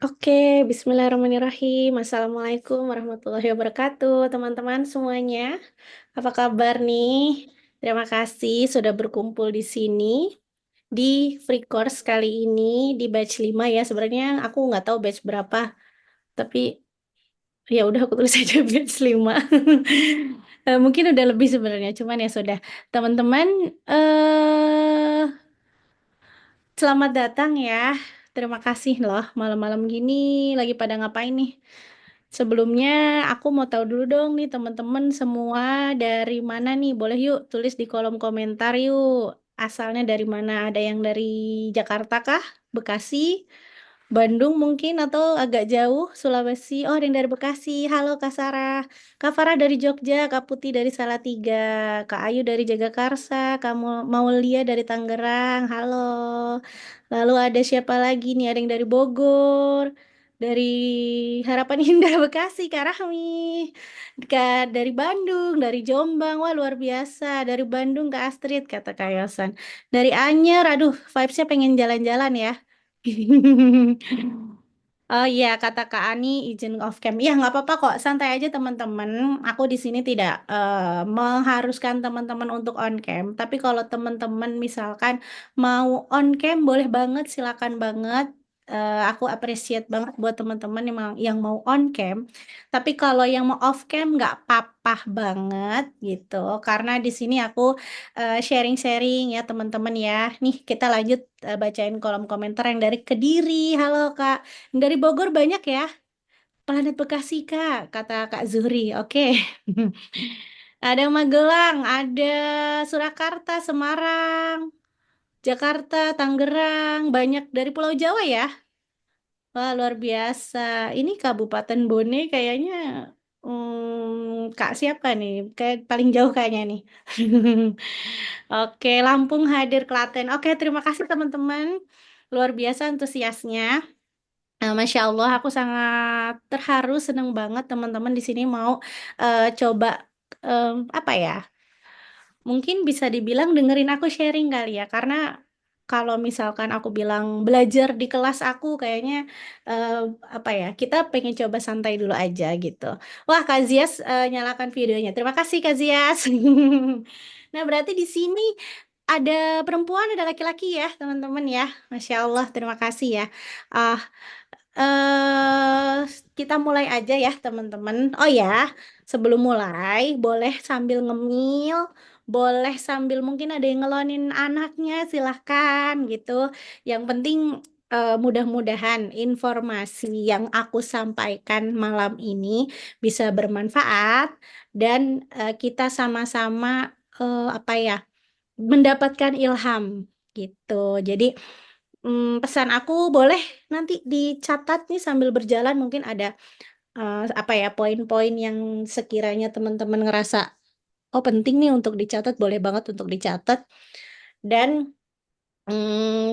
Oke, bismillahirrahmanirrahim. Assalamualaikum warahmatullahi wabarakatuh, teman-teman semuanya. Apa kabar nih? Terima kasih sudah berkumpul di sini di free course kali ini di batch 5 ya. Sebenarnya aku nggak tahu batch berapa, tapi ya udah aku tulis aja batch 5. Mungkin udah lebih sebenarnya, cuman ya sudah. Teman-teman, selamat datang ya. Terima kasih loh, malam-malam gini lagi pada ngapain nih? Sebelumnya aku mau tahu dulu dong nih teman-teman semua dari mana nih? Boleh yuk tulis di kolom komentar yuk. Asalnya dari mana? Ada yang dari Jakarta kah? Bekasi? Bandung mungkin atau agak jauh Sulawesi. Oh, ada yang dari Bekasi. Halo Kak Sarah. Kak Farah dari Jogja, Kak Putih dari Salatiga, Kak Ayu dari Jagakarsa, Kak Maulia dari Tangerang. Halo. Lalu ada siapa lagi nih? Ada yang dari Bogor, dari Harapan Indah Bekasi, Kak Rahmi. Dari Bandung, dari Jombang. Wah, luar biasa. Dari Bandung Kak Astrid, kata Kak Yosan. Dari Anyer, aduh, vibes-nya pengen jalan-jalan ya. Oh iya, kata Kak Ani izin off cam. Ya nggak apa-apa kok, santai aja teman-teman. Aku di sini tidak mengharuskan teman-teman untuk on cam. Tapi kalau teman-teman misalkan mau on cam, boleh banget, silakan banget. Aku appreciate banget buat teman-teman yang mau on cam. Tapi kalau yang mau off cam nggak apa-apa banget gitu. Karena di sini aku sharing-sharing ya teman-teman ya. Nih kita lanjut bacain kolom komentar yang dari Kediri. Halo Kak. Dari Bogor banyak ya. Planet Bekasi, Kak, kata Kak Zuhri. Oke. Ada Magelang, ada Surakarta, Semarang, Jakarta, Tangerang, banyak dari Pulau Jawa ya. Wah, luar biasa. Ini Kabupaten Bone kayaknya Kak siapa nih? Kayak paling jauh kayaknya nih. Oke, Lampung hadir Klaten. Oke, terima kasih teman-teman. Luar biasa antusiasnya. Masya Allah, aku sangat terharu, seneng banget teman-teman di sini mau coba apa ya? Mungkin bisa dibilang dengerin aku sharing kali ya, karena kalau misalkan aku bilang belajar di kelas aku, kayaknya eh, apa ya? Kita pengen coba santai dulu aja gitu. Wah, Kak Zias nyalakan videonya. Terima kasih Kak Zias. Nah, berarti di sini ada perempuan, ada laki-laki ya, teman-teman ya. Masya Allah, terima kasih ya. Ah, eh kita mulai aja ya teman-teman. Oh ya, sebelum mulai boleh sambil ngemil, boleh sambil mungkin ada yang ngelonin anaknya, silahkan gitu. Yang penting mudah-mudahan informasi yang aku sampaikan malam ini bisa bermanfaat dan kita sama-sama apa ya, mendapatkan ilham gitu. Jadi pesan aku boleh nanti dicatat nih sambil berjalan mungkin ada apa ya poin-poin yang sekiranya teman-teman ngerasa oh penting nih untuk dicatat boleh banget untuk dicatat dan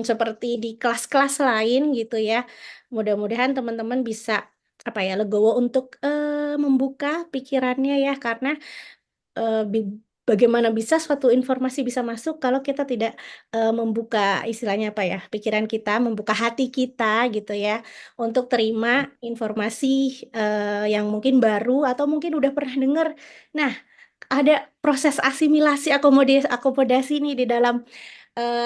seperti di kelas-kelas lain gitu ya mudah-mudahan teman-teman bisa apa ya legowo untuk membuka pikirannya ya karena bagaimana bisa suatu informasi bisa masuk kalau kita tidak membuka istilahnya apa ya pikiran kita, membuka hati kita gitu ya untuk terima informasi yang mungkin baru atau mungkin udah pernah dengar. Nah, ada proses asimilasi akomodasi akomodasi nih di dalam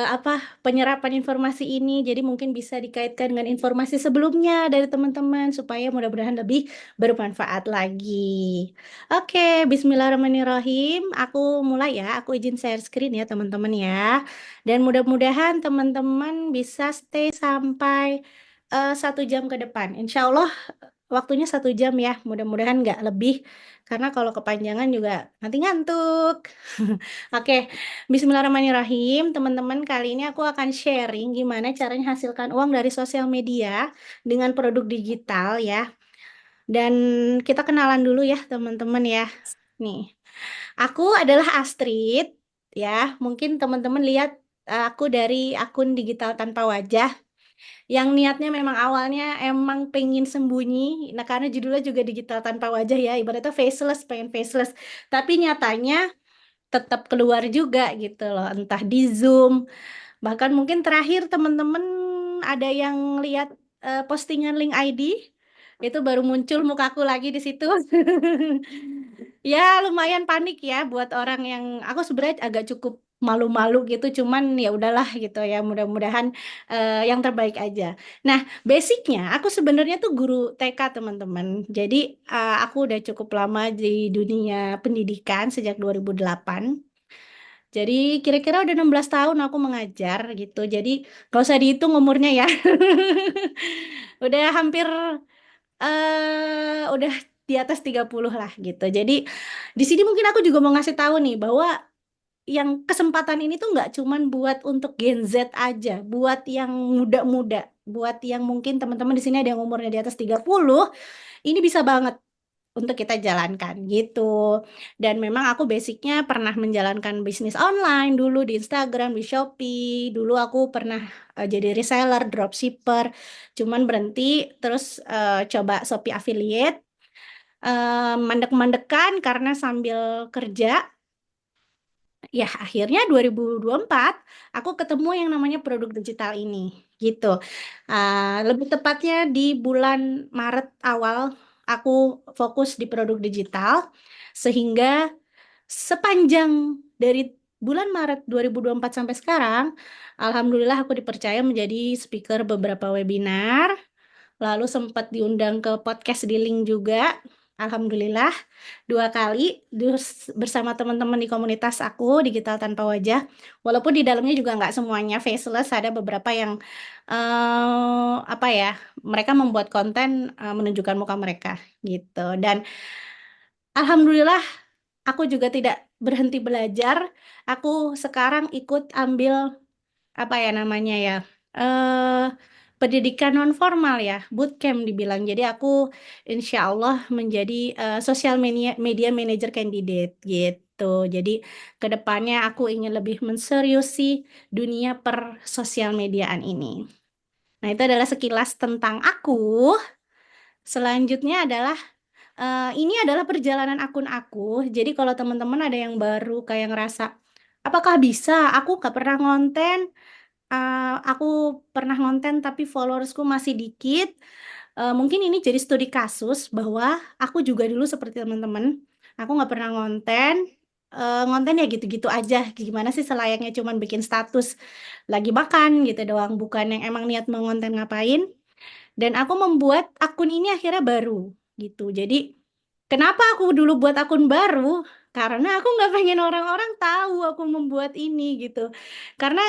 apa penyerapan informasi ini. Jadi mungkin bisa dikaitkan dengan informasi sebelumnya dari teman-teman supaya mudah-mudahan lebih bermanfaat lagi. Oke, Bismillahirrahmanirrahim. Aku mulai ya. Aku izin share screen ya teman-teman ya. Dan mudah-mudahan teman-teman bisa stay sampai 1 jam ke depan. Insya Allah waktunya 1 jam ya. Mudah-mudahan nggak lebih. Karena kalau kepanjangan juga nanti ngantuk. Oke, Bismillahirrahmanirrahim. Teman-teman, kali ini aku akan sharing gimana caranya hasilkan uang dari sosial media dengan produk digital ya. Dan kita kenalan dulu ya, teman-teman ya. Nih, aku adalah Astrid ya. Mungkin teman-teman lihat aku dari akun digital tanpa wajah yang niatnya memang awalnya emang pengen sembunyi. Nah, karena judulnya juga digital tanpa wajah ya, ibaratnya faceless, pengen faceless. Tapi nyatanya tetap keluar juga gitu loh, entah di Zoom, bahkan mungkin terakhir teman-teman ada yang lihat postingan link ID itu baru muncul mukaku lagi di situ. Ya lumayan panik ya buat orang yang aku sebenarnya agak cukup malu-malu gitu, cuman ya udahlah gitu ya, mudah-mudahan yang terbaik aja. Nah, basicnya aku sebenarnya tuh guru TK teman-teman. Jadi aku udah cukup lama di dunia pendidikan sejak 2008. Jadi kira-kira udah 16 tahun aku mengajar gitu. Jadi gak usah dihitung umurnya ya. Udah hampir udah di atas 30 lah gitu. Jadi di sini mungkin aku juga mau ngasih tahu nih bahwa yang kesempatan ini tuh nggak cuman buat untuk Gen Z aja, buat yang muda-muda, buat yang mungkin teman-teman di sini ada yang umurnya di atas 30, ini bisa banget untuk kita jalankan gitu. Dan memang aku basicnya pernah menjalankan bisnis online dulu di Instagram, di Shopee. Dulu aku pernah jadi reseller, dropshipper. Cuman berhenti, terus coba Shopee affiliate. Mandek-mandekan karena sambil kerja. Ya, akhirnya 2024 aku ketemu yang namanya produk digital ini, gitu. Lebih tepatnya di bulan Maret awal aku fokus di produk digital, sehingga sepanjang dari bulan Maret 2024 sampai sekarang, alhamdulillah aku dipercaya menjadi speaker beberapa webinar, lalu sempat diundang ke podcast di Link juga. Alhamdulillah 2 kali bersama teman-teman di komunitas aku Digital Tanpa Wajah. Walaupun di dalamnya juga nggak semuanya faceless, ada beberapa yang apa ya, mereka membuat konten menunjukkan muka mereka gitu. Dan alhamdulillah aku juga tidak berhenti belajar. Aku sekarang ikut ambil apa ya namanya ya, eh pendidikan non formal ya, bootcamp dibilang. Jadi aku insya Allah menjadi social media manager candidate gitu. Jadi kedepannya aku ingin lebih menseriusi dunia per sosial mediaan ini. Nah, itu adalah sekilas tentang aku. Selanjutnya adalah ini adalah perjalanan akun aku. Jadi kalau teman-teman ada yang baru kayak ngerasa, apakah bisa? Aku gak pernah ngonten. Aku pernah ngonten tapi followersku masih dikit. Mungkin ini jadi studi kasus bahwa aku juga dulu seperti teman-teman. Aku nggak pernah ngonten. Ngonten ya gitu-gitu aja. Gimana sih selayaknya cuman bikin status lagi makan gitu doang. Bukan yang emang niat mau ngonten ngapain. Dan aku membuat akun ini akhirnya baru gitu. Jadi kenapa aku dulu buat akun baru? Karena aku nggak pengen orang-orang tahu aku membuat ini gitu. Karena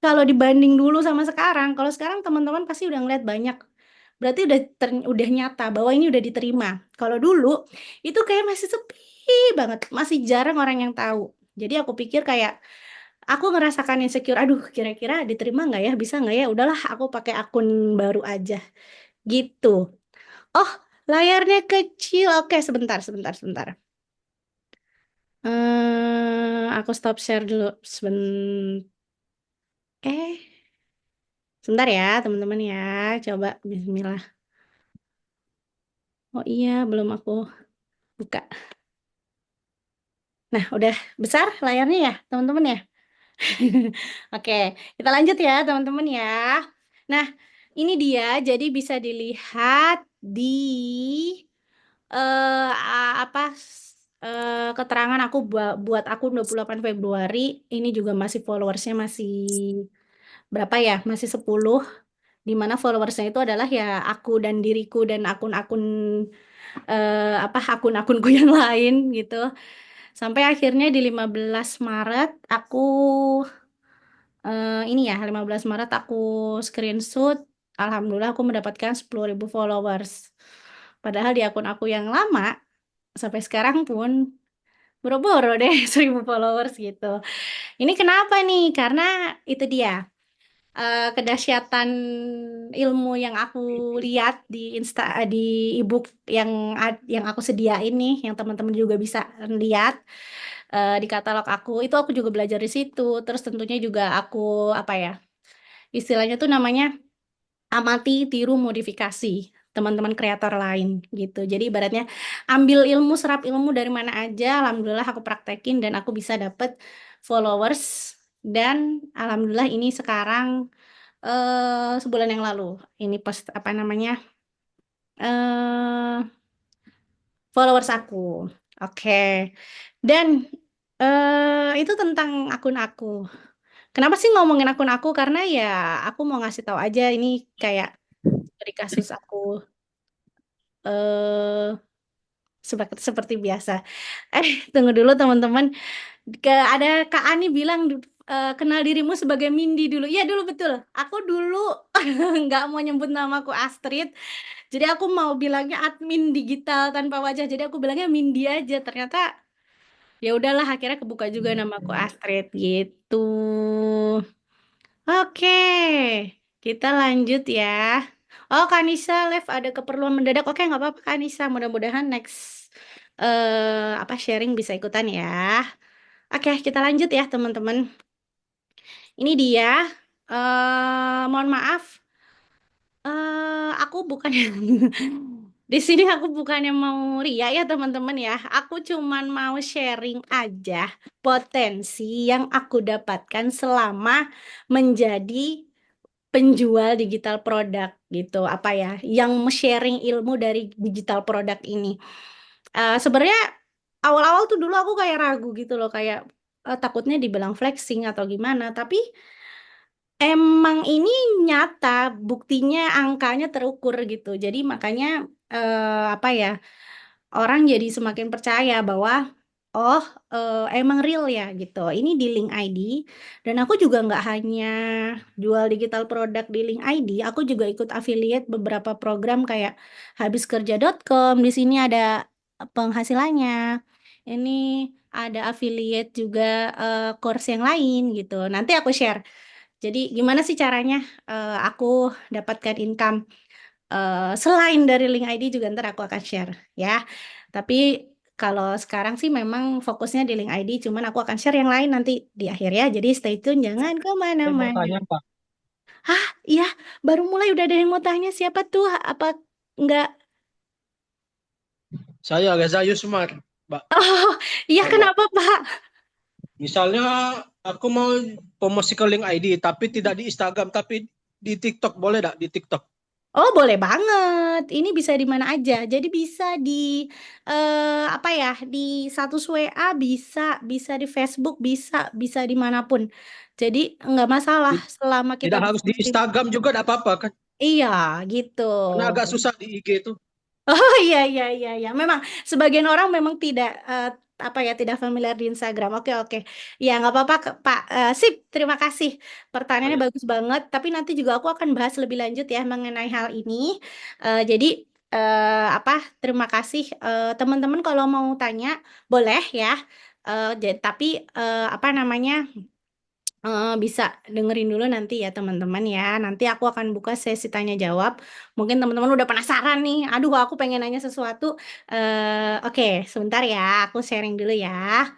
kalau dibanding dulu sama sekarang, kalau sekarang teman-teman pasti udah ngeliat banyak. Berarti udah nyata bahwa ini udah diterima. Kalau dulu itu kayak masih sepi banget, masih jarang orang yang tahu. Jadi aku pikir kayak aku ngerasakan insecure. Aduh, kira-kira diterima nggak ya? Bisa nggak ya? Udahlah, aku pakai akun baru aja. Gitu. Oh, layarnya kecil. Oke, sebentar, sebentar, sebentar. Aku stop share dulu. Eh, sebentar ya, teman-teman ya. Coba, Bismillah. Oh iya, belum aku buka. Nah, udah besar layarnya ya, teman-teman ya. Oke, kita lanjut ya, teman-teman ya. Nah, ini dia. Jadi bisa dilihat di apa keterangan aku buat akun 28 Februari. Ini juga masih followersnya masih berapa ya? Masih 10. Di mana followersnya itu adalah ya aku dan diriku dan akun-akun apa akun-akunku yang lain gitu. Sampai akhirnya di 15 Maret aku ini ya 15 Maret aku screenshot. Alhamdulillah aku mendapatkan 10.000 followers. Padahal di akun aku yang lama sampai sekarang pun boro-boro deh 1.000 followers gitu. Ini kenapa nih? Karena itu dia kedahsyatan ilmu yang aku lihat di di ebook yang aku sediain nih, yang teman-teman juga bisa lihat di katalog aku. Itu aku juga belajar di situ. Terus tentunya juga aku apa ya? Istilahnya tuh namanya amati, tiru, modifikasi teman-teman kreator lain gitu. Jadi ibaratnya ambil ilmu, serap ilmu dari mana aja, alhamdulillah aku praktekin dan aku bisa dapet followers dan alhamdulillah ini sekarang sebulan yang lalu. Ini post apa namanya? eh Followers aku. Oke. Dan itu tentang akun aku. Kenapa sih ngomongin akun aku? Karena ya aku mau ngasih tahu aja ini kayak dari kasus aku eh seperti biasa. Tunggu dulu teman-teman. Ada Kak Ani bilang kenal dirimu sebagai Mindy dulu. Iya dulu betul. Aku dulu nggak mau nyebut namaku Astrid. Jadi aku mau bilangnya admin digital tanpa wajah. Jadi aku bilangnya Mindy aja. Ternyata ya udahlah akhirnya kebuka juga namaku Astrid gitu. Oke, kita lanjut ya. Oh, Kanisa Live ada keperluan mendadak. Oke, nggak apa-apa Kanisa. Mudah-mudahan next apa sharing bisa ikutan ya. Oke, kita lanjut ya teman-teman. Ini dia. Mohon maaf. Aku bukan di sini aku bukannya mau ria ya teman-teman ya. Aku cuman mau sharing aja potensi yang aku dapatkan selama menjadi penjual digital produk gitu. Apa ya? Yang sharing ilmu dari digital produk ini. Sebenarnya awal-awal tuh dulu aku kayak ragu gitu loh, kayak takutnya dibilang flexing atau gimana. Tapi emang ini nyata, buktinya angkanya terukur gitu. Jadi makanya apa ya, orang jadi semakin percaya bahwa oh emang real ya gitu. Ini di Link ID dan aku juga nggak hanya jual digital produk di Link ID, aku juga ikut affiliate beberapa program kayak habiskerja.com. Di sini ada penghasilannya. Ini ada affiliate juga course yang lain gitu. Nanti aku share. Jadi gimana sih caranya aku dapatkan income selain dari link ID juga ntar aku akan share ya. Tapi kalau sekarang sih memang fokusnya di link ID, cuman aku akan share yang lain nanti di akhir ya. Jadi stay tune, jangan Saya mau kemana-mana. tanya, Pak. Hah, iya, baru mulai udah ada yang mau tanya siapa tuh? Apa enggak? Saya Reza Yusmar, Mbak. Oh, iya Mbak. kenapa Pak? Misalnya aku mau promosi ke link ID, tapi tidak di Instagram, tapi di TikTok. Boleh tidak di TikTok? Oh, boleh banget. Ini bisa di mana aja. Jadi bisa di apa ya? Di status WA bisa, bisa di Facebook bisa, bisa dimanapun. Jadi nggak masalah selama kita Tidak harus bisa di kirim. Instagram juga, tidak apa-apa kan? Iya, gitu. Karena agak susah di IG itu. Oh iya iya iya iya. Memang sebagian orang memang tidak apa ya tidak familiar di Instagram. Oke oke. Ya nggak apa-apa Pak. Sip. Terima kasih. Oh, Pertanyaannya ya. bagus banget. Tapi nanti juga aku akan bahas lebih lanjut ya mengenai hal ini. Jadi apa? Terima kasih teman-teman kalau mau tanya boleh ya. Tapi apa namanya? Bisa dengerin dulu nanti ya teman-teman ya. Nanti aku akan buka sesi tanya jawab. Mungkin teman-teman udah penasaran nih. Aduh, aku pengen nanya sesuatu. Oke, sebentar ya. Aku sharing dulu ya.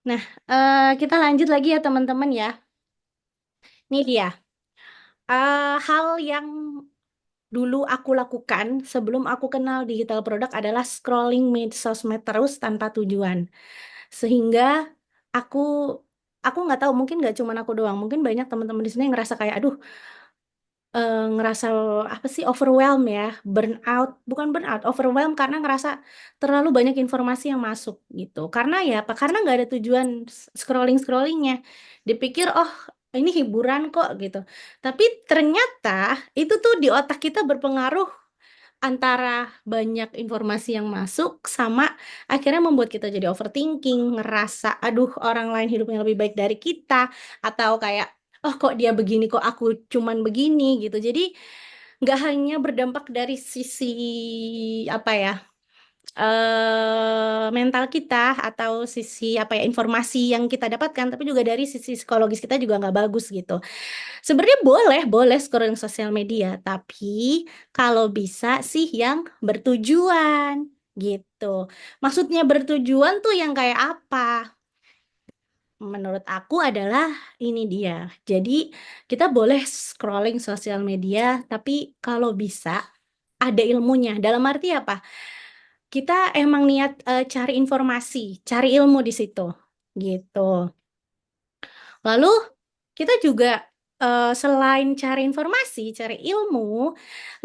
Nah, kita lanjut lagi ya teman-teman ya. Ini dia. Hal yang dulu aku lakukan sebelum aku kenal digital produk adalah scrolling sosmed terus tanpa tujuan. Sehingga aku aku nggak tahu mungkin nggak cuma aku doang, mungkin banyak teman-teman di sini yang ngerasa kayak aduh ngerasa apa sih overwhelm ya, burnout, bukan burnout, overwhelm karena ngerasa terlalu banyak informasi yang masuk gitu. Karena ya apa? Karena nggak ada tujuan scrollingnya. Dipikir oh ini hiburan kok gitu. Tapi ternyata itu tuh di otak kita berpengaruh antara banyak informasi yang masuk sama akhirnya membuat kita jadi overthinking, ngerasa aduh orang lain hidupnya lebih baik dari kita atau kayak oh kok dia begini kok aku cuman begini gitu. Jadi nggak hanya berdampak dari sisi apa ya mental kita atau sisi apa ya informasi yang kita dapatkan tapi juga dari sisi psikologis kita juga nggak bagus gitu. Sebenarnya boleh scrolling sosial media, tapi kalau bisa sih yang bertujuan gitu. Maksudnya bertujuan tuh yang kayak apa? Menurut aku adalah ini dia. Jadi kita boleh scrolling sosial media, tapi kalau bisa ada ilmunya. Dalam arti apa? Kita emang niat cari informasi, cari ilmu di situ. Gitu. Lalu kita juga selain cari informasi, cari ilmu,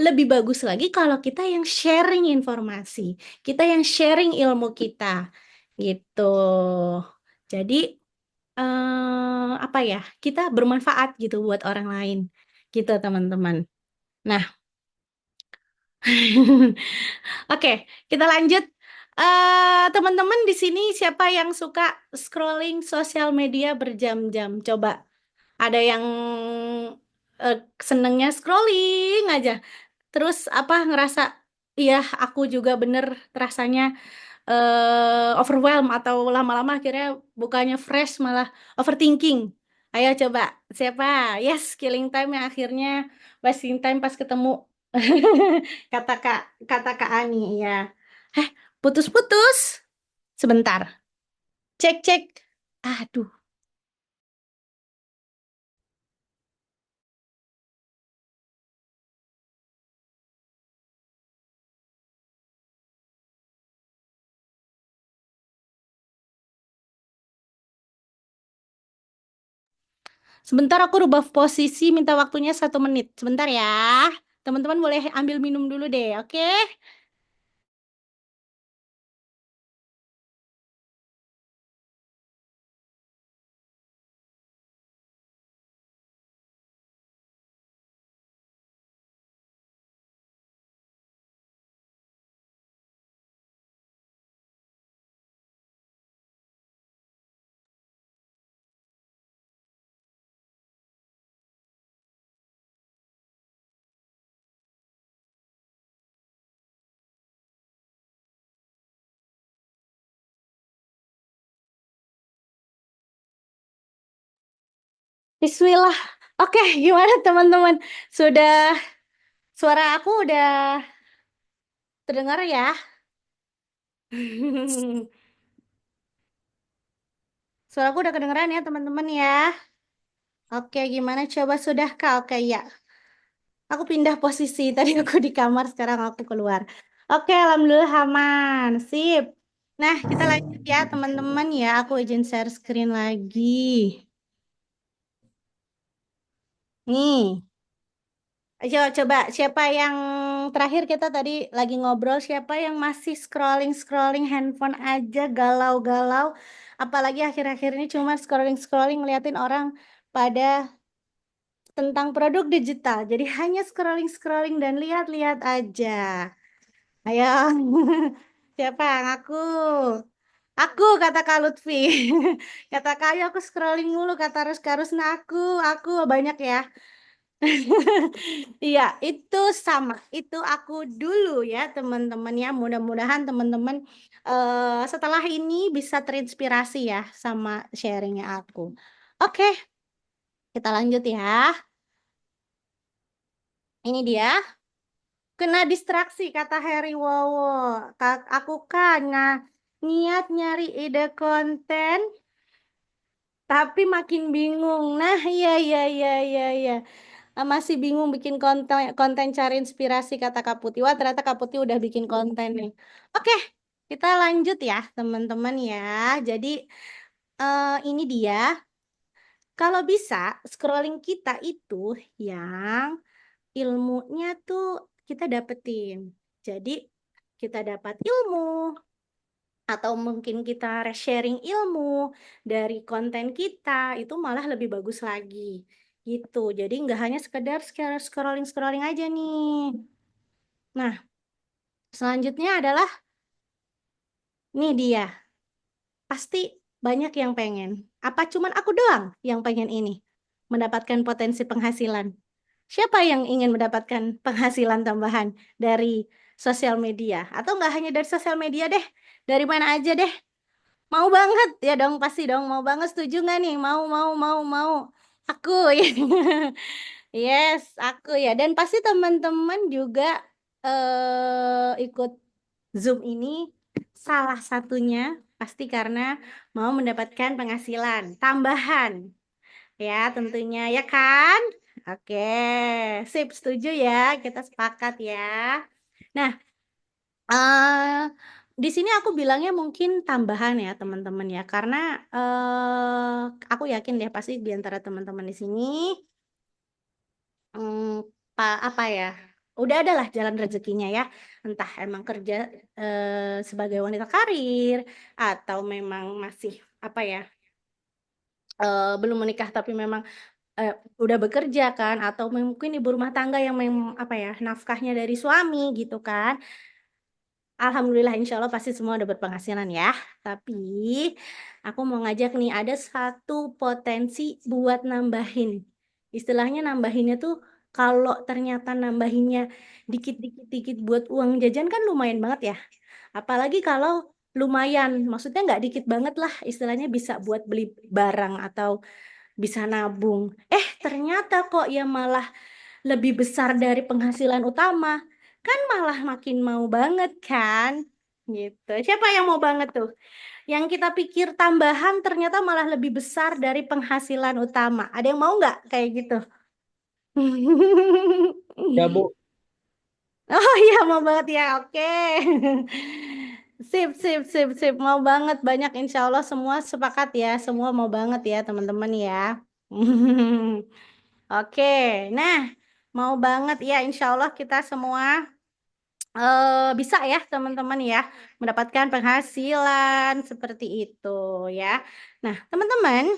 lebih bagus lagi kalau kita yang sharing informasi, kita yang sharing ilmu kita, gitu. Jadi apa ya? Kita bermanfaat gitu buat orang lain, gitu teman-teman. Nah, oke, kita lanjut. Teman-teman di sini siapa yang suka scrolling sosial media berjam-jam? Coba. Ada yang eh, senengnya scrolling aja. Terus apa ngerasa, iya aku juga bener rasanya overwhelm atau lama-lama akhirnya bukannya fresh malah overthinking. Ayo coba, siapa? Yes, killing time yang akhirnya wasting time pas ketemu kata Kak Ani ya. Eh, putus-putus. Sebentar. Cek cek. Aduh. Sebentar aku rubah posisi, minta waktunya 1 menit. Sebentar ya. Teman-teman boleh ambil minum dulu deh, oke? Bismillah. Oke, gimana teman-teman? Sudah, suara aku udah terdengar ya? Suara aku udah kedengeran ya teman-teman ya? Oke, gimana? Coba sudahkah? Oke, ya. Aku pindah posisi. Tadi aku di kamar, sekarang aku keluar. Oke, alhamdulillah aman. Sip. Nah, kita lanjut ya teman-teman ya. Aku izin share screen lagi. Nih, ayo coba siapa yang terakhir kita tadi lagi ngobrol, siapa yang masih scrolling-scrolling handphone aja galau-galau, apalagi akhir-akhir ini cuma scrolling-scrolling ngeliatin orang pada tentang produk digital. Jadi hanya scrolling-scrolling dan lihat-lihat aja. Ayo, siapa yang ngaku? Aku kata Kak Lutfi. Kata Kak, "Ayo aku scrolling mulu kata Karus nah aku banyak ya. Iya, itu sama. Itu aku dulu ya, teman-teman ya. Mudah-mudahan teman-teman setelah ini bisa terinspirasi ya sama sharingnya aku. Oke, kita lanjut ya. Ini dia. Kena distraksi, kata Harry Wowo. Aku kan niat nyari ide konten, tapi makin bingung. Nah, iya, iya, iya, iya, iya. Masih bingung bikin konten konten cari inspirasi kata Kak Putih. Wah, ternyata Kak Putih udah bikin konten nih. Oke, kita lanjut ya, teman-teman ya. Jadi ini dia. Kalau bisa scrolling kita itu yang ilmunya tuh kita dapetin. Jadi kita dapat ilmu atau mungkin kita sharing ilmu dari konten kita itu malah lebih bagus lagi gitu. Jadi nggak hanya sekedar scrolling-scrolling aja nih. Nah, selanjutnya adalah nih dia. Pasti banyak yang pengen. Apa cuman aku doang yang pengen ini? Mendapatkan potensi penghasilan. Siapa yang ingin mendapatkan penghasilan tambahan dari sosial media? Atau nggak hanya dari sosial media deh, dari mana aja deh. Mau banget ya dong, pasti dong. Mau banget, setuju nggak nih? Mau. Aku ya. Yes, aku ya. Dan pasti teman-teman juga ikut Zoom ini salah satunya pasti karena mau mendapatkan penghasilan tambahan. Ya, tentunya ya kan? Oke, sip, setuju ya. Kita sepakat ya. Nah, di sini aku bilangnya mungkin tambahan ya teman-teman ya, karena aku yakin deh pasti di antara teman-teman di sini apa ya? Udah ada lah jalan rezekinya ya. Entah emang kerja sebagai wanita karir atau memang masih apa ya? Belum menikah tapi memang eh, udah bekerja kan atau mungkin ibu rumah tangga yang apa ya nafkahnya dari suami gitu kan. Alhamdulillah insya Allah pasti semua udah berpenghasilan ya. Tapi aku mau ngajak nih ada satu potensi buat nambahin. Istilahnya nambahinnya tuh kalau ternyata nambahinnya dikit-dikit-dikit buat uang jajan kan lumayan banget ya. Apalagi kalau lumayan, maksudnya nggak dikit banget lah. Istilahnya bisa buat beli barang atau bisa nabung. Ternyata kok ya malah lebih besar dari penghasilan utama. Kan malah makin mau banget kan? Gitu. Siapa yang mau banget tuh? Yang kita pikir tambahan ternyata malah lebih besar dari penghasilan utama. Ada yang mau nggak kayak gitu? Ya Bu, Oh iya mau banget ya. Oke. Sip, sip, sip, sip. Mau banget banyak. Insya Allah semua sepakat ya. Semua mau banget ya teman-teman ya. Oke, nah mau banget ya insya Allah kita semua bisa ya teman-teman ya mendapatkan penghasilan seperti itu ya. Nah teman-teman,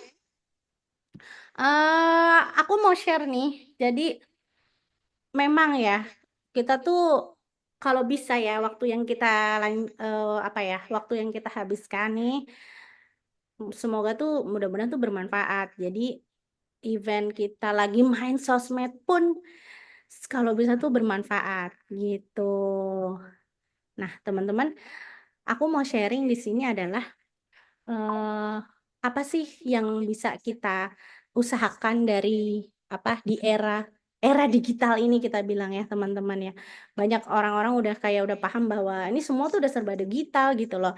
aku mau share nih. Jadi memang ya kita tuh kalau bisa ya waktu yang kita apa ya waktu yang kita habiskan nih semoga tuh mudah-mudahan tuh bermanfaat. Jadi event kita lagi main sosmed pun kalau bisa tuh bermanfaat gitu. Nah, teman-teman, aku mau sharing di sini adalah eh, apa sih yang bisa kita usahakan dari apa di era digital ini kita bilang ya teman-teman ya. Banyak orang-orang udah kayak udah paham bahwa ini semua tuh udah serba digital gitu loh.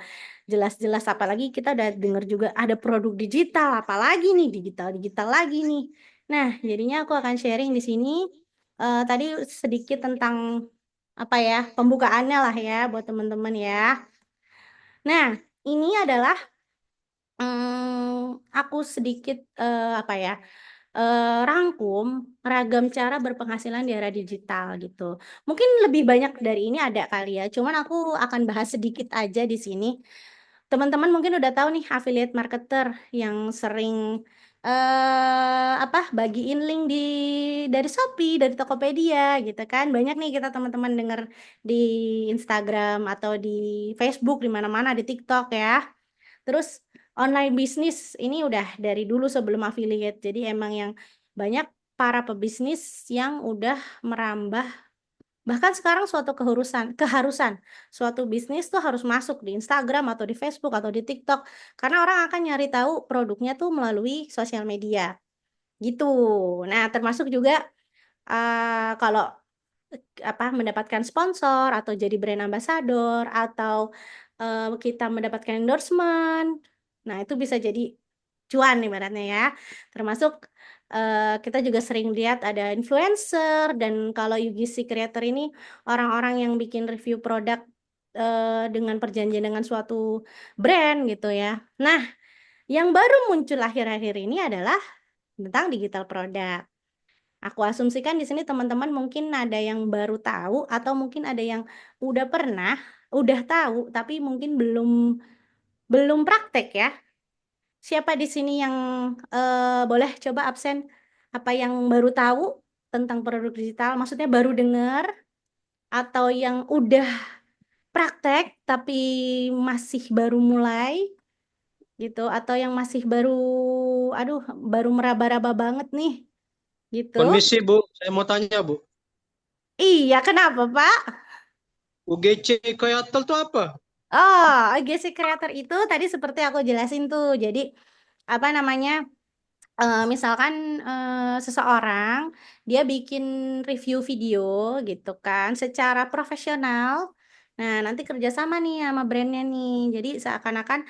Jelas-jelas apalagi kita udah dengar juga ada produk digital, apalagi nih digital-digital lagi nih. Nah, jadinya aku akan sharing di sini tadi sedikit tentang apa ya pembukaannya lah ya buat teman-teman ya. Nah, ini adalah aku sedikit apa ya rangkum ragam cara berpenghasilan di era digital gitu. Mungkin lebih banyak dari ini ada kali ya. Cuman aku akan bahas sedikit aja di sini. Teman-teman mungkin udah tahu nih affiliate marketer yang sering apa bagiin link dari Shopee, dari Tokopedia gitu kan. Banyak nih kita teman-teman dengar di Instagram atau di Facebook di mana-mana di TikTok ya. Terus online bisnis ini udah dari dulu sebelum affiliate. Jadi emang yang banyak para pebisnis yang udah merambah bahkan sekarang suatu keharusan suatu bisnis tuh harus masuk di Instagram atau di Facebook atau di TikTok karena orang akan nyari tahu produknya tuh melalui sosial media gitu. Nah, termasuk juga kalau apa mendapatkan sponsor atau jadi brand ambassador atau kita mendapatkan endorsement. Nah, itu bisa jadi cuan ibaratnya ya. Termasuk kita juga sering lihat ada influencer dan kalau UGC creator ini orang-orang yang bikin review produk dengan perjanjian dengan suatu brand gitu ya. Nah, yang baru muncul akhir-akhir ini adalah tentang digital product. Aku asumsikan di sini teman-teman mungkin ada yang baru tahu atau mungkin ada yang udah pernah, udah tahu tapi mungkin belum belum praktek ya. Siapa di sini yang boleh coba absen apa yang baru tahu tentang produk digital? Maksudnya baru dengar atau yang udah praktek tapi masih baru mulai gitu atau yang masih baru aduh baru meraba-raba banget nih gitu. permisi Bu, saya mau tanya Bu, Iya, kenapa, Pak? UGC Koyatel itu apa? Oh, GC Creator itu tadi seperti aku jelasin tuh. Jadi, apa namanya? Misalkan seseorang dia bikin review video gitu kan secara profesional. Nah, nanti kerjasama nih sama brandnya nih. Jadi seakan-akan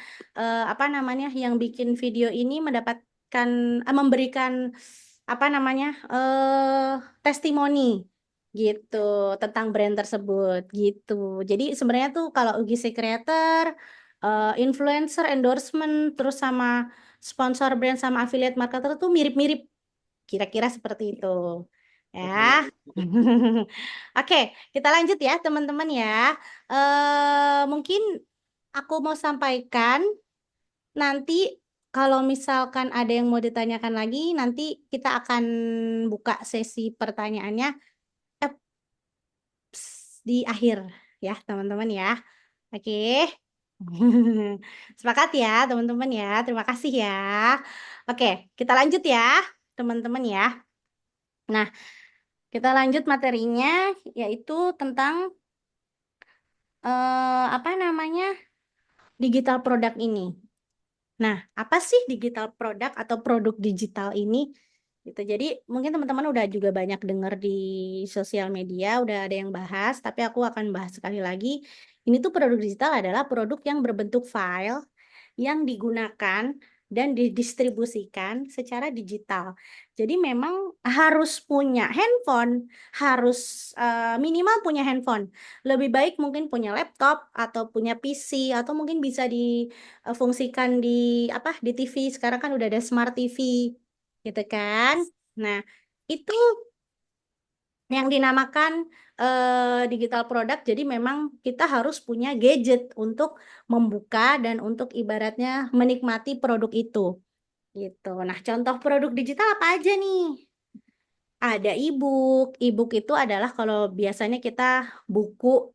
apa namanya yang bikin video ini mendapatkan memberikan apa namanya testimoni gitu tentang brand tersebut gitu. Jadi sebenarnya tuh kalau UGC Creator, influencer, endorsement, terus sama sponsor brand sama affiliate marketer tuh mirip-mirip kira-kira seperti itu. Ya. Oke, kita lanjut ya teman-teman ya. Mungkin aku mau sampaikan nanti kalau misalkan ada yang mau ditanyakan lagi, nanti kita akan buka sesi pertanyaannya eh, di akhir ya teman-teman ya. Oke. Sepakat ya teman-teman ya. Terima kasih ya. Oke, kita lanjut ya teman-teman ya. Nah, kita lanjut materinya yaitu tentang apa namanya? Digital product ini. Nah, apa sih digital product atau produk digital ini? Gitu. Jadi mungkin teman-teman udah juga banyak dengar di sosial media, udah ada yang bahas, tapi aku akan bahas sekali lagi. Ini tuh produk digital adalah produk yang berbentuk file yang digunakan dan didistribusikan secara digital. Jadi memang harus punya handphone, harus minimal punya handphone. Lebih baik mungkin punya laptop atau punya PC atau mungkin bisa difungsikan di apa di TV. Sekarang kan udah ada smart TV, gitu kan? Nah, itu yang dinamakan digital product. Jadi memang kita harus punya gadget untuk membuka dan untuk ibaratnya menikmati produk itu. Gitu. Nah, contoh produk digital apa aja nih? Ada e-book. E-book itu adalah kalau biasanya kita buku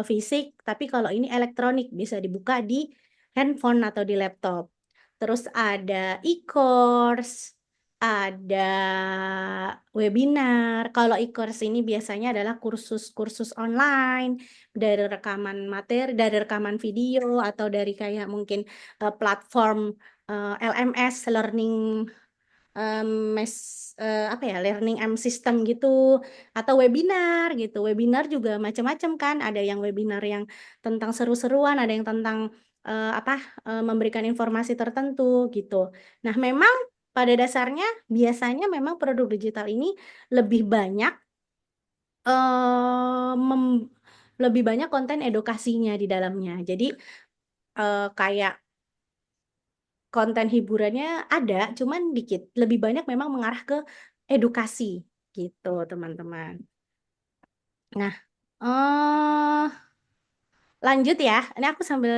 fisik, tapi kalau ini elektronik bisa dibuka di handphone atau di laptop. Terus ada e-course, ada webinar. Kalau e-course ini biasanya adalah kursus-kursus online dari rekaman materi, dari rekaman video atau dari kayak mungkin platform LMS, learning em, mes apa ya learning M system gitu atau webinar gitu. Webinar juga macam-macam kan. Ada yang webinar yang tentang seru-seruan, ada yang tentang apa memberikan informasi tertentu gitu. Nah, memang pada dasarnya biasanya memang produk digital ini lebih banyak eh, mem- lebih banyak konten edukasinya di dalamnya. Jadi kayak konten hiburannya ada, cuman dikit. Lebih banyak memang mengarah ke edukasi gitu, teman-teman. Nah, lanjut ya. Ini aku sambil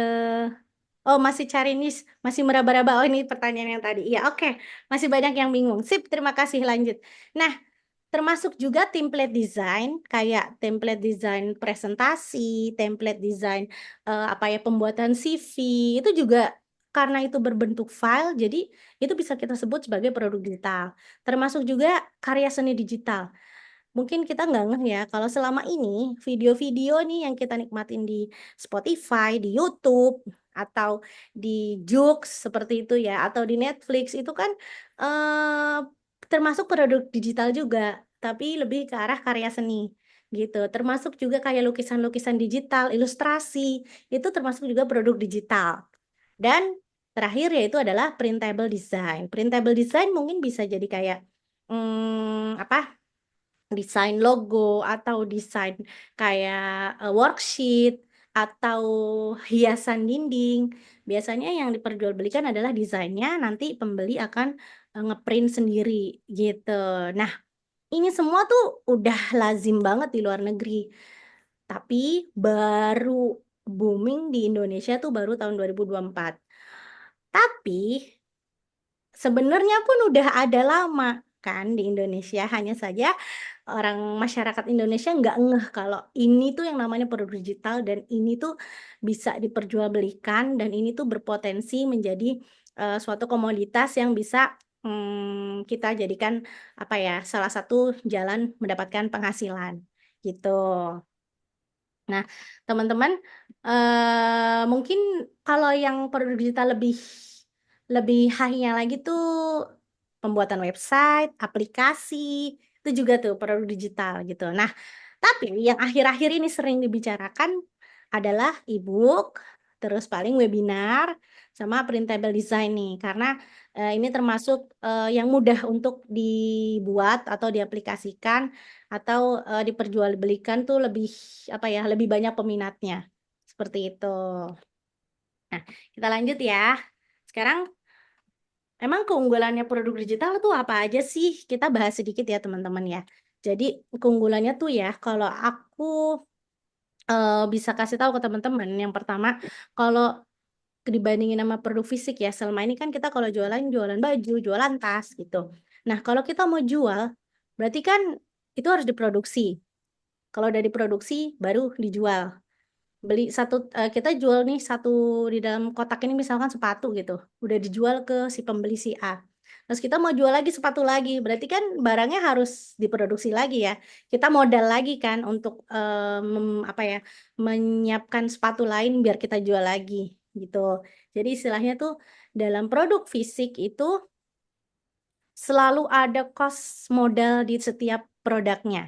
oh masih cari nih, masih meraba-raba. Oh ini pertanyaan yang tadi. Iya, oke. Masih banyak yang bingung. Sip, terima kasih. Lanjut. Nah, termasuk juga template design, kayak template design presentasi, template design apa ya pembuatan CV, itu juga karena itu berbentuk file, jadi itu bisa kita sebut sebagai produk digital. Termasuk juga karya seni digital. Mungkin kita nggak ngeh ya, kalau selama ini video-video nih yang kita nikmatin di Spotify, di YouTube, atau di Joox seperti itu ya, atau di Netflix itu kan termasuk produk digital juga, tapi lebih ke arah karya seni gitu. Termasuk juga kayak lukisan-lukisan digital, ilustrasi, itu termasuk juga produk digital. Dan terakhir yaitu adalah printable design. Printable design mungkin bisa jadi kayak apa desain logo atau desain kayak worksheet atau hiasan dinding. Biasanya yang diperjualbelikan adalah desainnya, nanti pembeli akan ngeprint sendiri gitu. Nah, ini semua tuh udah lazim banget di luar negeri. Tapi baru booming di Indonesia tuh baru tahun 2024. Tapi sebenarnya pun udah ada lama kan di Indonesia, hanya saja orang masyarakat Indonesia nggak ngeh kalau ini tuh yang namanya produk digital dan ini tuh bisa diperjualbelikan dan ini tuh berpotensi menjadi suatu komoditas yang bisa kita jadikan apa ya salah satu jalan mendapatkan penghasilan gitu. Nah, teman-teman, mungkin kalau yang produk digital lebih lebih high-nya lagi tuh pembuatan website, aplikasi, itu juga tuh produk digital gitu. Nah, tapi yang akhir-akhir ini sering dibicarakan adalah e-book, terus paling webinar, sama printable design nih. Karena ini termasuk yang mudah untuk dibuat atau diaplikasikan atau diperjualbelikan tuh lebih apa ya, lebih banyak peminatnya. Seperti itu. Nah, kita lanjut ya. Sekarang emang keunggulannya produk digital tuh apa aja sih? Kita bahas sedikit ya, teman-teman ya. Jadi keunggulannya tuh ya, kalau aku bisa kasih tahu ke teman-teman, yang pertama, kalau dibandingin sama produk fisik ya, selama ini kan kita kalau jualan, jualan baju, jualan tas gitu. Nah, kalau kita mau jual, berarti kan itu harus diproduksi. Kalau udah diproduksi, baru dijual. Kita jual nih satu di dalam kotak ini misalkan sepatu gitu, udah dijual ke si pembeli si A. Terus kita mau jual lagi sepatu lagi, berarti kan barangnya harus diproduksi lagi ya. Kita modal lagi kan untuk apa ya, menyiapkan sepatu lain biar kita jual lagi gitu. Jadi istilahnya tuh dalam produk fisik itu selalu ada cost modal di setiap produknya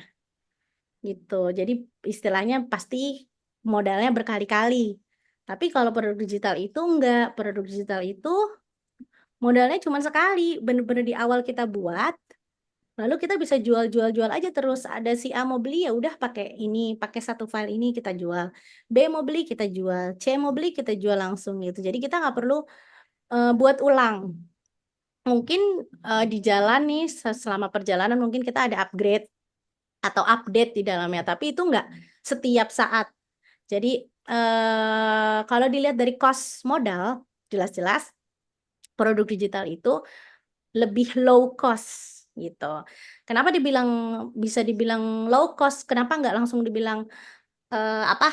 gitu. Jadi istilahnya pasti modalnya berkali-kali. Tapi kalau produk digital itu enggak. Produk digital itu modalnya cuma sekali. Bener-bener di awal kita buat, lalu kita bisa jual-jual-jual aja terus. Ada si A mau beli ya udah pakai ini, pakai satu file ini kita jual. B mau beli kita jual, C mau beli kita jual langsung gitu. Jadi kita nggak perlu buat ulang. Mungkin di jalan nih selama perjalanan mungkin kita ada upgrade atau update di dalamnya, tapi itu nggak setiap saat. Jadi kalau dilihat dari cost modal, jelas-jelas produk digital itu lebih low cost gitu. Kenapa bisa dibilang low cost? Kenapa nggak langsung dibilang apa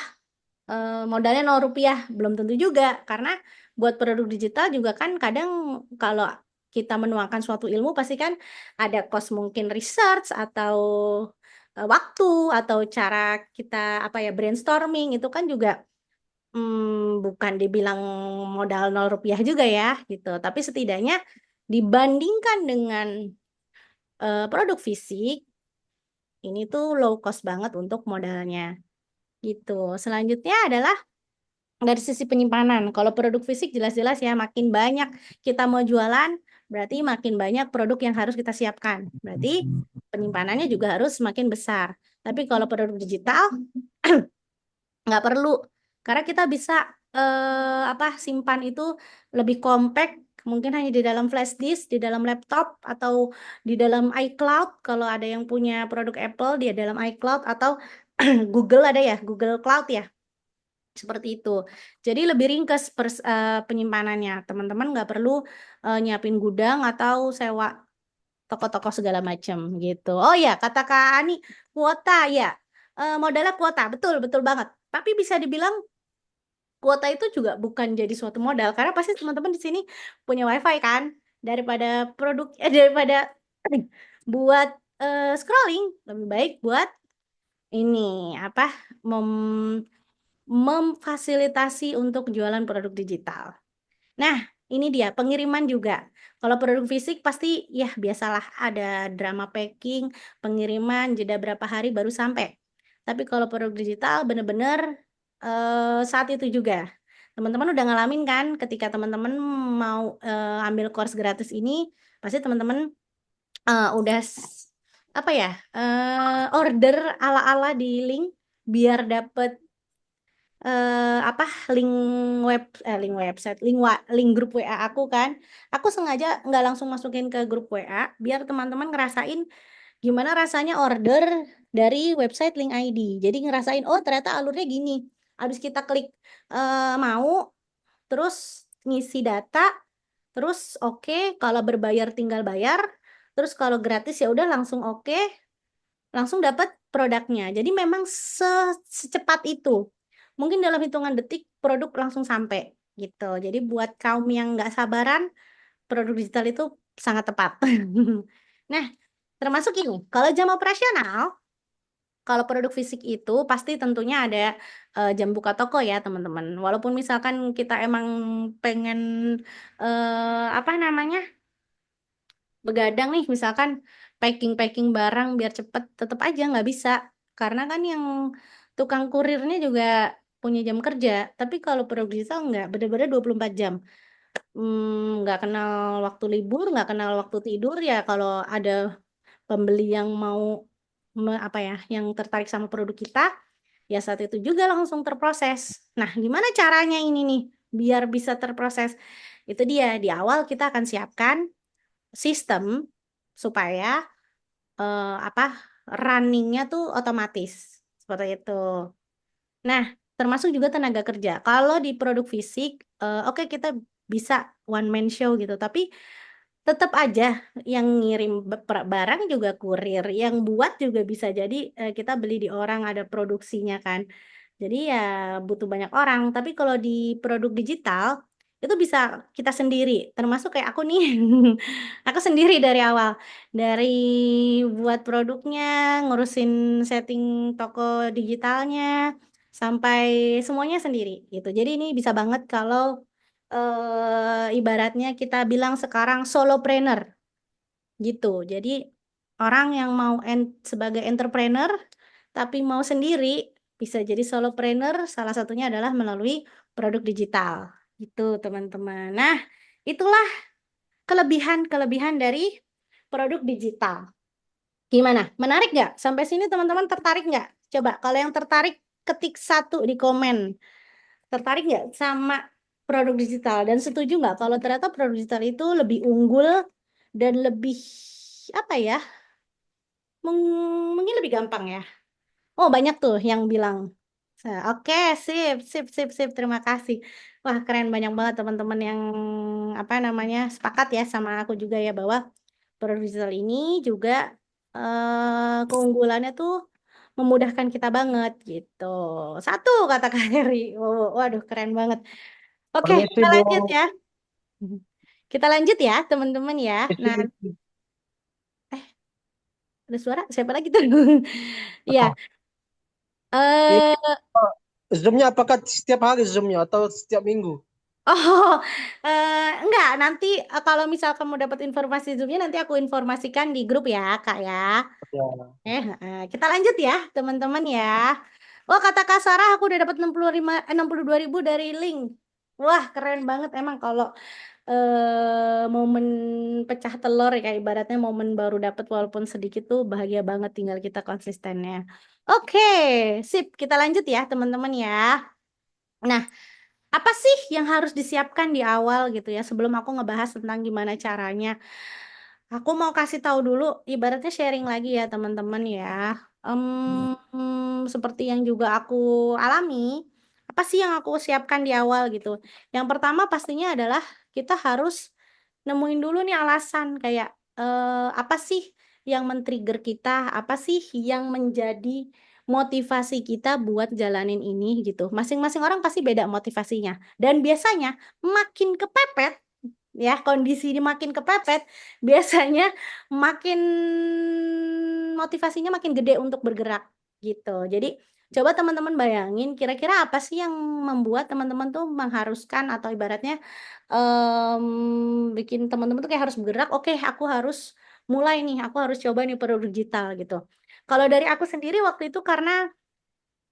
modalnya 0 rupiah? Belum tentu juga, karena buat produk digital juga kan kadang kalau kita menuangkan suatu ilmu pasti kan ada cost mungkin research atau waktu atau cara kita apa ya brainstorming itu kan juga bukan dibilang modal 0 rupiah juga ya gitu. Tapi setidaknya dibandingkan dengan produk fisik ini tuh low cost banget untuk modalnya gitu. Selanjutnya adalah dari sisi penyimpanan. Kalau produk fisik jelas-jelas ya makin banyak kita mau jualan, berarti makin banyak produk yang harus kita siapkan. Berarti penyimpanannya juga harus semakin besar. Tapi kalau produk digital nggak perlu, karena kita bisa apa simpan itu lebih compact, mungkin hanya di dalam flash disk, di dalam laptop, atau di dalam iCloud. Kalau ada yang punya produk Apple, dia dalam iCloud atau Google ada ya, Google Cloud ya. Seperti itu. Jadi lebih ringkas penyimpanannya. Teman-teman nggak perlu nyiapin gudang atau sewa toko-toko segala macam gitu. Oh ya, kata Kak Ani, kuota ya. Modalnya kuota, betul, betul banget. Tapi bisa dibilang kuota itu juga bukan jadi suatu modal karena pasti teman-teman di sini punya WiFi kan. Daripada daripada buat scrolling, lebih baik buat ini apa memfasilitasi untuk jualan produk digital. Nah, ini dia pengiriman juga. Kalau produk fisik pasti ya biasalah ada drama packing, pengiriman, jeda berapa hari baru sampai. Tapi kalau produk digital bener-bener saat itu juga. Teman-teman udah ngalamin kan ketika teman-teman mau ambil course gratis ini, pasti teman-teman udah apa ya order ala-ala di link biar dapet apa link link website link grup WA aku kan. Aku sengaja nggak langsung masukin ke grup WA biar teman-teman ngerasain gimana rasanya order dari website link ID. Jadi ngerasain oh ternyata alurnya gini. Habis kita klik mau terus ngisi data terus oke, kalau berbayar tinggal bayar, terus kalau gratis ya udah langsung oke, langsung dapat produknya. Jadi memang secepat itu. Mungkin dalam hitungan detik produk langsung sampai gitu. Jadi buat kaum yang nggak sabaran, produk digital itu sangat tepat. Nah, termasuk ini, kalau jam operasional, kalau produk fisik itu pasti tentunya ada jam buka toko ya teman-teman. Walaupun misalkan kita emang pengen apa namanya begadang nih misalkan packing-packing barang biar cepet tetap aja nggak bisa karena kan yang tukang kurirnya juga punya jam kerja tapi kalau produk digital nggak bener-bener 24 jam. Nggak kenal waktu libur nggak kenal waktu tidur ya kalau ada pembeli yang mau apa ya yang tertarik sama produk kita ya saat itu juga langsung terproses. Nah gimana caranya ini nih biar bisa terproses itu dia di awal kita akan siapkan sistem supaya apa runningnya tuh otomatis seperti itu. Nah, termasuk juga tenaga kerja. Kalau di produk fisik, oke kita bisa one man show gitu, tapi tetap aja yang ngirim barang juga kurir, yang buat juga bisa jadi kita beli di orang ada produksinya kan. Jadi ya butuh banyak orang. Tapi kalau di produk digital itu bisa kita sendiri, termasuk kayak aku nih, aku sendiri dari awal, dari buat produknya, ngurusin setting toko digitalnya, sampai semuanya sendiri gitu. Jadi ini bisa banget kalau ibaratnya kita bilang sekarang solopreneur gitu. Jadi orang yang mau sebagai entrepreneur tapi mau sendiri bisa jadi solopreneur, salah satunya adalah melalui produk digital. Gitu, teman-teman. Nah, itulah kelebihan-kelebihan dari produk digital. Gimana? Menarik nggak? Sampai sini teman-teman tertarik nggak? Coba kalau yang tertarik ketik satu di komen. Tertarik nggak sama produk digital? Dan setuju nggak kalau ternyata produk digital itu lebih unggul dan lebih apa ya? Mungkin lebih gampang ya. Oh, banyak tuh yang bilang. Oke, sip, sip, sip, sip. Terima kasih. Wah, keren banyak banget teman-teman yang apa namanya sepakat ya sama aku juga ya bahwa produk digital ini juga keunggulannya tuh memudahkan kita banget gitu. Satu kata Kak Heri. Waduh, keren banget. Oke, Permisi kita Bu. lanjut ya. Kita lanjut ya, teman-teman ya. Nah, Permisi. eh, ada suara siapa lagi tuh? Iya. Ini Eh, Zoom-nya apakah setiap hari Zoom-nya atau setiap minggu? oh, enggak. Nanti kalau misal kamu dapat informasi Zoom-nya, nanti aku informasikan di grup ya, Kak ya. Ya. Kita lanjut ya, teman-teman ya. Wah, kata Kak Sarah, aku udah dapat 62.000 dari link. Wah, keren banget emang kalau momen pecah telur ya kayak ibaratnya momen baru dapat walaupun sedikit tuh bahagia banget tinggal kita konsistennya. Oke, sip. Kita lanjut ya, teman-teman ya. Nah, apa sih yang harus disiapkan di awal gitu ya sebelum aku ngebahas tentang gimana caranya? Aku mau kasih tahu dulu, ibaratnya sharing lagi ya teman-teman ya. Seperti yang juga aku alami, apa sih yang aku siapkan di awal gitu? Yang pertama pastinya adalah kita harus nemuin dulu nih alasan kayak apa sih yang men-trigger kita, apa sih yang menjadi motivasi kita buat jalanin ini gitu. Masing-masing orang pasti beda motivasinya. Dan biasanya makin kepepet ya kondisi ini makin kepepet biasanya makin motivasinya makin gede untuk bergerak gitu. Jadi coba teman-teman bayangin kira-kira apa sih yang membuat teman-teman tuh mengharuskan atau ibaratnya bikin teman-teman tuh kayak harus bergerak. Oke, aku harus mulai nih, aku harus coba nih produk digital gitu. Kalau dari aku sendiri waktu itu karena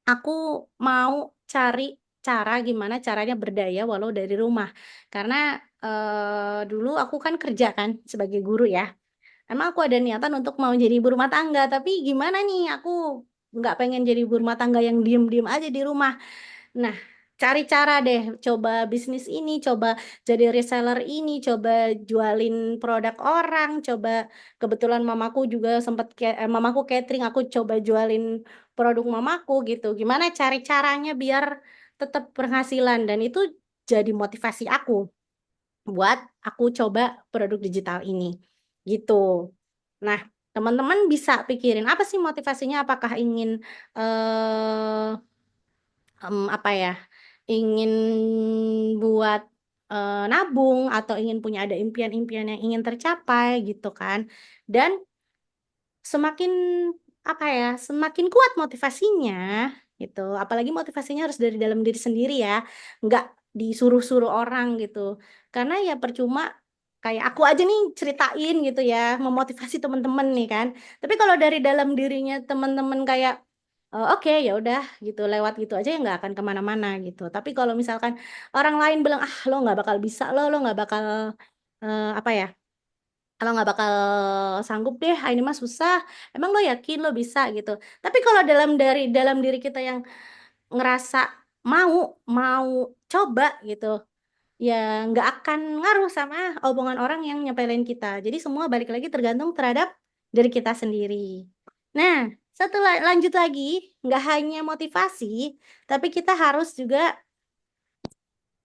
aku mau cari cara gimana caranya berdaya walau dari rumah. Karena dulu aku kan kerja kan sebagai guru ya. Emang aku ada niatan untuk mau jadi ibu rumah tangga, tapi gimana nih aku nggak pengen jadi ibu rumah tangga yang diem-diem aja di rumah. Nah, cari cara deh, coba bisnis ini, coba jadi reseller ini, coba jualin produk orang, coba kebetulan mamaku juga sempat mamaku catering, aku coba jualin produk mamaku gitu. Gimana cari caranya biar tetap penghasilan dan itu jadi motivasi aku buat aku coba produk digital ini. Gitu. Nah, teman-teman bisa pikirin apa sih motivasinya? Apakah ingin apa ya ingin buat nabung atau ingin punya ada impian-impian yang ingin tercapai gitu kan dan semakin apa ya semakin kuat motivasinya gitu apalagi motivasinya harus dari dalam diri sendiri ya nggak disuruh-suruh orang gitu karena ya percuma kayak aku aja nih ceritain gitu ya memotivasi teman-teman nih kan tapi kalau dari dalam dirinya teman-teman kayak oke ya udah gitu lewat gitu aja ya nggak akan kemana-mana gitu tapi kalau misalkan orang lain bilang ah lo nggak bakal bisa lo nggak bakal apa ya kalau nggak bakal sanggup deh, ah, ini mah susah. Emang lo yakin lo bisa gitu. Tapi kalau dari dalam diri kita yang ngerasa mau mau coba gitu, ya nggak akan ngaruh sama omongan orang yang nyepelin kita. Jadi semua balik lagi tergantung terhadap diri kita sendiri. Nah, setelah lanjut lagi, nggak hanya motivasi, tapi kita harus juga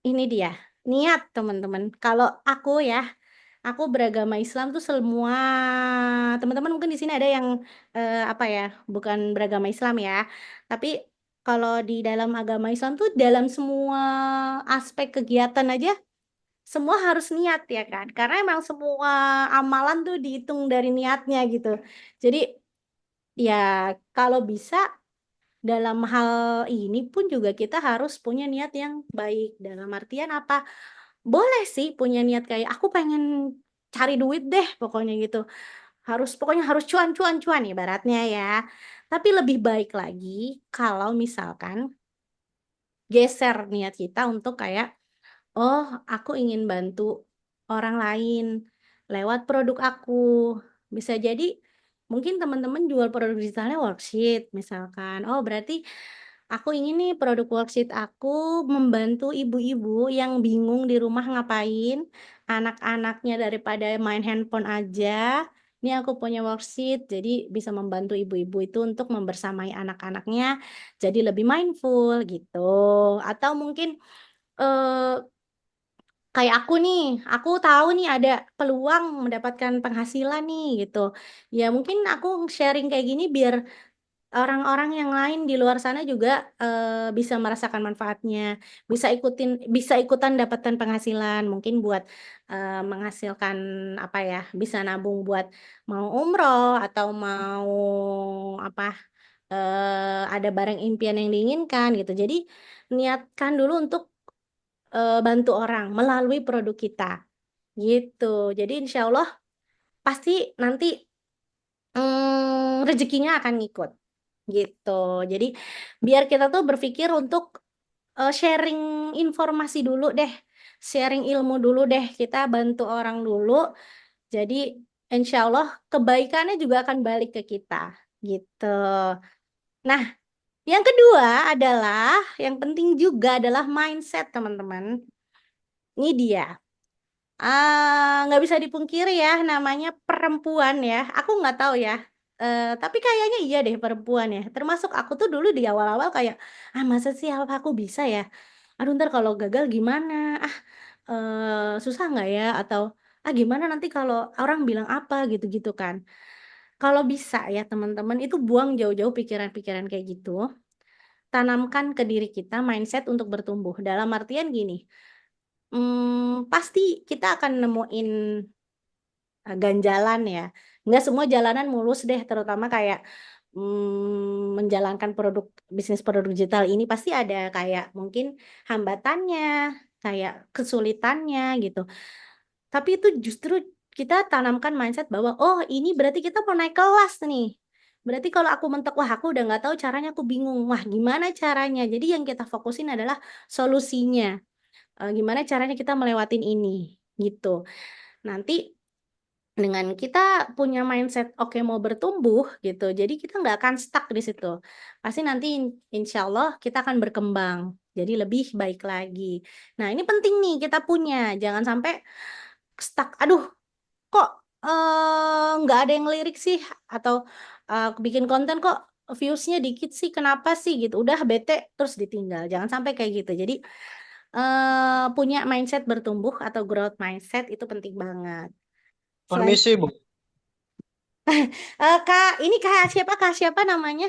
ini dia, niat teman-teman. Kalau aku ya, aku beragama Islam tuh semua teman-teman mungkin di sini ada yang apa ya, bukan beragama Islam ya. Tapi kalau di dalam agama Islam tuh dalam semua aspek kegiatan aja semua harus niat ya kan. Karena emang semua amalan tuh dihitung dari niatnya gitu. Jadi ya kalau bisa dalam hal ini pun juga kita harus punya niat yang baik. Dalam artian apa? Boleh sih punya niat kayak aku pengen cari duit deh pokoknya gitu. Pokoknya harus cuan cuan cuan ibaratnya ya. Tapi lebih baik lagi kalau misalkan geser niat kita untuk kayak oh, aku ingin bantu orang lain lewat produk aku. Bisa jadi mungkin teman-teman jual produk digitalnya worksheet misalkan. Oh, berarti aku ingin nih produk worksheet aku membantu ibu-ibu yang bingung di rumah ngapain anak-anaknya daripada main handphone aja. Ini aku punya worksheet, jadi bisa membantu ibu-ibu itu untuk membersamai anak-anaknya jadi lebih mindful gitu. Atau mungkin eh, kayak aku nih, aku tahu nih ada peluang mendapatkan penghasilan nih gitu. Ya mungkin aku sharing kayak gini biar orang-orang yang lain di luar sana juga bisa merasakan manfaatnya, bisa ikutan dapatkan penghasilan, mungkin buat menghasilkan apa ya, bisa nabung buat mau umroh atau mau apa ada barang impian yang diinginkan gitu. Jadi niatkan dulu untuk bantu orang melalui produk kita gitu. Jadi insya Allah pasti nanti rezekinya akan ngikut gitu. Jadi biar kita tuh berpikir untuk sharing informasi dulu deh, sharing ilmu dulu deh, kita bantu orang dulu. Jadi insya Allah kebaikannya juga akan balik ke kita gitu. Nah, yang kedua adalah yang penting juga adalah mindset teman-teman. Ini dia. Nggak bisa dipungkiri ya, namanya perempuan ya. Aku nggak tahu ya. Tapi kayaknya iya deh perempuan ya. Termasuk aku tuh dulu di awal-awal kayak, masa sih apa aku bisa ya? Aduh ntar kalau gagal gimana? Ah, susah nggak ya? Atau gimana nanti kalau orang bilang apa gitu-gitu kan? Kalau bisa ya teman-teman itu buang jauh-jauh pikiran-pikiran kayak gitu. Tanamkan ke diri kita mindset untuk bertumbuh. Dalam artian gini, pasti kita akan nemuin ganjalan ya. Nggak semua jalanan mulus deh, terutama kayak menjalankan bisnis produk digital ini pasti ada kayak mungkin hambatannya, kayak kesulitannya gitu. Tapi itu justru kita tanamkan mindset bahwa oh ini berarti kita mau naik kelas nih. Berarti kalau aku mentok, wah aku udah nggak tahu caranya, aku bingung. Wah gimana caranya? Jadi yang kita fokusin adalah solusinya. Gimana caranya kita melewatin ini gitu. Nanti dengan kita punya mindset oke mau bertumbuh gitu, jadi kita nggak akan stuck di situ. Pasti nanti insya Allah kita akan berkembang, jadi lebih baik lagi. Nah ini penting nih kita punya, jangan sampai stuck. Aduh kok nggak ada yang lirik sih, atau aku bikin konten kok viewsnya dikit sih, kenapa sih gitu. Udah bete terus ditinggal. Jangan sampai kayak gitu. Jadi punya mindset bertumbuh atau growth mindset itu penting banget. Selain Permisi, Bu. Kak, ini Kak siapa namanya?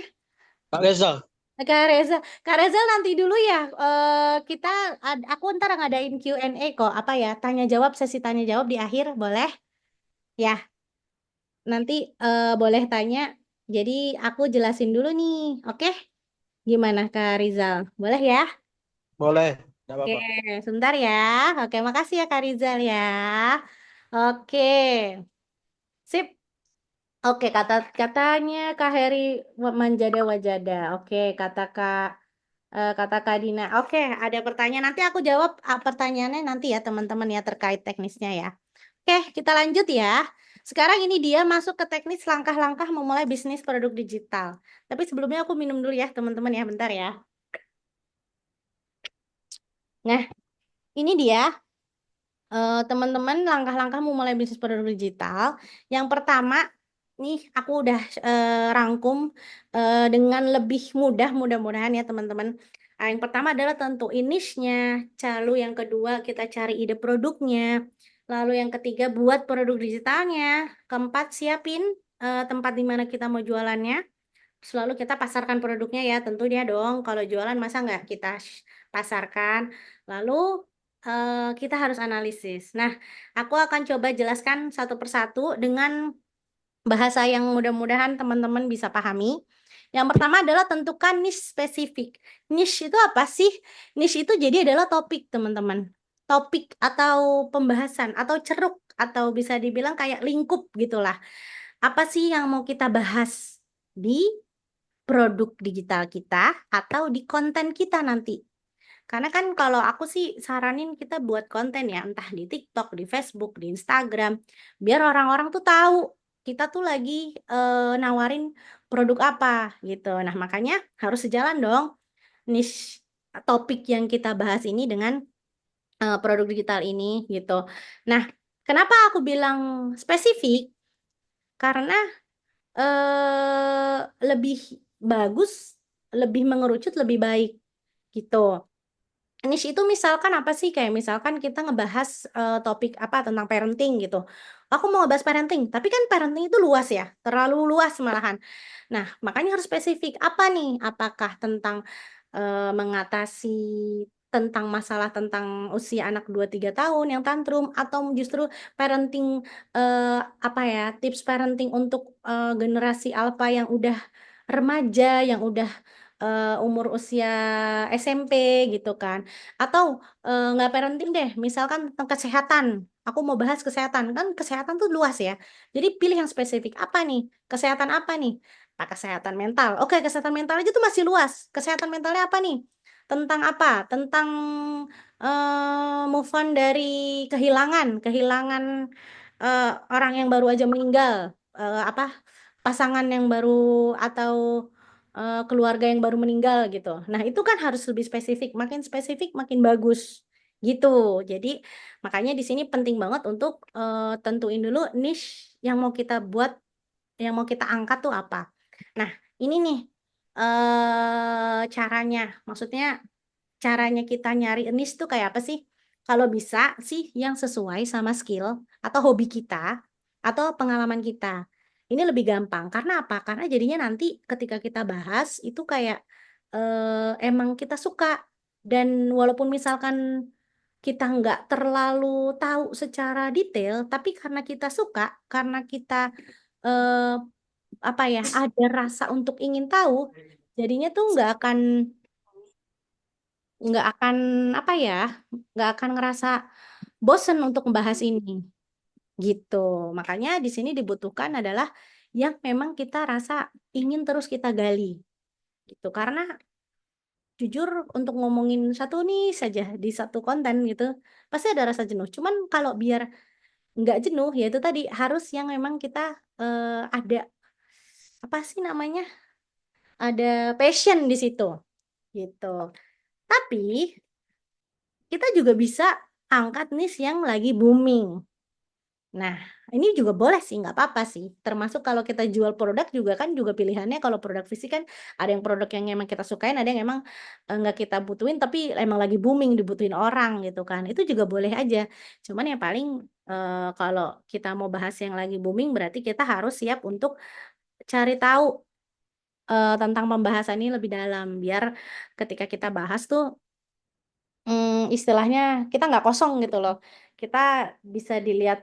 Kak Reza. Kak Reza. Kak Reza nanti dulu ya. Kita, aku ntar ngadain Q&A kok. Apa ya? Tanya jawab, sesi tanya jawab di akhir, boleh? Ya, nanti boleh tanya. Jadi aku jelasin dulu nih. Oke? Gimana Kak Rizal? Boleh ya? Boleh, tidak Oke, apa-apa. sebentar ya. Oke, makasih ya Kak Rizal ya. Oke, sip. Oke, katanya Kak Heri manjada wajada. Oke, kata Kak Dina. Oke, ada pertanyaan. Nanti aku jawab pertanyaannya nanti ya teman-teman ya terkait teknisnya ya. Oke, kita lanjut ya. Sekarang ini dia masuk ke teknis langkah-langkah memulai bisnis produk digital. Tapi sebelumnya aku minum dulu ya teman-teman ya, bentar ya. Nah, ini dia teman-teman langkah-langkah memulai bisnis produk digital. Yang pertama, nih aku udah rangkum dengan lebih mudah mudah-mudahan ya teman-teman. Yang pertama adalah tentuin niche-nya, lalu yang kedua kita cari ide produknya, lalu yang ketiga buat produk digitalnya, keempat siapin tempat di mana kita mau jualannya, selalu kita pasarkan produknya ya tentunya dong. Kalau jualan masa nggak kita pasarkan, lalu kita harus analisis. Nah, aku akan coba jelaskan satu persatu dengan bahasa yang mudah-mudahan teman-teman bisa pahami. Yang pertama adalah tentukan niche spesifik. Niche itu apa sih? Niche itu jadi adalah topik, teman-teman. Topik atau pembahasan atau ceruk atau bisa dibilang kayak lingkup gitulah. Apa sih yang mau kita bahas di produk digital kita atau di konten kita nanti? Karena kan kalau aku sih saranin kita buat konten ya, entah di TikTok, di Facebook, di Instagram, biar orang-orang tuh tahu kita tuh lagi nawarin produk apa gitu. Nah, makanya harus sejalan dong niche topik yang kita bahas ini dengan produk digital ini gitu. Nah, kenapa aku bilang spesifik? Karena lebih bagus, lebih mengerucut, lebih baik gitu. Niche itu misalkan apa sih? Kayak misalkan kita ngebahas topik apa tentang parenting gitu. Aku mau ngebahas parenting, tapi kan parenting itu luas ya, terlalu luas malahan. Nah, makanya harus spesifik. Apa nih? Apakah tentang mengatasi tentang masalah tentang usia anak 2 3 tahun yang tantrum atau justru parenting apa ya, tips parenting untuk generasi alpha yang udah remaja, yang udah umur usia SMP gitu kan. Atau nggak parenting deh, misalkan tentang kesehatan. Aku mau bahas kesehatan, kan kesehatan tuh luas ya. Jadi pilih yang spesifik. Apa nih? Kesehatan apa nih? Nah, kesehatan mental. Oke, kesehatan mental aja tuh masih luas. Kesehatan mentalnya apa nih? Tentang apa? Tentang move on dari kehilangan, kehilangan orang yang baru aja meninggal, apa pasangan yang baru atau keluarga yang baru meninggal gitu. Nah, itu kan harus lebih spesifik. Makin spesifik, makin bagus gitu. Jadi, makanya di sini penting banget untuk tentuin dulu niche yang mau kita buat, yang mau kita angkat tuh apa. Nah, ini nih caranya. Maksudnya caranya kita nyari niche tuh kayak apa sih? Kalau bisa sih yang sesuai sama skill atau hobi kita atau pengalaman kita. Ini lebih gampang. Karena apa? Karena jadinya nanti ketika kita bahas itu kayak emang kita suka. Dan walaupun misalkan kita nggak terlalu tahu secara detail, tapi karena kita suka, karena kita eh, apa ya, ada rasa untuk ingin tahu, jadinya tuh nggak akan apa ya, nggak akan ngerasa bosen untuk membahas ini gitu. Makanya di sini dibutuhkan adalah yang memang kita rasa ingin terus kita gali gitu. Karena jujur untuk ngomongin satu nih saja di satu konten gitu pasti ada rasa jenuh. Cuman kalau biar nggak jenuh ya itu tadi harus yang memang kita ada apa sih namanya, ada passion di situ gitu. Tapi kita juga bisa angkat niche yang lagi booming. Nah, ini juga boleh sih, nggak apa-apa sih. Termasuk kalau kita jual produk juga kan juga pilihannya kalau produk fisik kan ada yang produk yang emang kita sukain, ada yang emang nggak kita butuhin tapi emang lagi booming dibutuhin orang gitu kan. Itu juga boleh aja. Cuman yang paling kalau kita mau bahas yang lagi booming berarti kita harus siap untuk cari tahu tentang pembahasan ini lebih dalam biar ketika kita bahas tuh istilahnya kita nggak kosong gitu loh. Kita bisa dilihat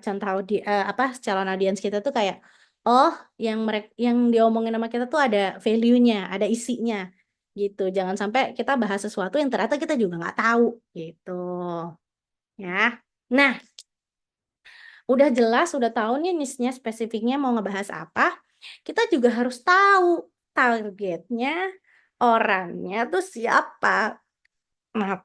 contoh apa calon audiens kita tuh kayak oh yang mereka yang diomongin sama kita tuh ada value-nya, ada isinya gitu. Jangan sampai kita bahas sesuatu yang ternyata kita juga nggak tahu gitu ya. Nah, udah jelas, udah tahu nih niche-nya spesifiknya mau ngebahas apa. Kita juga harus tahu targetnya orangnya tuh siapa. Nah,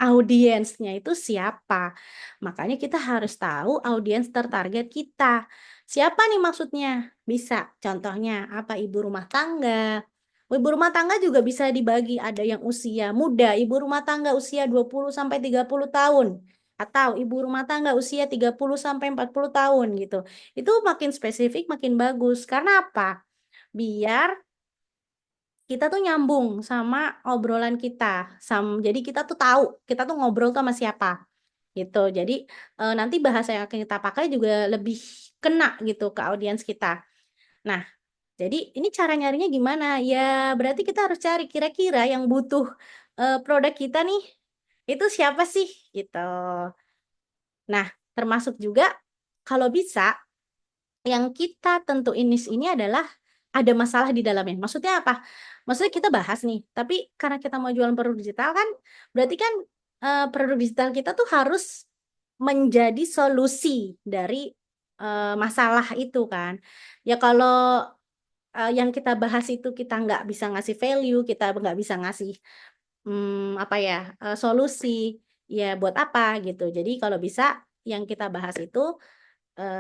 audiensnya itu siapa? Makanya kita harus tahu audiens tertarget kita. Siapa nih maksudnya? Bisa contohnya apa ibu rumah tangga. Ibu rumah tangga juga bisa dibagi ada yang usia muda, ibu rumah tangga usia 20 sampai 30 tahun. atau ibu rumah tangga usia 30 sampai 40 tahun gitu. Itu makin spesifik, makin bagus. Karena apa? Biar kita tuh nyambung sama obrolan kita. Jadi kita tuh tahu, kita tuh ngobrol tuh sama siapa gitu. Jadi nanti bahasa yang akan kita pakai juga lebih kena gitu ke audiens kita. Nah, jadi ini cara nyarinya gimana? Ya berarti kita harus cari kira-kira yang butuh produk kita nih itu siapa sih gitu. Nah, termasuk juga kalau bisa yang kita tentuin niche ini adalah ada masalah di dalamnya. Maksudnya apa? Maksudnya kita bahas nih, tapi karena kita mau jualan produk digital kan, berarti kan produk digital kita tuh harus menjadi solusi dari masalah itu kan. Ya kalau yang kita bahas itu kita nggak bisa ngasih value, kita nggak bisa ngasih apa ya solusi, ya buat apa gitu. Jadi kalau bisa yang kita bahas itu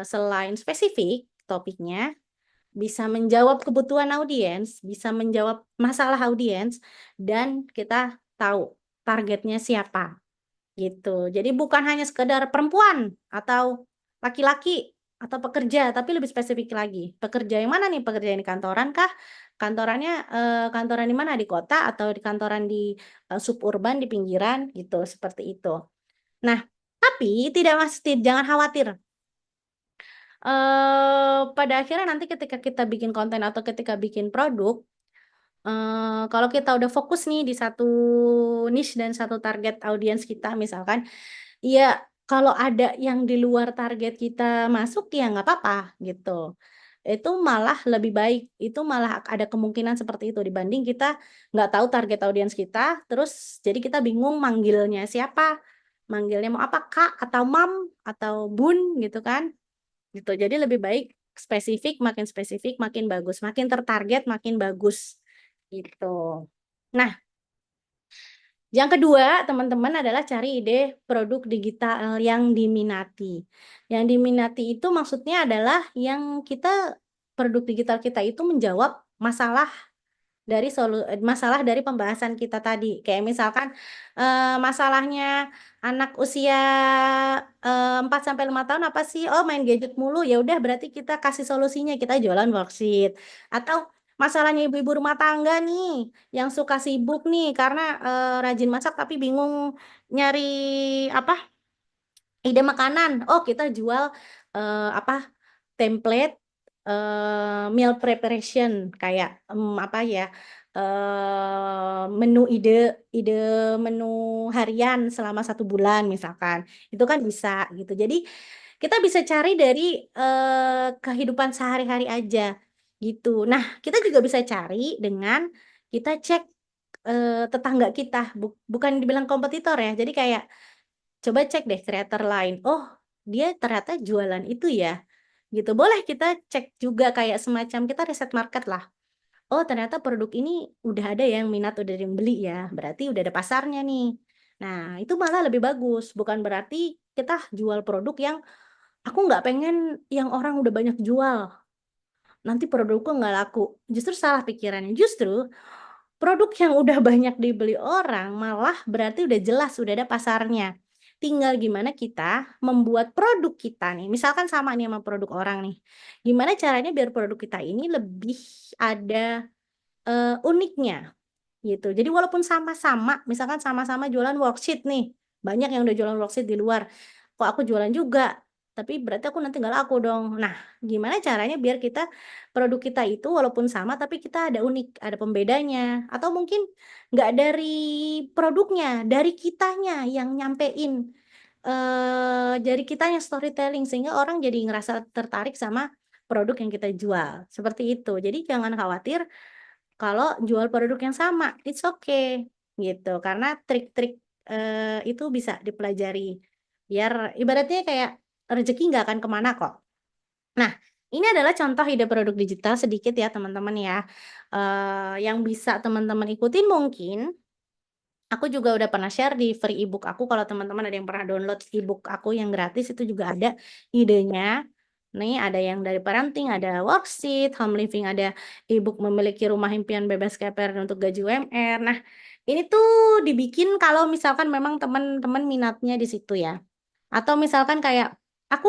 selain spesifik topiknya, bisa menjawab kebutuhan audiens, bisa menjawab masalah audiens, dan kita tahu targetnya siapa gitu. Jadi bukan hanya sekedar perempuan atau laki-laki atau pekerja, tapi lebih spesifik lagi. Pekerja yang mana nih? Pekerja yang di kantoran kah? Kantorannya kantoran di mana? Di kota atau di kantoran di suburban, di pinggiran gitu, seperti itu. Nah, tapi tidak mesti, jangan khawatir. Pada akhirnya nanti ketika kita bikin konten atau ketika bikin produk, kalau kita udah fokus nih di satu niche dan satu target audiens kita misalkan, ya kalau ada yang di luar target kita masuk ya nggak apa-apa gitu. Itu malah lebih baik, itu malah ada kemungkinan seperti itu dibanding kita nggak tahu target audiens kita, terus jadi kita bingung manggilnya siapa, manggilnya mau apa kak atau mam atau bun gitu kan gitu. Jadi lebih baik spesifik makin bagus, makin tertarget makin bagus gitu. Nah, yang kedua, teman-teman adalah cari ide produk digital yang diminati. Yang diminati itu maksudnya adalah yang kita produk digital kita itu menjawab masalah masalah dari pembahasan kita tadi. Kayak misalkan masalahnya anak usia 4 sampai 5 tahun apa sih? Oh, main gadget mulu. Ya udah berarti kita kasih solusinya, kita jualan worksheet. Atau masalahnya ibu-ibu rumah tangga nih yang suka sibuk nih karena rajin masak tapi bingung nyari apa? Ide makanan. Oh, kita jual apa? Template meal preparation kayak apa ya menu ide menu harian selama 1 bulan misalkan itu kan bisa gitu. Jadi kita bisa cari dari kehidupan sehari-hari aja gitu. Nah, kita juga bisa cari dengan kita cek tetangga kita, bukan dibilang kompetitor ya. Jadi kayak coba cek deh kreator lain. Oh, dia ternyata jualan itu ya. Gitu. Boleh kita cek juga kayak semacam kita riset market lah. Oh, ternyata produk ini udah ada yang minat, udah ada yang beli ya. Berarti udah ada pasarnya nih. Nah, itu malah lebih bagus. Bukan berarti kita jual produk yang aku nggak pengen yang orang udah banyak jual. Nanti produkku nggak laku. Justru salah pikirannya. Justru produk yang udah banyak dibeli orang malah berarti udah jelas, udah ada pasarnya. Tinggal gimana kita membuat produk kita nih. Misalkan sama nih sama produk orang nih. Gimana caranya biar produk kita ini lebih ada uniknya gitu. Jadi walaupun sama-sama, misalkan sama-sama jualan worksheet nih. Banyak yang udah jualan worksheet di luar. Kok aku jualan juga? Tapi berarti aku nanti nggak laku dong. Nah, gimana caranya biar kita produk kita itu walaupun sama tapi kita ada unik, ada pembedanya. Atau mungkin nggak dari produknya, dari kitanya yang nyampein dari kitanya storytelling sehingga orang jadi ngerasa tertarik sama produk yang kita jual. Seperti itu. Jadi jangan khawatir kalau jual produk yang sama, it's okay gitu. Karena trik-trik itu bisa dipelajari. Biar ibaratnya kayak rezeki nggak akan kemana kok. Nah, ini adalah contoh ide produk digital sedikit ya teman-teman ya. Yang bisa teman-teman ikutin mungkin. Aku juga udah pernah share di free ebook aku. Kalau teman-teman ada yang pernah download ebook aku yang gratis itu juga ada idenya. Nih ada yang dari parenting, ada worksheet, home living, ada ebook memiliki rumah impian bebas KPR untuk gaji UMR. Nah, ini tuh dibikin kalau misalkan memang teman-teman minatnya di situ ya. Atau misalkan kayak aku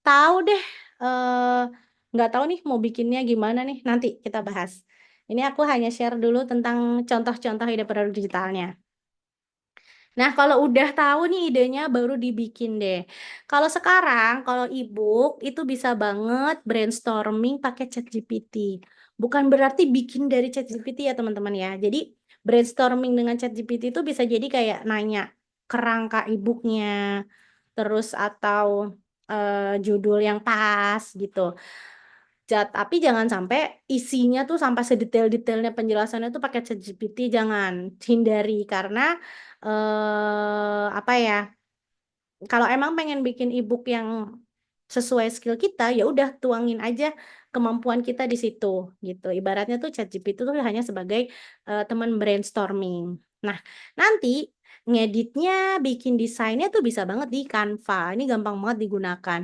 tahu deh, eh, nggak tahu nih mau bikinnya gimana nih. Nanti kita bahas. Ini aku hanya share dulu tentang contoh-contoh ide produk digitalnya. Nah, kalau udah tahu nih idenya baru dibikin deh. Kalau sekarang, kalau ebook itu bisa banget brainstorming pakai ChatGPT. Bukan berarti bikin dari ChatGPT ya teman-teman ya. Jadi brainstorming dengan ChatGPT itu bisa jadi kayak nanya kerangka ebooknya, terus atau judul yang pas gitu. Tapi jangan sampai isinya tuh sampai sedetail-detailnya penjelasannya tuh pakai ChatGPT, jangan hindari karena apa ya? Kalau emang pengen bikin ebook yang sesuai skill kita, ya udah tuangin aja kemampuan kita di situ gitu. Ibaratnya tuh ChatGPT tuh hanya sebagai teman brainstorming. Nah, nanti ngeditnya, bikin desainnya tuh bisa banget di Canva. Ini gampang banget digunakan.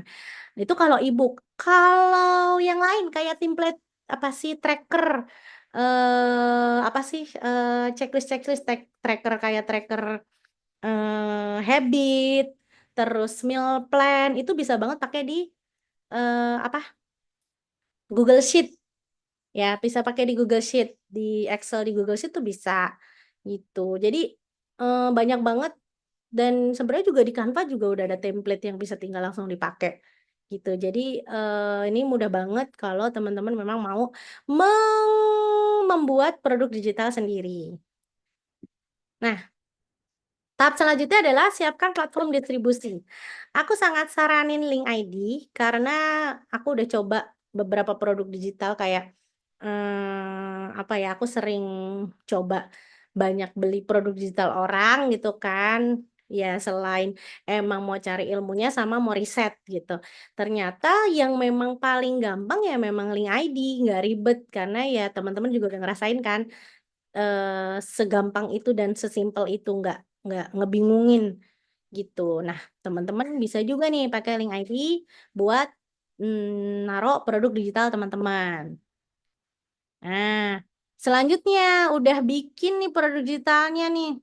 Itu kalau ebook. Kalau yang lain kayak template apa sih tracker apa sih checklist tracker kayak tracker habit, terus meal plan itu bisa banget pakai di apa Google Sheet ya, bisa pakai di Google Sheet, di Excel di Google Sheet tuh bisa gitu. Jadi banyak banget dan sebenarnya juga di Canva juga udah ada template yang bisa tinggal langsung dipakai gitu. Jadi ini mudah banget kalau teman-teman memang mau membuat produk digital sendiri. Nah, tahap selanjutnya adalah siapkan platform distribusi. Aku sangat saranin Link ID karena aku udah coba beberapa produk digital kayak apa ya? Aku sering coba banyak beli produk digital orang gitu kan. Ya selain emang mau cari ilmunya sama mau riset gitu. Ternyata yang memang paling gampang ya memang Link ID, nggak ribet karena ya teman-teman juga udah ngerasain kan segampang itu dan sesimpel itu nggak ngebingungin gitu. Nah, teman-teman bisa juga nih pakai link ID buat naruh produk digital teman-teman. Nah, selanjutnya udah bikin nih produk digitalnya nih.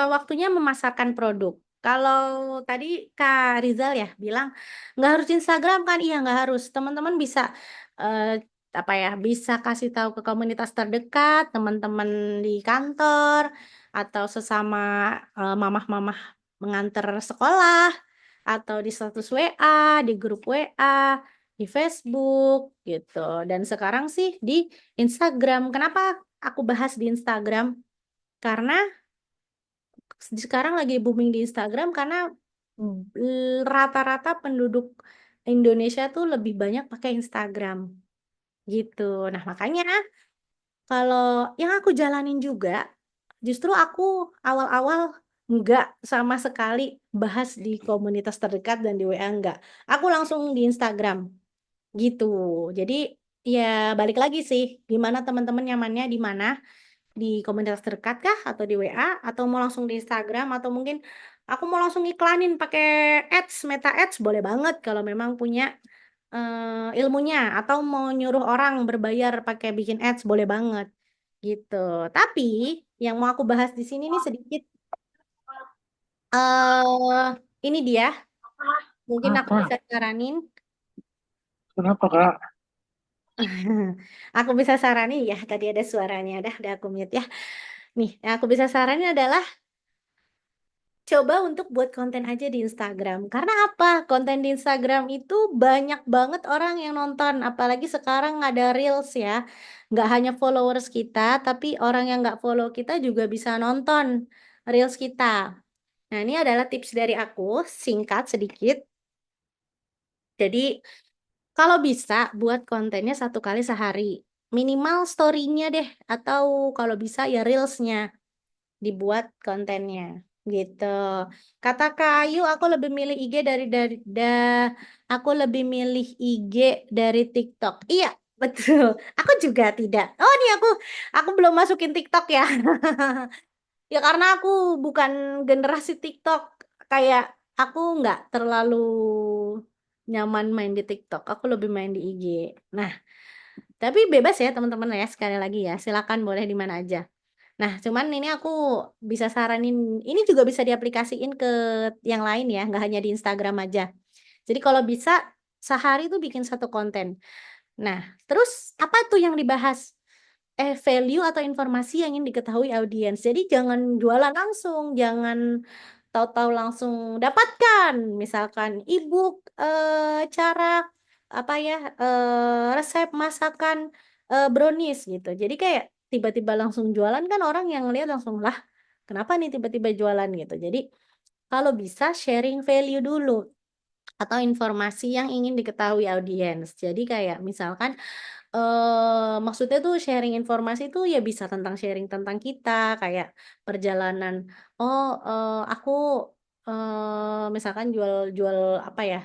Waktunya memasarkan produk. Kalau tadi Kak Rizal ya bilang nggak harus Instagram kan? Iya nggak harus. Teman-teman bisa eh, apa ya? Bisa kasih tahu ke komunitas terdekat, teman-teman di kantor atau sesama mamah-mamah mengantar sekolah atau di status WA, di grup WA, di Facebook gitu. Dan sekarang sih di Instagram. Kenapa aku bahas di Instagram? Karena sekarang lagi booming di Instagram karena rata-rata penduduk Indonesia tuh lebih banyak pakai Instagram gitu. Nah, makanya kalau yang aku jalanin juga justru aku awal-awal nggak sama sekali bahas di komunitas terdekat dan di WA enggak. Aku langsung di Instagram gitu. Jadi ya balik lagi sih, gimana teman-teman nyamannya di mana? Di komunitas terdekat kah atau di WA atau mau langsung di Instagram atau mungkin aku mau langsung iklanin pakai ads, Meta Ads boleh banget kalau memang punya ilmunya atau mau nyuruh orang berbayar pakai bikin ads boleh banget gitu. Tapi yang mau aku bahas di sini nih sedikit ini dia mungkin aku Apa? bisa saranin Kenapa, Kak? aku bisa saranin ya tadi ada suaranya udah aku mute ya. Nih, yang aku bisa saranin adalah coba untuk buat konten aja di Instagram. Karena apa? Konten di Instagram itu banyak banget orang yang nonton. Apalagi sekarang ada Reels ya. Nggak hanya followers kita, tapi orang yang nggak follow kita juga bisa nonton Reels kita. Nah, ini adalah tips dari aku, singkat sedikit. Jadi, kalau bisa buat kontennya 1 kali sehari. Minimal story-nya deh. Atau kalau bisa ya Reels-nya dibuat kontennya gitu. Kata Kak Ayu, aku lebih milih IG aku lebih milih IG dari TikTok. Iya, betul. Aku juga tidak. Oh, nih aku belum masukin TikTok ya. Ya karena aku bukan generasi TikTok. Kayak aku nggak terlalu nyaman main di TikTok. Aku lebih main di IG. Nah, tapi bebas ya teman-teman ya sekali lagi ya. Silakan boleh di mana aja. Nah, cuman ini aku bisa saranin, ini juga bisa diaplikasiin ke yang lain ya, nggak hanya di Instagram aja. Jadi kalau bisa sehari tuh bikin satu konten. Nah, terus apa tuh yang dibahas? Value atau informasi yang ingin diketahui audiens. Jadi jangan jualan langsung, jangan tahu-tahu langsung dapatkan. Misalkan ebook, cara apa ya, resep masakan brownies gitu. Jadi kayak tiba-tiba langsung jualan kan orang yang lihat langsung lah, kenapa nih tiba-tiba jualan gitu. Jadi kalau bisa sharing value dulu atau informasi yang ingin diketahui audiens. Jadi kayak misalkan maksudnya tuh sharing informasi tuh ya bisa tentang sharing tentang kita, kayak perjalanan, oh, aku, misalkan jual jual apa ya,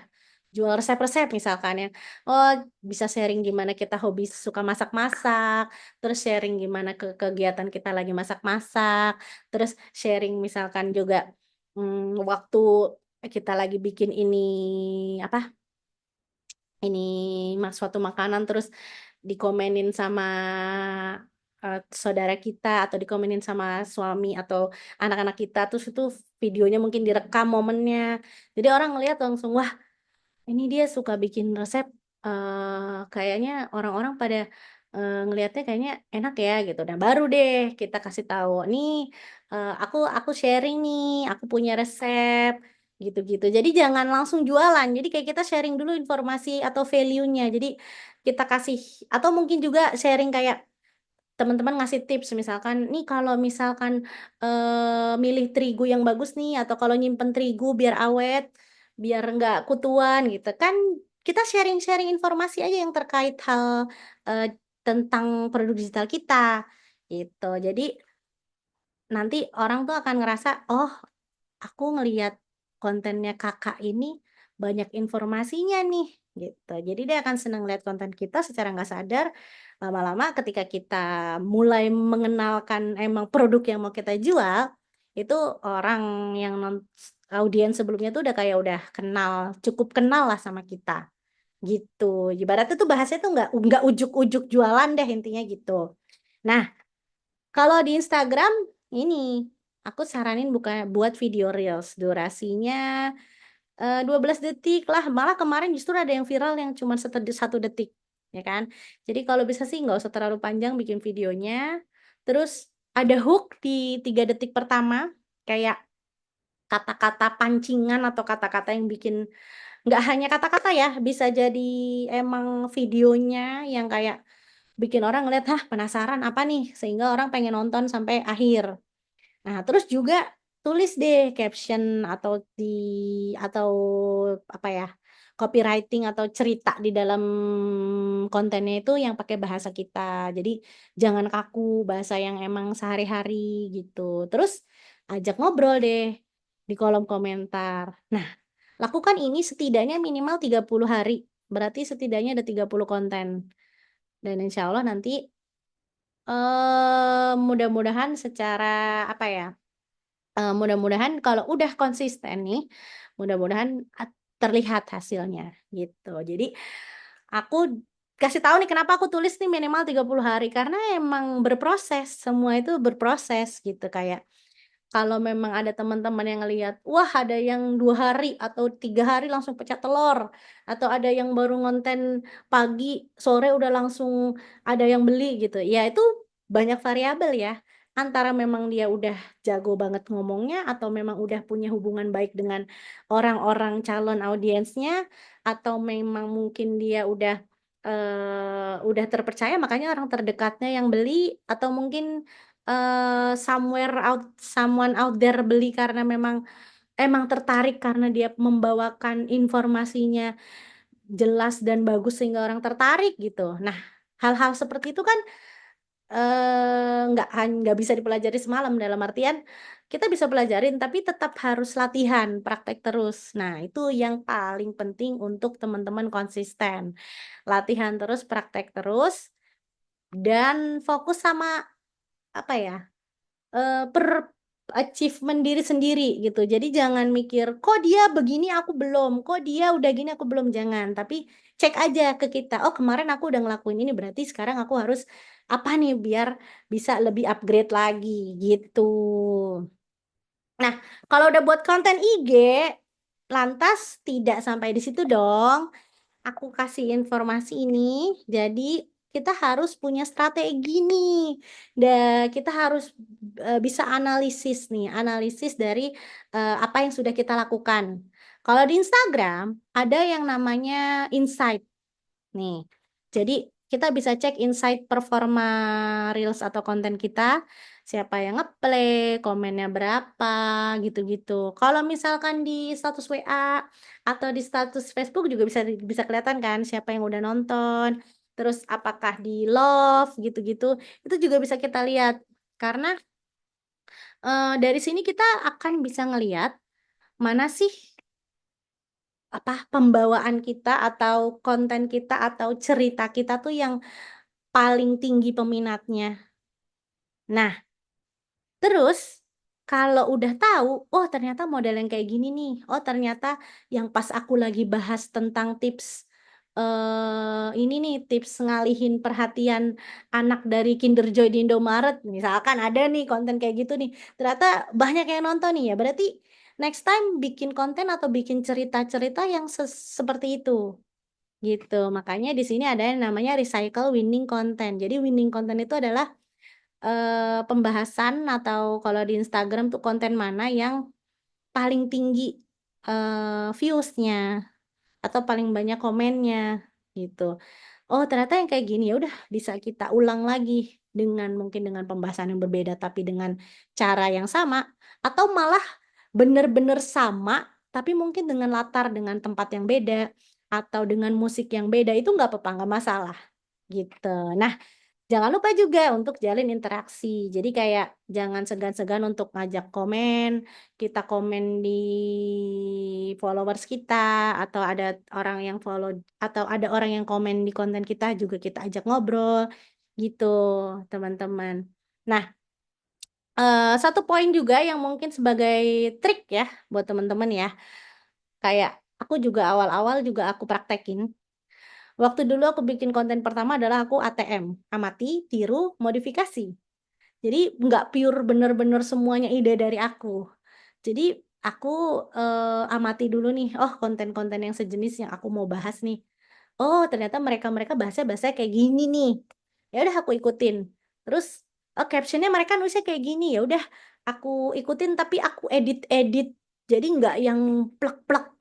jual resep-resep misalkan ya. Oh, bisa sharing gimana kita hobi suka masak-masak, terus sharing gimana kegiatan kita lagi masak-masak, terus sharing misalkan juga, waktu kita lagi bikin ini, apa, ini suatu makanan terus dikomenin sama saudara kita atau dikomenin sama suami atau anak-anak kita, terus itu videonya mungkin direkam momennya, jadi orang ngeliat langsung wah, ini dia suka bikin resep, kayaknya orang-orang pada ngelihatnya kayaknya enak ya gitu. Nah baru deh kita kasih tahu nih, aku sharing nih, aku punya resep gitu-gitu. Jadi jangan langsung jualan. Jadi kayak kita sharing dulu informasi atau value-nya. Jadi kita kasih atau mungkin juga sharing kayak teman-teman ngasih tips misalkan, nih kalau misalkan, milih terigu yang bagus nih atau kalau nyimpen terigu biar awet, biar nggak kutuan gitu kan, kita sharing-sharing informasi aja yang terkait hal, tentang produk digital kita, gitu. Jadi nanti orang tuh akan ngerasa, "Oh, aku ngelihat kontennya Kakak ini banyak informasinya nih," gitu. Jadi dia akan senang lihat konten kita secara nggak sadar, lama-lama ketika kita mulai mengenalkan emang produk yang mau kita jual, itu orang yang audiens sebelumnya tuh udah kayak udah kenal, cukup kenal lah sama kita, gitu. Ibaratnya tuh bahasanya tuh nggak ujug-ujug jualan deh intinya gitu. Nah, kalau di Instagram ini, aku saranin buat video reels, durasinya, 12 detik lah, malah kemarin justru ada yang viral yang cuma 1 detik, ya kan. Jadi kalau bisa sih nggak usah terlalu panjang bikin videonya, terus ada hook di 3 detik pertama, kayak kata-kata pancingan atau kata-kata yang bikin nggak hanya kata-kata ya, bisa jadi emang videonya yang kayak bikin orang ngeliat, "Hah, penasaran apa nih?" Sehingga orang pengen nonton sampai akhir. Nah, terus juga tulis deh caption atau apa ya, copywriting atau cerita di dalam kontennya itu yang pakai bahasa kita. Jadi jangan kaku, bahasa yang emang sehari-hari gitu. Terus ajak ngobrol deh di kolom komentar. Nah, lakukan ini setidaknya minimal 30 hari. Berarti setidaknya ada 30 konten. Dan insya Allah nanti mudah-mudahan secara apa ya, mudah-mudahan kalau udah konsisten nih, mudah-mudahan terlihat hasilnya gitu. Jadi aku kasih tahu nih kenapa aku tulis nih minimal 30 hari, karena emang berproses, semua itu berproses gitu. Kayak kalau memang ada teman-teman yang ngelihat, wah ada yang 2 hari atau 3 hari langsung pecah telur, atau ada yang baru ngonten pagi, sore udah langsung ada yang beli gitu. Ya itu banyak variabel ya, antara memang dia udah jago banget ngomongnya, atau memang udah punya hubungan baik dengan orang-orang calon audiensnya, atau memang mungkin dia udah terpercaya makanya orang terdekatnya yang beli, atau mungkin someone out there beli karena emang tertarik karena dia membawakan informasinya jelas dan bagus sehingga orang tertarik gitu. Nah, hal-hal seperti itu kan, nggak bisa dipelajari semalam, dalam artian kita bisa pelajarin tapi tetap harus latihan, praktek terus. Nah, itu yang paling penting untuk teman-teman konsisten. Latihan terus, praktek terus, dan fokus sama apa ya, achievement diri sendiri gitu. Jadi jangan mikir, "Kok dia begini aku belum, kok dia udah gini aku belum," jangan. Tapi cek aja ke kita. Oh, kemarin aku udah ngelakuin ini, berarti sekarang aku harus apa nih biar bisa lebih upgrade lagi gitu. Nah, kalau udah buat konten IG, lantas tidak sampai di situ dong. Aku kasih informasi ini. Jadi kita harus punya strategi nih. Kita harus bisa analisis nih, analisis dari apa yang sudah kita lakukan. Kalau di Instagram ada yang namanya insight nih. Jadi kita bisa cek insight performa reels atau konten kita, siapa yang ngeplay, komennya berapa, gitu-gitu. Kalau misalkan di status WA atau di status Facebook juga bisa bisa kelihatan kan siapa yang udah nonton, terus apakah di love gitu-gitu. Itu juga bisa kita lihat karena dari sini kita akan bisa ngelihat mana sih apa pembawaan kita atau konten kita atau cerita kita tuh yang paling tinggi peminatnya. Nah, terus kalau udah tahu, oh ternyata model yang kayak gini nih. Oh ternyata yang pas aku lagi bahas tentang tips ini nih tips ngalihin perhatian anak dari Kinder Joy di Indomaret. Misalkan ada nih konten kayak gitu nih. Ternyata banyak yang nonton nih ya. Berarti next time bikin konten atau bikin cerita-cerita yang seperti itu gitu. Makanya di sini ada yang namanya recycle winning content. Jadi winning content itu adalah pembahasan atau kalau di Instagram tuh konten mana yang paling tinggi viewsnya atau paling banyak komennya gitu. Oh, ternyata yang kayak gini ya udah bisa kita ulang lagi dengan mungkin dengan pembahasan yang berbeda tapi dengan cara yang sama atau malah bener-bener sama tapi mungkin dengan latar dengan tempat yang beda atau dengan musik yang beda itu nggak apa-apa, nggak masalah gitu. Nah, jangan lupa juga untuk jalin interaksi. Jadi kayak jangan segan-segan untuk ngajak komen, kita komen di followers kita atau ada orang yang follow atau ada orang yang komen di konten kita juga kita ajak ngobrol gitu, teman-teman. Nah, satu poin juga yang mungkin sebagai trik ya buat teman-teman ya. Kayak aku juga awal-awal juga aku praktekin. Waktu dulu aku bikin konten pertama adalah aku ATM, amati, tiru, modifikasi. Jadi nggak pure bener-bener semuanya ide dari aku. Jadi aku amati dulu nih, oh konten-konten yang sejenis yang aku mau bahas nih. Oh ternyata mereka-mereka bahasa-bahasa kayak gini nih. Ya udah aku ikutin. Terus oh, captionnya mereka nulisnya kayak gini. Ya udah aku ikutin tapi aku edit-edit. Jadi nggak yang plek-plek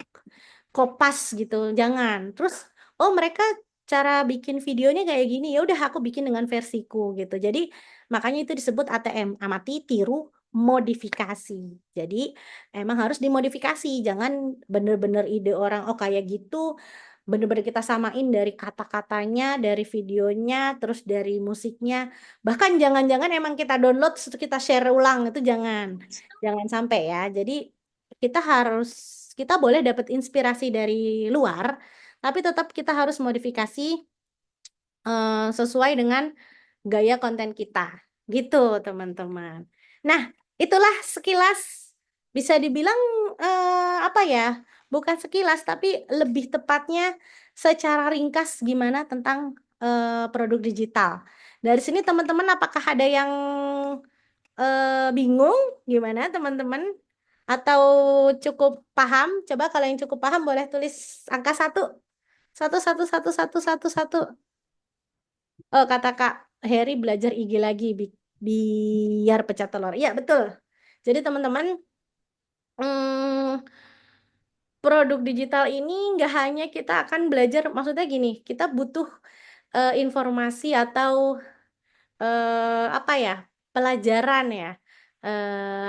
kopas gitu, jangan. Terus oh mereka cara bikin videonya kayak gini, ya udah aku bikin dengan versiku gitu. Jadi makanya itu disebut ATM, amati, tiru, modifikasi. Jadi emang harus dimodifikasi, jangan bener-bener ide orang oh kayak gitu, bener-bener kita samain dari kata-katanya, dari videonya, terus dari musiknya. Bahkan jangan-jangan emang kita download terus kita share ulang itu jangan. Jangan sampai ya. Jadi kita harus kita boleh dapat inspirasi dari luar, tapi tetap kita harus modifikasi sesuai dengan gaya konten kita. Gitu, teman-teman. Nah, itulah sekilas bisa dibilang apa ya? Bukan sekilas, tapi lebih tepatnya secara ringkas gimana tentang produk digital. Dari sini teman-teman apakah ada yang bingung gimana teman-teman? Atau cukup paham? Coba kalau yang cukup paham boleh tulis angka satu. Satu, satu, satu, satu, satu, satu. Oh, kata Kak Heri belajar IG lagi biar pecah telur. Iya, betul. Jadi teman-teman, hmm, produk digital ini nggak hanya kita akan belajar, maksudnya gini, kita butuh informasi atau apa ya, pelajaran ya,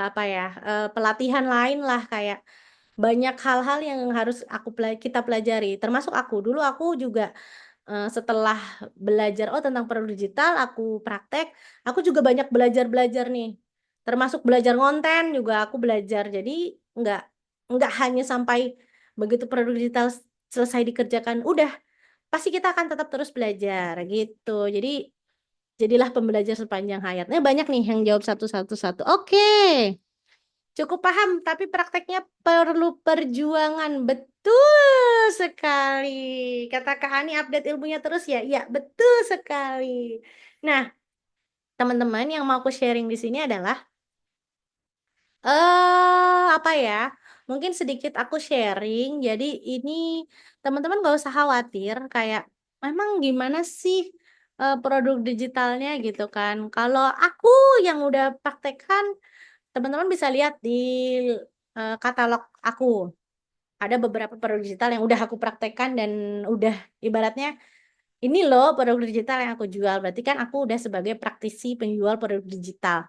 apa ya, pelatihan lain lah kayak banyak hal-hal yang harus kita pelajari. Termasuk aku dulu aku juga setelah belajar oh tentang produk digital, aku praktek, aku juga banyak belajar-belajar nih. Termasuk belajar konten juga aku belajar. Jadi nggak nggak hanya sampai begitu produk digital selesai dikerjakan, udah pasti kita akan tetap terus belajar gitu. Jadi jadilah pembelajar sepanjang hayatnya. Banyak nih yang jawab satu-satu satu. Oke, cukup paham, tapi prakteknya perlu perjuangan. Betul. sekali. Kata Kak Ani update ilmunya terus ya. Iya, betul sekali. Nah, teman-teman yang mau aku sharing di sini adalah apa ya? Mungkin sedikit aku sharing. Jadi ini teman-teman gak usah khawatir kayak memang gimana sih produk digitalnya gitu kan. Kalau aku yang udah praktekkan, teman-teman bisa lihat di katalog aku. Ada beberapa produk digital yang udah aku praktekkan dan udah ibaratnya ini loh produk digital yang aku jual. Berarti kan aku udah sebagai praktisi penjual produk digital.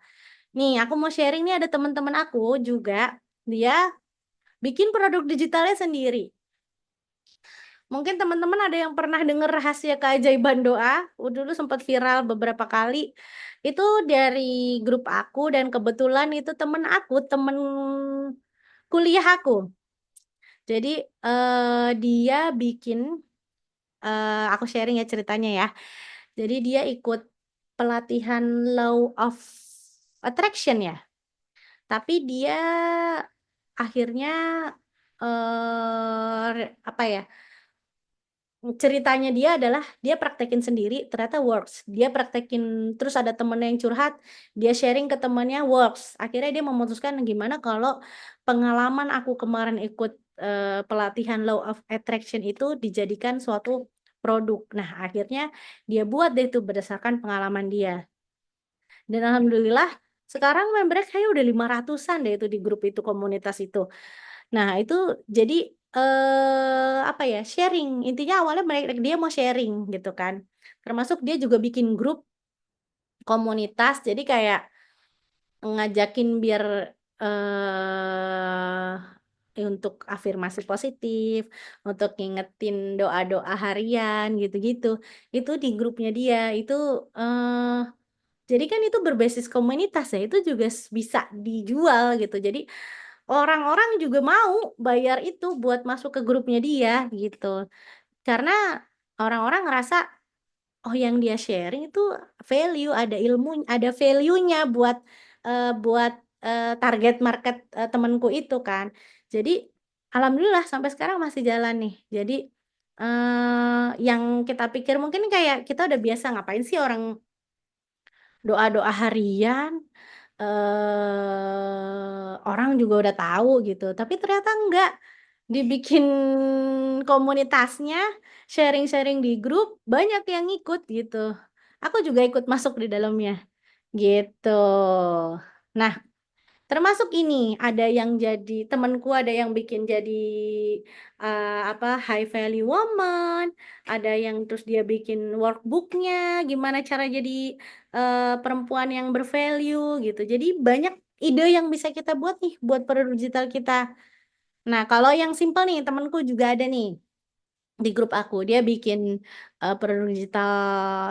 Nih, aku mau sharing nih ada teman-teman aku juga dia bikin produk digitalnya sendiri. Mungkin teman-teman ada yang pernah dengar rahasia keajaiban doa, dulu sempat viral beberapa kali. Itu dari grup aku dan kebetulan itu temen aku, temen kuliah aku. Jadi dia bikin, aku sharing ya ceritanya ya. Jadi dia ikut pelatihan Law of Attraction ya. Tapi dia akhirnya apa ya? Ceritanya dia adalah dia praktekin sendiri ternyata works, dia praktekin terus ada temennya yang curhat, dia sharing ke temennya works, akhirnya dia memutuskan gimana kalau pengalaman aku kemarin ikut pelatihan Law of Attraction itu dijadikan suatu produk. Nah akhirnya dia buat deh itu berdasarkan pengalaman dia, dan alhamdulillah sekarang membernya kayak udah 500-an deh itu di grup itu, komunitas itu. Nah, itu jadi apa ya? Sharing. Intinya awalnya mereka dia mau sharing gitu kan. Termasuk dia juga bikin grup komunitas. Jadi kayak ngajakin biar untuk afirmasi positif, untuk ngingetin doa-doa harian gitu-gitu. Itu di grupnya dia. Itu jadi kan itu berbasis komunitas ya. Itu juga bisa dijual gitu. Jadi orang-orang juga mau bayar itu buat masuk ke grupnya dia gitu. Karena orang-orang ngerasa oh yang dia sharing itu value, ada ilmu, ada value-nya buat target market temanku itu kan. Jadi alhamdulillah sampai sekarang masih jalan nih. Jadi yang kita pikir mungkin kayak kita udah biasa ngapain sih orang doa-doa harian, orang juga udah tahu gitu. Tapi ternyata enggak, dibikin komunitasnya, sharing-sharing di grup, banyak yang ikut gitu. Aku juga ikut masuk di dalamnya gitu. Nah, termasuk ini ada yang jadi temanku, ada yang bikin jadi apa high value woman, ada yang terus dia bikin workbooknya gimana cara jadi perempuan yang bervalue gitu. Jadi banyak ide yang bisa kita buat nih buat produk digital kita. Nah, kalau yang simple nih temanku juga ada nih di grup aku. Dia bikin produk digital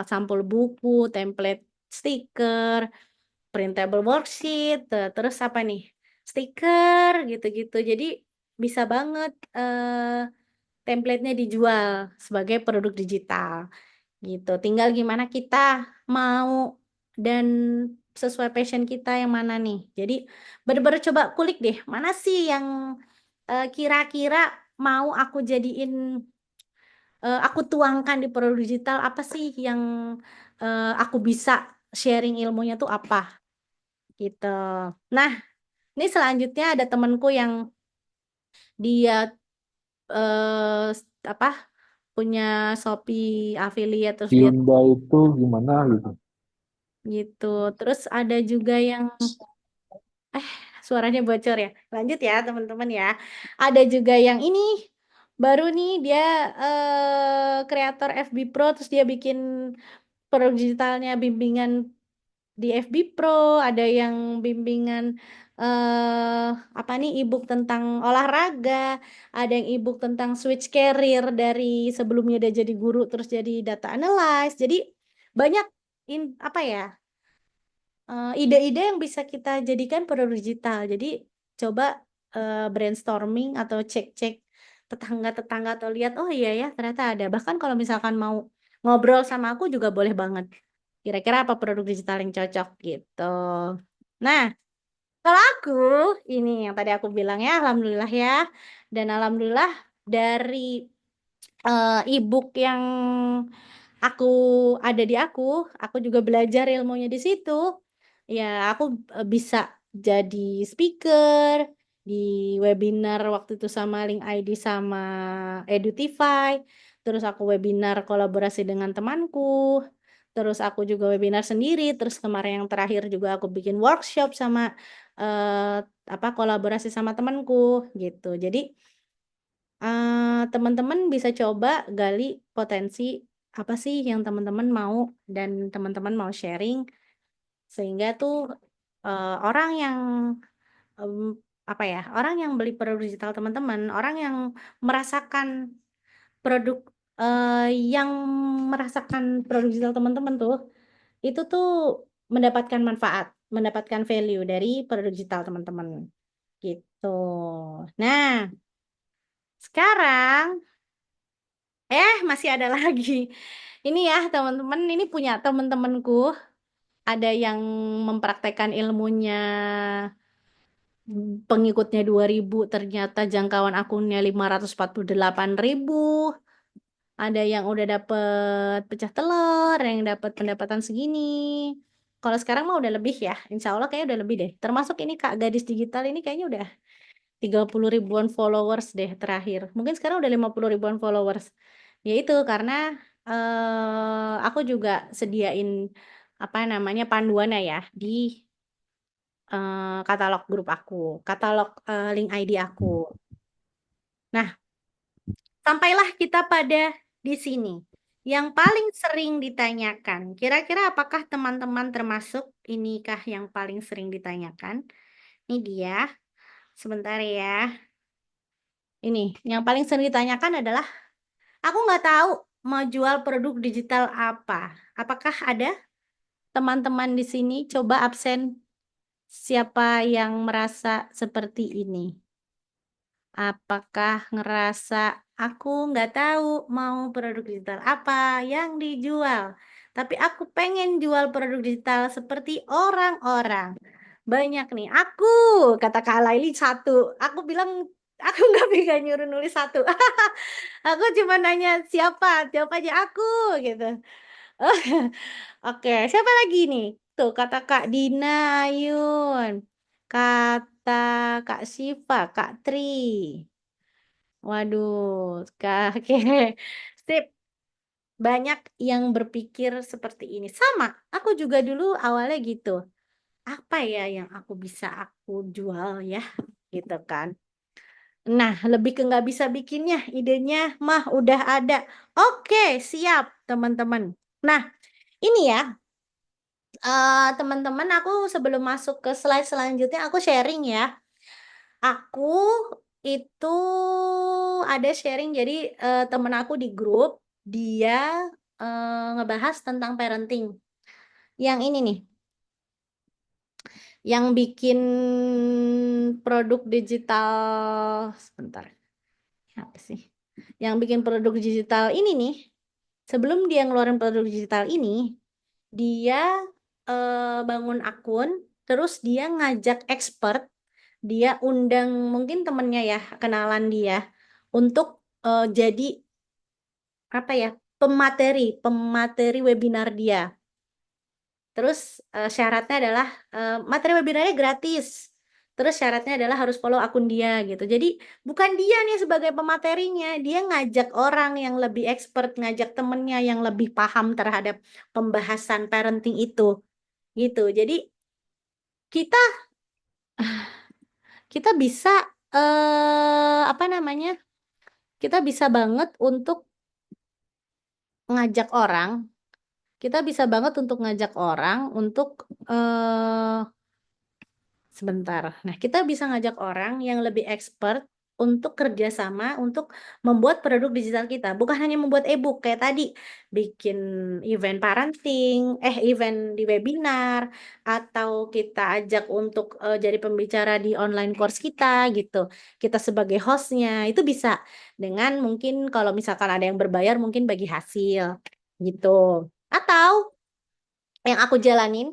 sampul buku, template stiker, printable worksheet, terus apa nih? Stiker gitu-gitu. Jadi bisa banget template-nya dijual sebagai produk digital gitu. Tinggal gimana kita mau dan sesuai passion kita yang mana nih. Jadi bener-bener coba kulik deh, mana sih yang kira-kira mau aku jadiin, aku tuangkan di produk digital, apa sih yang aku bisa sharing ilmunya tuh apa gitu. Nah, ini selanjutnya ada temanku yang dia apa punya Shopee affiliate terus dia Hyundai itu gimana gitu? gitu. Terus ada juga yang suaranya bocor ya. Lanjut ya teman-teman ya. Ada juga yang ini baru nih dia kreator FB Pro terus dia bikin produk digitalnya bimbingan di FB Pro, ada yang bimbingan apa nih ebook tentang olahraga, ada yang ebook tentang switch career dari sebelumnya dia jadi guru terus jadi data analyst. Jadi banyak apa ya ide-ide yang bisa kita jadikan produk digital. Jadi coba brainstorming atau cek-cek tetangga-tetangga atau lihat oh iya ya ternyata ada. Bahkan kalau misalkan mau ngobrol sama aku juga boleh banget. Kira-kira apa produk digital yang cocok gitu. Nah, kalau aku ini yang tadi aku bilang ya, alhamdulillah ya. Dan alhamdulillah dari e-book yang aku ada di aku juga belajar ilmunya di situ. Ya, aku bisa jadi speaker di webinar waktu itu sama Link ID sama Edutify. Terus aku webinar kolaborasi dengan temanku. Terus aku juga webinar sendiri. Terus kemarin yang terakhir juga aku bikin workshop sama eh, kolaborasi sama temanku gitu. Jadi teman-teman bisa coba gali potensi apa sih yang teman-teman mau dan teman-teman mau sharing sehingga tuh orang yang em, orang yang beli produk digital teman-teman, orang yang merasakan produk eh, yang merasakan produk digital teman-teman tuh itu tuh mendapatkan manfaat, mendapatkan value dari produk digital teman-teman gitu. Nah, sekarang masih ada lagi. Ini ya, teman-teman, ini punya teman-temanku, ada yang mempraktekkan ilmunya pengikutnya 2.000 ternyata jangkauan akunnya 548.000. Ada yang udah dapet pecah telur, yang dapat pendapatan segini. Kalau sekarang mah udah lebih ya, insya Allah kayaknya udah lebih deh. Termasuk ini Kak Gadis Digital ini kayaknya udah 30 ribuan followers deh terakhir. Mungkin sekarang udah 50 ribuan followers. Ya itu karena aku juga sediain panduannya ya di katalog grup aku, katalog link ID aku. Nah, sampailah kita pada di sini. Yang paling sering ditanyakan, kira-kira apakah teman-teman termasuk inikah yang paling sering ditanyakan? Ini dia, sebentar ya. Ini, yang paling sering ditanyakan adalah aku nggak tahu mau jual produk digital apa. Apakah ada teman-teman di sini? Coba absen siapa yang merasa seperti ini. Apakah ngerasa aku nggak tahu mau produk digital apa yang dijual, tapi aku pengen jual produk digital seperti orang-orang. Banyak nih. Kata Kak Laili satu. Aku bilang aku nggak bisa nyuruh nulis satu. Aku cuma nanya siapa aja aku gitu. Oke, siapa lagi nih? Tuh kata Kak Dina Ayun, kata Kak Siva, Kak Tri. Waduh, Kak, oke. Sip, banyak yang berpikir seperti ini. Sama, aku juga dulu awalnya gitu. Apa ya yang aku jual ya, gitu kan. Nah, lebih ke nggak bisa bikinnya, idenya mah udah ada. Oke, siap teman-teman. Nah, ini ya, teman-teman, aku sebelum masuk ke slide selanjutnya, aku sharing ya. Aku itu ada sharing, jadi temen aku di grup, dia ngebahas tentang parenting. Yang ini nih, yang bikin produk digital, sebentar, apa sih? Yang bikin produk digital ini nih, sebelum dia ngeluarin produk digital ini, dia bangun akun, terus dia ngajak expert, dia undang mungkin temennya ya, kenalan dia, untuk jadi pemateri webinar dia. Terus syaratnya adalah materi webinarnya gratis. Terus syaratnya adalah harus follow akun dia gitu. Jadi bukan dia nih sebagai pematerinya, dia ngajak orang yang lebih expert, ngajak temennya yang lebih paham terhadap pembahasan parenting itu gitu. Jadi kita kita bisa apa namanya? Kita bisa banget untuk ngajak orang, kita bisa banget untuk ngajak orang untuk sebentar. Nah, kita bisa ngajak orang yang lebih expert untuk kerjasama untuk membuat produk digital kita. Bukan hanya membuat e-book kayak tadi, bikin event parenting, event di webinar, atau kita ajak untuk jadi pembicara di online course kita gitu. Kita sebagai hostnya itu bisa dengan mungkin kalau misalkan ada yang berbayar mungkin bagi hasil gitu. Atau yang aku jalanin,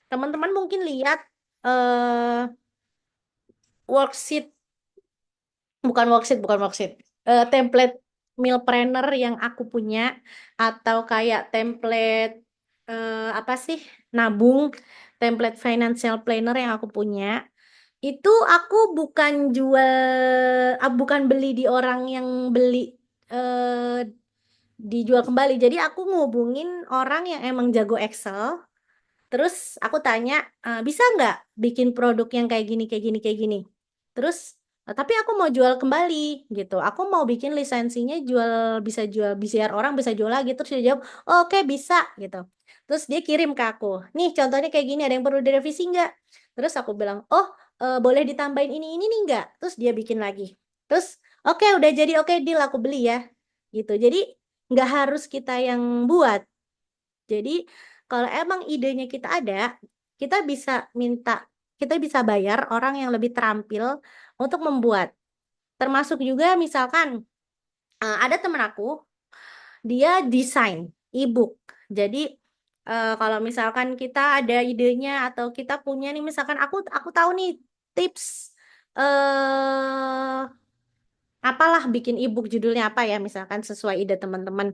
teman-teman mungkin lihat eh worksheet bukan worksheet template meal planner yang aku punya atau kayak template apa sih nabung, template financial planner yang aku punya itu aku bukan beli di orang yang beli eh, dijual kembali. Jadi aku ngubungin orang yang emang jago Excel. Terus aku tanya, bisa nggak bikin produk yang kayak gini, kayak gini, kayak gini? Terus, tapi aku mau jual kembali gitu. Aku mau bikin lisensinya jual, biar orang bisa jual lagi. Terus dia jawab, "Oh, oke bisa gitu. Terus dia kirim ke aku, nih contohnya kayak gini, ada yang perlu direvisi nggak? Terus aku bilang, oh boleh ditambahin ini nih nggak? Terus dia bikin lagi. Terus, oke udah jadi, oke deal aku beli ya. Gitu. Jadi nggak harus kita yang buat. Jadi kalau emang idenya kita ada, kita bisa kita bisa bayar orang yang lebih terampil untuk membuat. Termasuk juga misalkan ada temen aku, dia desain e-book. Jadi kalau misalkan kita ada idenya atau kita punya nih, misalkan aku tahu nih tips eh apalah bikin e-book judulnya apa ya, misalkan sesuai ide teman-teman.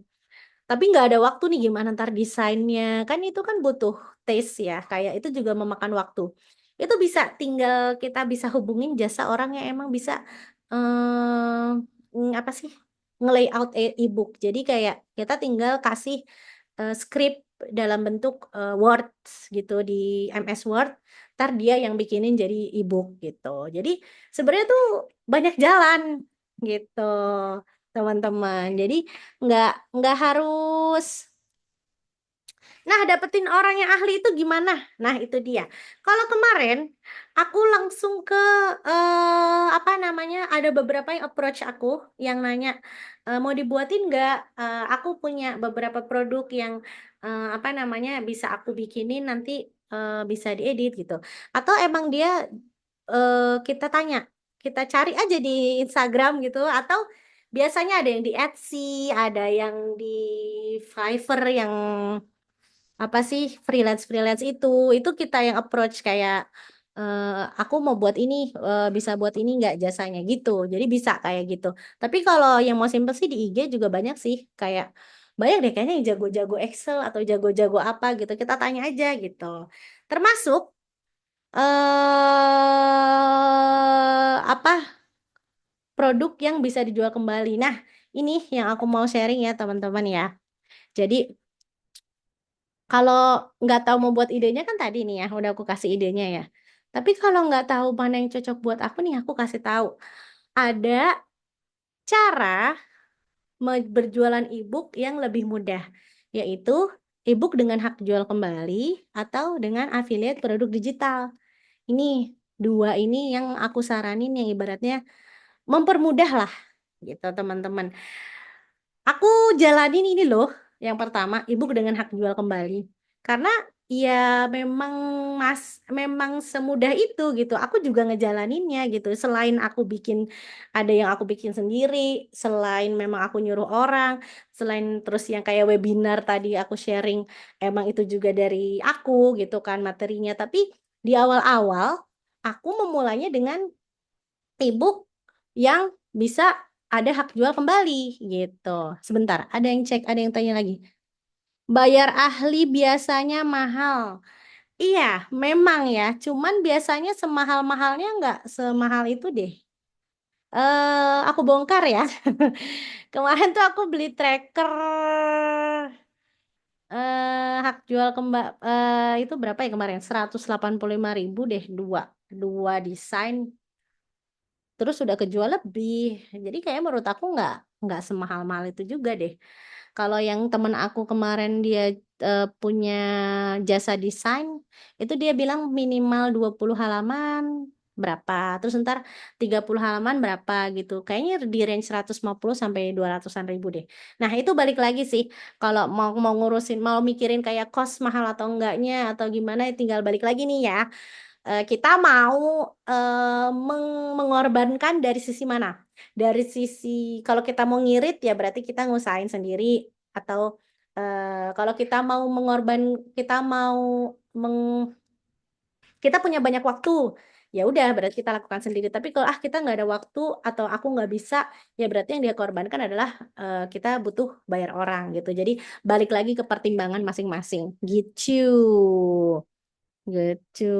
Tapi nggak ada waktu nih gimana ntar desainnya. Kan itu kan butuh taste ya. Kayak itu juga memakan waktu. Itu kita bisa hubungin jasa orang yang emang bisa apa sih? Nge-layout e-book. Jadi kayak kita tinggal kasih script dalam bentuk words gitu di MS Word. Ntar dia yang bikinin jadi e-book gitu. Jadi sebenarnya tuh banyak jalan gitu teman-teman. Jadi nggak nggak harus. Nah, dapetin orang yang ahli itu gimana? Nah, itu dia. Kalau kemarin aku langsung ke apa namanya? Ada beberapa yang approach aku yang nanya mau dibuatin nggak? Aku punya beberapa produk yang apa namanya bisa aku bikinin nanti bisa diedit gitu. Atau emang dia kita tanya, kita cari aja di Instagram gitu atau biasanya ada yang di Etsy, ada yang di Fiverr yang apa sih freelance itu kita yang approach kayak eh, aku mau buat ini bisa buat ini nggak jasanya gitu jadi bisa kayak gitu tapi kalau yang mau simple sih di IG juga banyak sih kayak banyak deh kayaknya yang jago-jago Excel atau jago-jago apa gitu kita tanya aja gitu termasuk apa produk yang bisa dijual kembali nah ini yang aku mau sharing ya teman-teman ya jadi kalau nggak tahu mau buat idenya kan tadi nih ya, udah aku kasih idenya ya. Tapi kalau nggak tahu mana yang cocok buat aku nih, aku kasih tahu. Ada cara berjualan e-book yang lebih mudah, yaitu e-book dengan hak jual kembali atau dengan affiliate produk digital. Ini dua ini yang aku saranin yang ibaratnya mempermudah lah gitu teman-teman. Aku jalanin ini loh, yang pertama ebook dengan hak jual kembali. Karena ya memang memang semudah itu gitu. Aku juga ngejalaninnya gitu. Selain ada yang aku bikin sendiri, selain memang aku nyuruh orang, selain terus yang kayak webinar tadi aku sharing, emang itu juga dari aku gitu kan materinya. Tapi di awal-awal aku memulainya dengan ebook yang bisa ada hak jual kembali gitu. Sebentar, ada yang cek, ada yang tanya lagi. Bayar ahli biasanya mahal. Iya, memang ya. Cuman biasanya semahal-mahalnya nggak semahal itu deh. Aku bongkar ya. Kemarin tuh aku beli tracker hak jual kembali itu berapa ya kemarin? 185.000 deh dua dua desain terus sudah kejual lebih. Jadi kayak menurut aku nggak semahal-mahal itu juga deh. Kalau yang temen aku kemarin dia punya jasa desain, itu dia bilang minimal 20 halaman berapa. Terus ntar 30 halaman berapa gitu. Kayaknya di range 150 sampai 200-an ribu deh. Nah, itu balik lagi sih. Kalau mau ngurusin, mau mikirin kayak cost mahal atau enggaknya atau gimana, tinggal balik lagi nih ya kita mau mengorbankan dari sisi mana? Dari sisi kalau kita mau ngirit ya berarti kita ngusahain sendiri atau kalau kita mau kita mau kita punya banyak waktu. ya udah berarti kita lakukan sendiri. Tapi kalau kita nggak ada waktu atau aku nggak bisa, ya berarti yang dia korbankan adalah kita butuh bayar orang gitu. Jadi balik lagi ke pertimbangan masing-masing gitu. Gitu.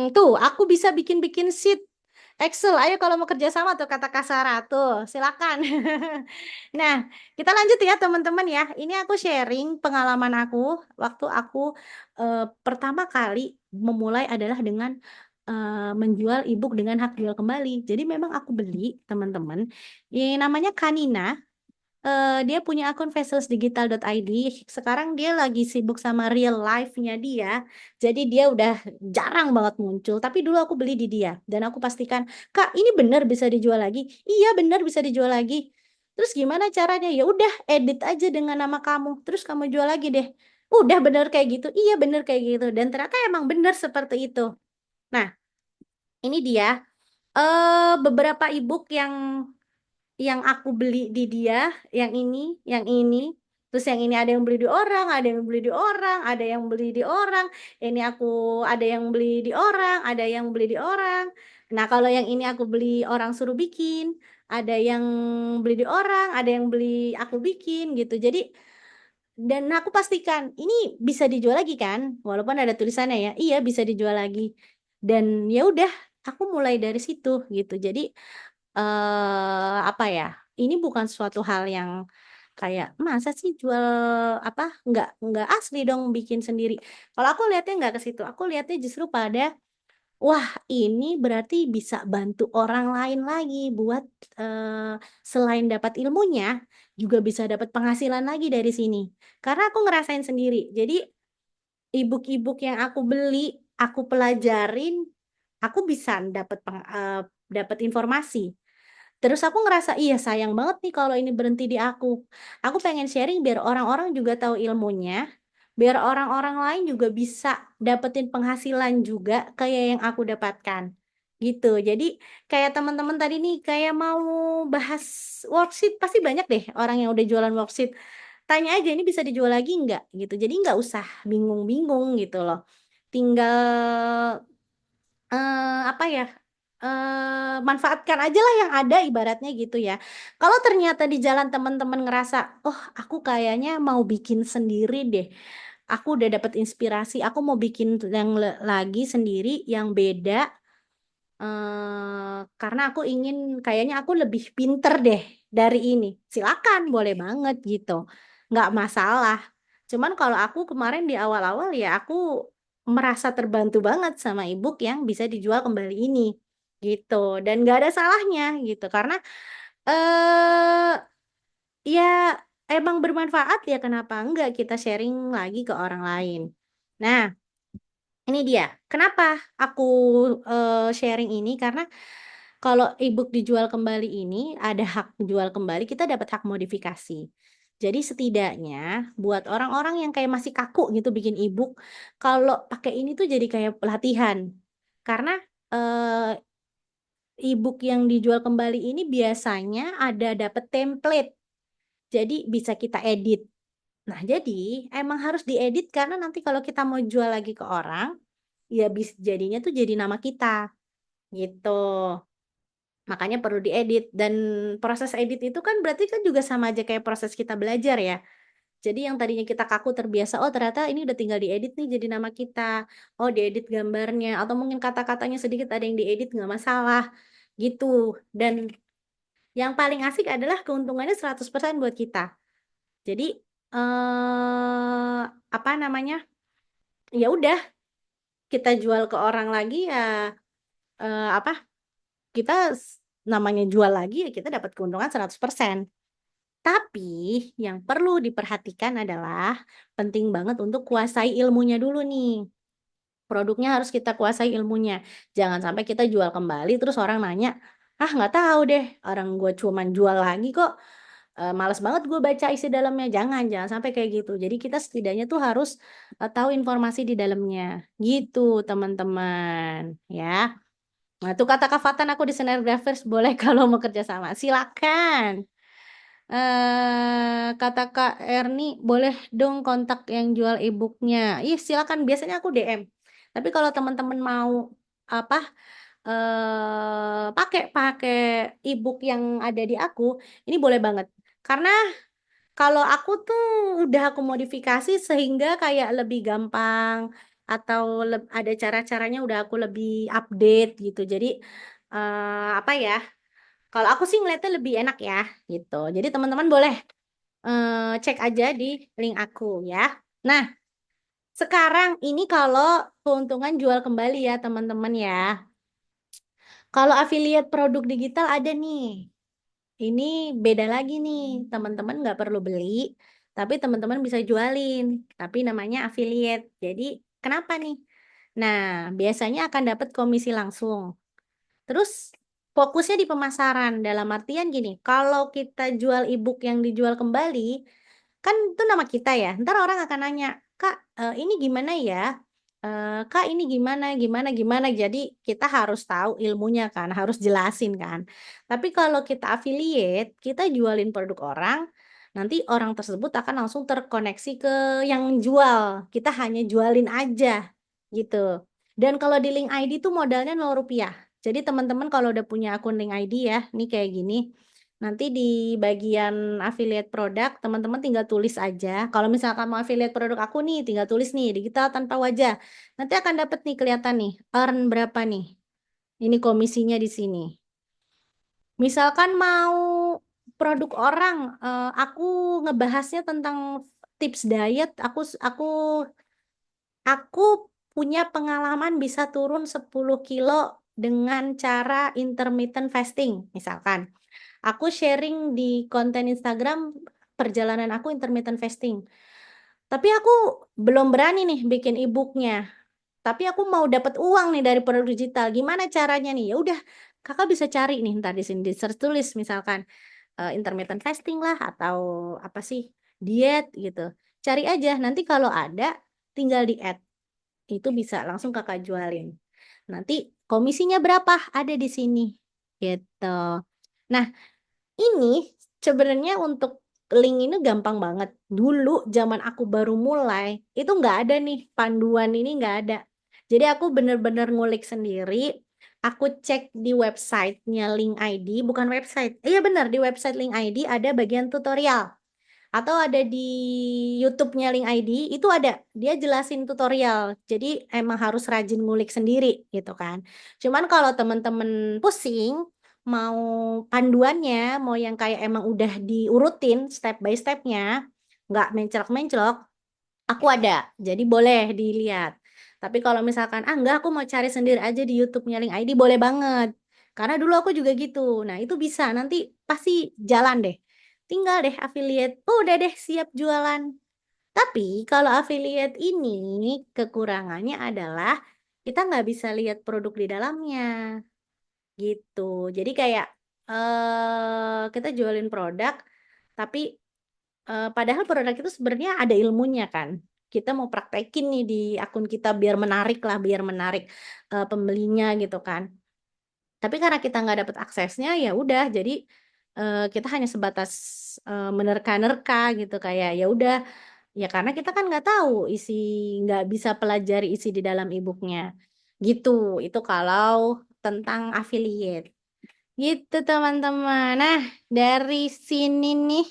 Tuh, aku bisa bikin-bikin sheet Excel. Ayo kalau mau kerja sama tuh kata Kak Sarah tuh, silakan. Nah, kita lanjut ya teman-teman ya. Ini aku sharing pengalaman aku waktu aku pertama kali memulai adalah dengan menjual ebook dengan hak jual kembali. Jadi memang aku beli teman-teman. Ini namanya Kanina. Dia punya akun facelessdigital.id. Sekarang dia lagi sibuk sama real life-nya dia. Jadi dia udah jarang banget muncul. Tapi dulu aku beli di dia. Dan aku pastikan, Kak, ini benar bisa dijual lagi? Iya, benar bisa dijual lagi. Terus gimana caranya? Ya udah, edit aja dengan nama kamu. Terus kamu jual lagi deh. Udah bener kayak gitu. Iya, bener kayak gitu. Dan ternyata emang bener seperti itu. Nah, ini dia beberapa ebook yang aku beli di dia, yang ini, terus yang ini ada yang beli di orang, ada yang beli di orang, ada yang beli di orang, ini aku ada yang beli di orang, ada yang beli di orang. Nah, kalau yang ini aku beli orang suruh bikin, ada yang beli di orang, ada yang beli aku bikin gitu. Jadi dan aku pastikan ini bisa dijual lagi kan, walaupun ada tulisannya ya, iya bisa dijual lagi. Dan ya udah, aku mulai dari situ gitu. Jadi apa ya? Ini bukan suatu hal yang kayak masa sih jual apa nggak asli dong bikin sendiri. Kalau aku lihatnya nggak ke situ. Aku lihatnya justru pada wah ini berarti bisa bantu orang lain lagi buat selain dapat ilmunya juga bisa dapat penghasilan lagi dari sini. Karena aku ngerasain sendiri. Jadi ebook-ebook yang aku beli, aku pelajarin, aku bisa dapat informasi. Terus aku ngerasa, iya sayang banget nih kalau ini berhenti di aku. Aku pengen sharing biar orang-orang juga tahu ilmunya, biar orang-orang lain juga bisa dapetin penghasilan juga kayak yang aku dapatkan. Gitu. Jadi kayak teman-teman tadi nih kayak mau bahas worksheet, pasti banyak deh orang yang udah jualan worksheet. Tanya aja ini bisa dijual lagi nggak gitu. Jadi nggak usah bingung-bingung gitu loh. Tinggal apa ya? Manfaatkan aja lah yang ada ibaratnya gitu ya. Kalau ternyata di jalan teman-teman ngerasa, oh aku kayaknya mau bikin sendiri deh. Aku udah dapat inspirasi, aku mau bikin yang lagi sendiri yang beda. Karena aku ingin kayaknya aku lebih pinter deh dari ini. Silakan, boleh banget gitu. Nggak masalah. Cuman kalau aku kemarin di awal-awal ya aku merasa terbantu banget sama ebook yang bisa dijual kembali ini gitu. Dan nggak ada salahnya gitu. Karena eh ya emang bermanfaat ya kenapa enggak kita sharing lagi ke orang lain. Nah, ini dia. Kenapa aku sharing ini? Karena kalau ebook dijual kembali ini ada hak jual kembali, kita dapat hak modifikasi. Jadi setidaknya buat orang-orang yang kayak masih kaku gitu bikin ebook, kalau pakai ini tuh jadi kayak pelatihan. Karena eh, ebook yang dijual kembali ini biasanya ada dapat template. Jadi bisa kita edit. Nah, jadi emang harus diedit karena nanti kalau kita mau jual lagi ke orang, ya jadinya tuh jadi nama kita gitu. Makanya perlu diedit dan proses edit itu kan berarti kan juga sama aja kayak proses kita belajar ya. Jadi yang tadinya kita kaku terbiasa, oh ternyata ini udah tinggal diedit nih jadi nama kita. Oh diedit gambarnya atau mungkin kata-katanya sedikit ada yang diedit nggak masalah gitu. Dan yang paling asik adalah keuntungannya 100% buat kita. Jadi apa namanya? Ya udah kita jual ke orang lagi ya apa? Kita namanya jual lagi ya kita dapat keuntungan 100%. Tapi yang perlu diperhatikan adalah penting banget untuk kuasai ilmunya dulu nih. Produknya harus kita kuasai ilmunya. Jangan sampai kita jual kembali terus orang nanya, ah nggak tahu deh, orang gue cuman jual lagi kok. Males banget gue baca isi dalamnya. Jangan sampai kayak gitu. Jadi kita setidaknya tuh harus tahu informasi di dalamnya. Gitu teman-teman. Ya. Nah, tuh kata Kak Fatan aku di Graphers boleh kalau mau kerja sama. Silakan. Kata Kak Erni, boleh dong kontak yang jual e-booknya. Ih, silakan. Biasanya aku DM. Tapi kalau teman-teman mau apa pakai pakai ebook yang ada di aku, ini boleh banget. Karena kalau aku tuh udah aku modifikasi sehingga kayak lebih gampang atau ada cara-caranya udah aku lebih update gitu. Jadi apa ya? Kalau aku sih ngeliatnya lebih enak ya gitu. Jadi teman-teman boleh cek aja di link aku ya. Nah, sekarang ini kalau keuntungan jual kembali ya teman-teman ya. Kalau affiliate produk digital ada nih. Ini beda lagi nih, teman-teman nggak perlu beli, tapi teman-teman bisa jualin. Tapi namanya affiliate. Jadi kenapa nih? Nah, biasanya akan dapat komisi langsung. Terus fokusnya di pemasaran. Dalam artian gini, kalau kita jual ebook yang dijual kembali, kan itu nama kita ya. Ntar orang akan nanya, Kak, ini gimana ya? Kak, ini gimana, gimana, gimana. Jadi kita harus tahu ilmunya kan, harus jelasin kan. Tapi kalau kita affiliate, kita jualin produk orang, nanti orang tersebut akan langsung terkoneksi ke yang jual. Kita hanya jualin aja gitu. Dan kalau di link ID tuh modalnya 0 rupiah. Jadi teman-teman kalau udah punya akun link ID ya, nih kayak gini. Nanti di bagian affiliate produk, teman-teman tinggal tulis aja. Kalau misalkan mau affiliate produk aku nih, tinggal tulis nih, digital tanpa wajah. Nanti akan dapat nih kelihatan nih, earn berapa nih. Ini komisinya di sini. Misalkan mau produk orang, aku ngebahasnya tentang tips diet, aku punya pengalaman bisa turun 10 kilo dengan cara intermittent fasting, misalkan. Aku sharing di konten Instagram perjalanan aku intermittent fasting. Tapi aku belum berani nih bikin e-booknya. Tapi aku mau dapat uang nih dari produk digital. Gimana caranya nih? Ya udah, kakak bisa cari nih ntar di sini di search tulis misalkan intermittent fasting lah atau apa sih diet gitu. Cari aja. Nanti kalau ada, tinggal di add. Itu bisa langsung kakak jualin. Nanti komisinya berapa? Ada di sini. Gitu. Nah, ini sebenarnya untuk link ini gampang banget. Dulu zaman aku baru mulai, itu nggak ada nih panduan ini nggak ada. Jadi aku bener-bener ngulik sendiri. Aku cek di websitenya Link ID, bukan website. Iya bener, di website Link ID ada bagian tutorial. Atau ada di YouTube-nya Link ID, itu ada. Dia jelasin tutorial. Jadi emang harus rajin ngulik sendiri gitu kan. Cuman kalau teman-teman pusing, mau panduannya, mau yang kayak emang udah diurutin step by stepnya, nggak mencrok-mencrok, aku ada. Jadi boleh dilihat. Tapi kalau misalkan, enggak aku mau cari sendiri aja di YouTube-nya Link ID, boleh banget. Karena dulu aku juga gitu. Nah itu bisa, nanti pasti jalan deh. Tinggal deh affiliate, oh udah deh siap jualan. Tapi kalau affiliate ini kekurangannya adalah kita nggak bisa lihat produk di dalamnya gitu. Jadi kayak kita jualin produk, tapi padahal produk itu sebenarnya ada ilmunya kan. Kita mau praktekin nih di akun kita biar menarik lah, biar menarik pembelinya gitu kan. Tapi karena kita nggak dapat aksesnya, ya udah. Jadi kita hanya sebatas menerka-nerka gitu kayak ya udah. Ya karena kita kan nggak tahu isi, nggak bisa pelajari isi di dalam e-booknya. Gitu. Itu kalau tentang affiliate. Gitu teman-teman. Nah, dari sini nih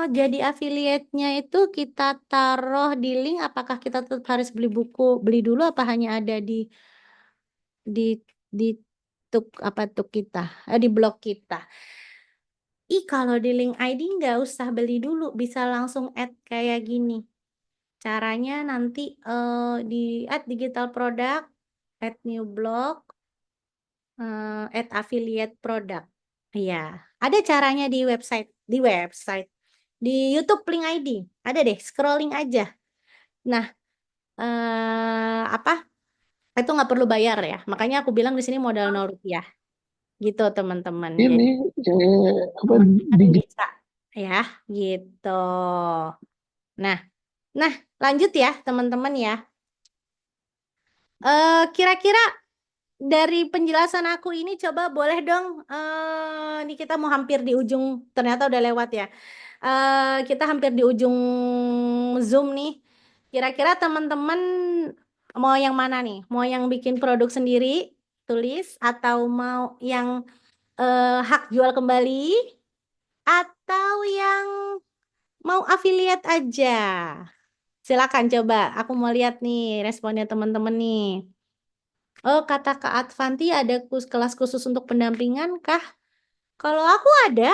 jadi affiliate-nya itu kita taruh di link. Apakah kita tetap harus beli buku, beli dulu apa hanya ada di di tuk apa tuk kita, di blog kita. Kalau di link ID nggak usah beli dulu, bisa langsung add kayak gini. Caranya nanti di add digital product, add new blog, add affiliate product. Iya, ada caranya di website, di YouTube link ID. Ada deh, scrolling aja. Nah, apa? Itu nggak perlu bayar ya. Makanya aku bilang di sini modal 0 rupiah. Gitu teman-teman. Jadi Ini apa teman-teman digital bisa ya, gitu. Nah, nah lanjut ya teman-teman ya. Kira-kira dari penjelasan aku ini coba boleh dong, ini kita mau hampir di ujung, ternyata udah lewat ya. Kita hampir di ujung Zoom nih. Kira-kira teman-teman mau yang mana nih? Mau yang bikin produk sendiri, tulis, atau mau yang hak jual kembali, atau yang mau affiliate aja? Silakan coba. Aku mau lihat nih responnya teman-teman nih. Oh, kata Kak Advanti ada kelas khusus untuk pendampingan kah? Kalau aku ada,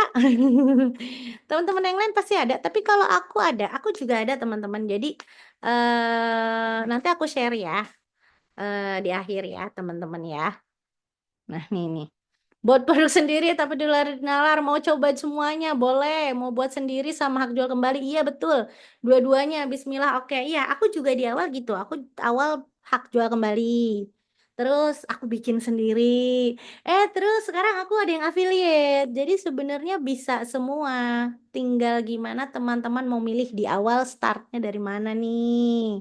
teman-teman yang lain pasti ada. Tapi kalau aku ada, aku juga ada teman-teman. Jadi nanti aku share ya di akhir ya teman-teman ya. Nah nih. Buat produk sendiri tapi nalar mau coba semuanya boleh. Mau buat sendiri sama hak jual kembali. Iya betul. Dua-duanya. Bismillah. Oke. Iya aku juga di awal gitu. Aku awal hak jual kembali. Terus aku bikin sendiri. Terus sekarang aku ada yang affiliate. Jadi sebenarnya bisa semua. Tinggal gimana teman-teman mau milih di awal startnya dari mana nih.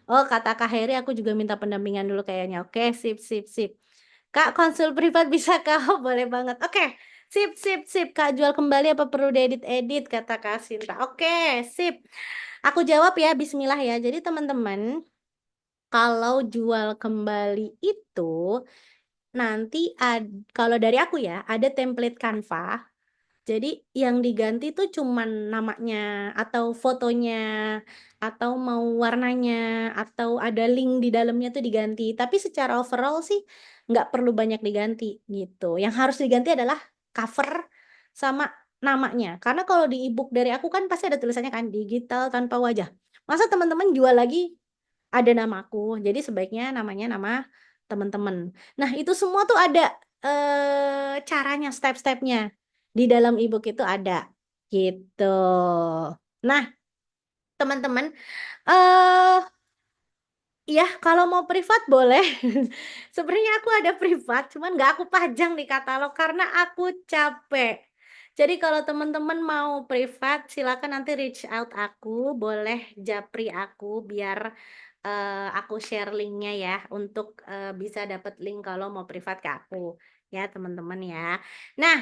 Oh kata Kak Heri aku juga minta pendampingan dulu kayaknya. Oke sip. Kak, konsul privat bisa Kak? Oh, boleh banget. Oke, sip. Kak, jual kembali apa perlu diedit-edit? Kata Kak Sinta. Oke, sip. Aku jawab ya, bismillah ya. Jadi teman-teman, kalau jual kembali itu, nanti kalau dari aku ya, ada template Canva. Jadi yang diganti tuh cuman namanya atau fotonya atau mau warnanya atau ada link di dalamnya tuh diganti. Tapi secara overall sih nggak perlu banyak diganti gitu. Yang harus diganti adalah cover sama namanya. Karena kalau di ebook dari aku kan pasti ada tulisannya kan digital tanpa wajah. Masa teman-teman jual lagi ada namaku. Jadi sebaiknya namanya nama teman-teman. Nah, itu semua tuh ada caranya, step-stepnya. Di dalam ebook itu ada gitu. Nah, teman-teman, eh ya kalau mau privat boleh. Sebenarnya aku ada privat, cuman nggak aku pajang di katalog karena aku capek. Jadi kalau teman-teman mau privat, silakan nanti reach out aku, boleh japri aku biar aku share linknya ya untuk bisa dapat link kalau mau privat ke aku ya teman-teman ya. Nah,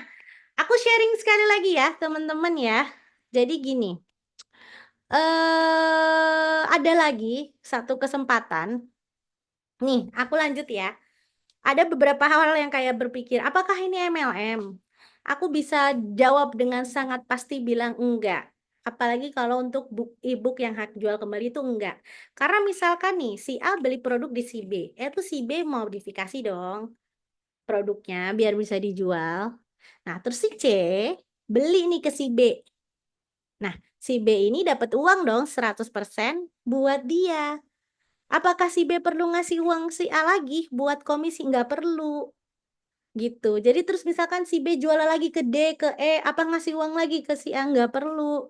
aku sharing sekali lagi ya teman-teman ya. Jadi gini, ada lagi satu kesempatan. Nih, aku lanjut ya. Ada beberapa hal yang kayak berpikir, apakah ini MLM? Aku bisa jawab dengan sangat pasti bilang enggak. Apalagi kalau untuk e-book yang hak jual kembali itu enggak. Karena misalkan nih, si A beli produk di si B. Itu si B mau modifikasi dong produknya biar bisa dijual. Nah, terus si C beli nih ke si B. Nah, si B ini dapat uang dong 100% buat dia. Apakah si B perlu ngasih uang si A lagi buat komisi? Nggak perlu. Gitu. Jadi terus misalkan si B jual lagi ke D, ke E, apa ngasih uang lagi ke si A? Nggak perlu.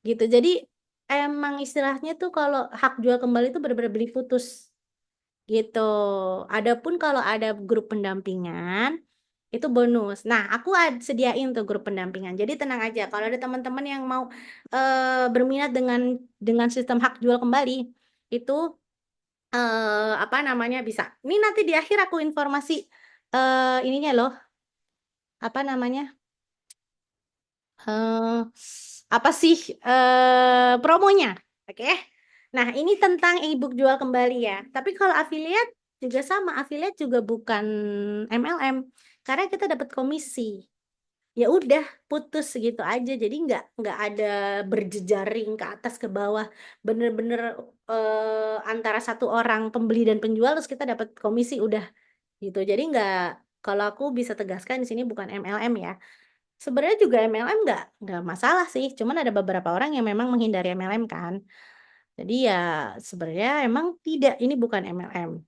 Gitu. Jadi emang istilahnya tuh kalau hak jual kembali itu benar-benar beli putus. Gitu. Adapun kalau ada grup pendampingan, itu bonus. Nah, aku sediain tuh grup pendampingan. Jadi tenang aja. Kalau ada teman-teman yang mau berminat dengan sistem hak jual kembali, itu apa namanya bisa. Ini nanti di akhir aku informasi ininya loh, apa namanya? eh apa sih promonya? Oke. Nah, ini tentang e-book jual kembali ya. Tapi kalau affiliate juga sama, affiliate juga bukan MLM karena kita dapat komisi. Ya udah putus gitu aja, jadi nggak ada berjejaring ke atas ke bawah, bener-bener antara satu orang pembeli dan penjual terus kita dapat komisi udah gitu. Jadi nggak, kalau aku bisa tegaskan di sini bukan MLM ya. Sebenarnya juga MLM nggak masalah sih, cuman ada beberapa orang yang memang menghindari MLM kan. Jadi ya sebenarnya emang tidak, ini bukan MLM.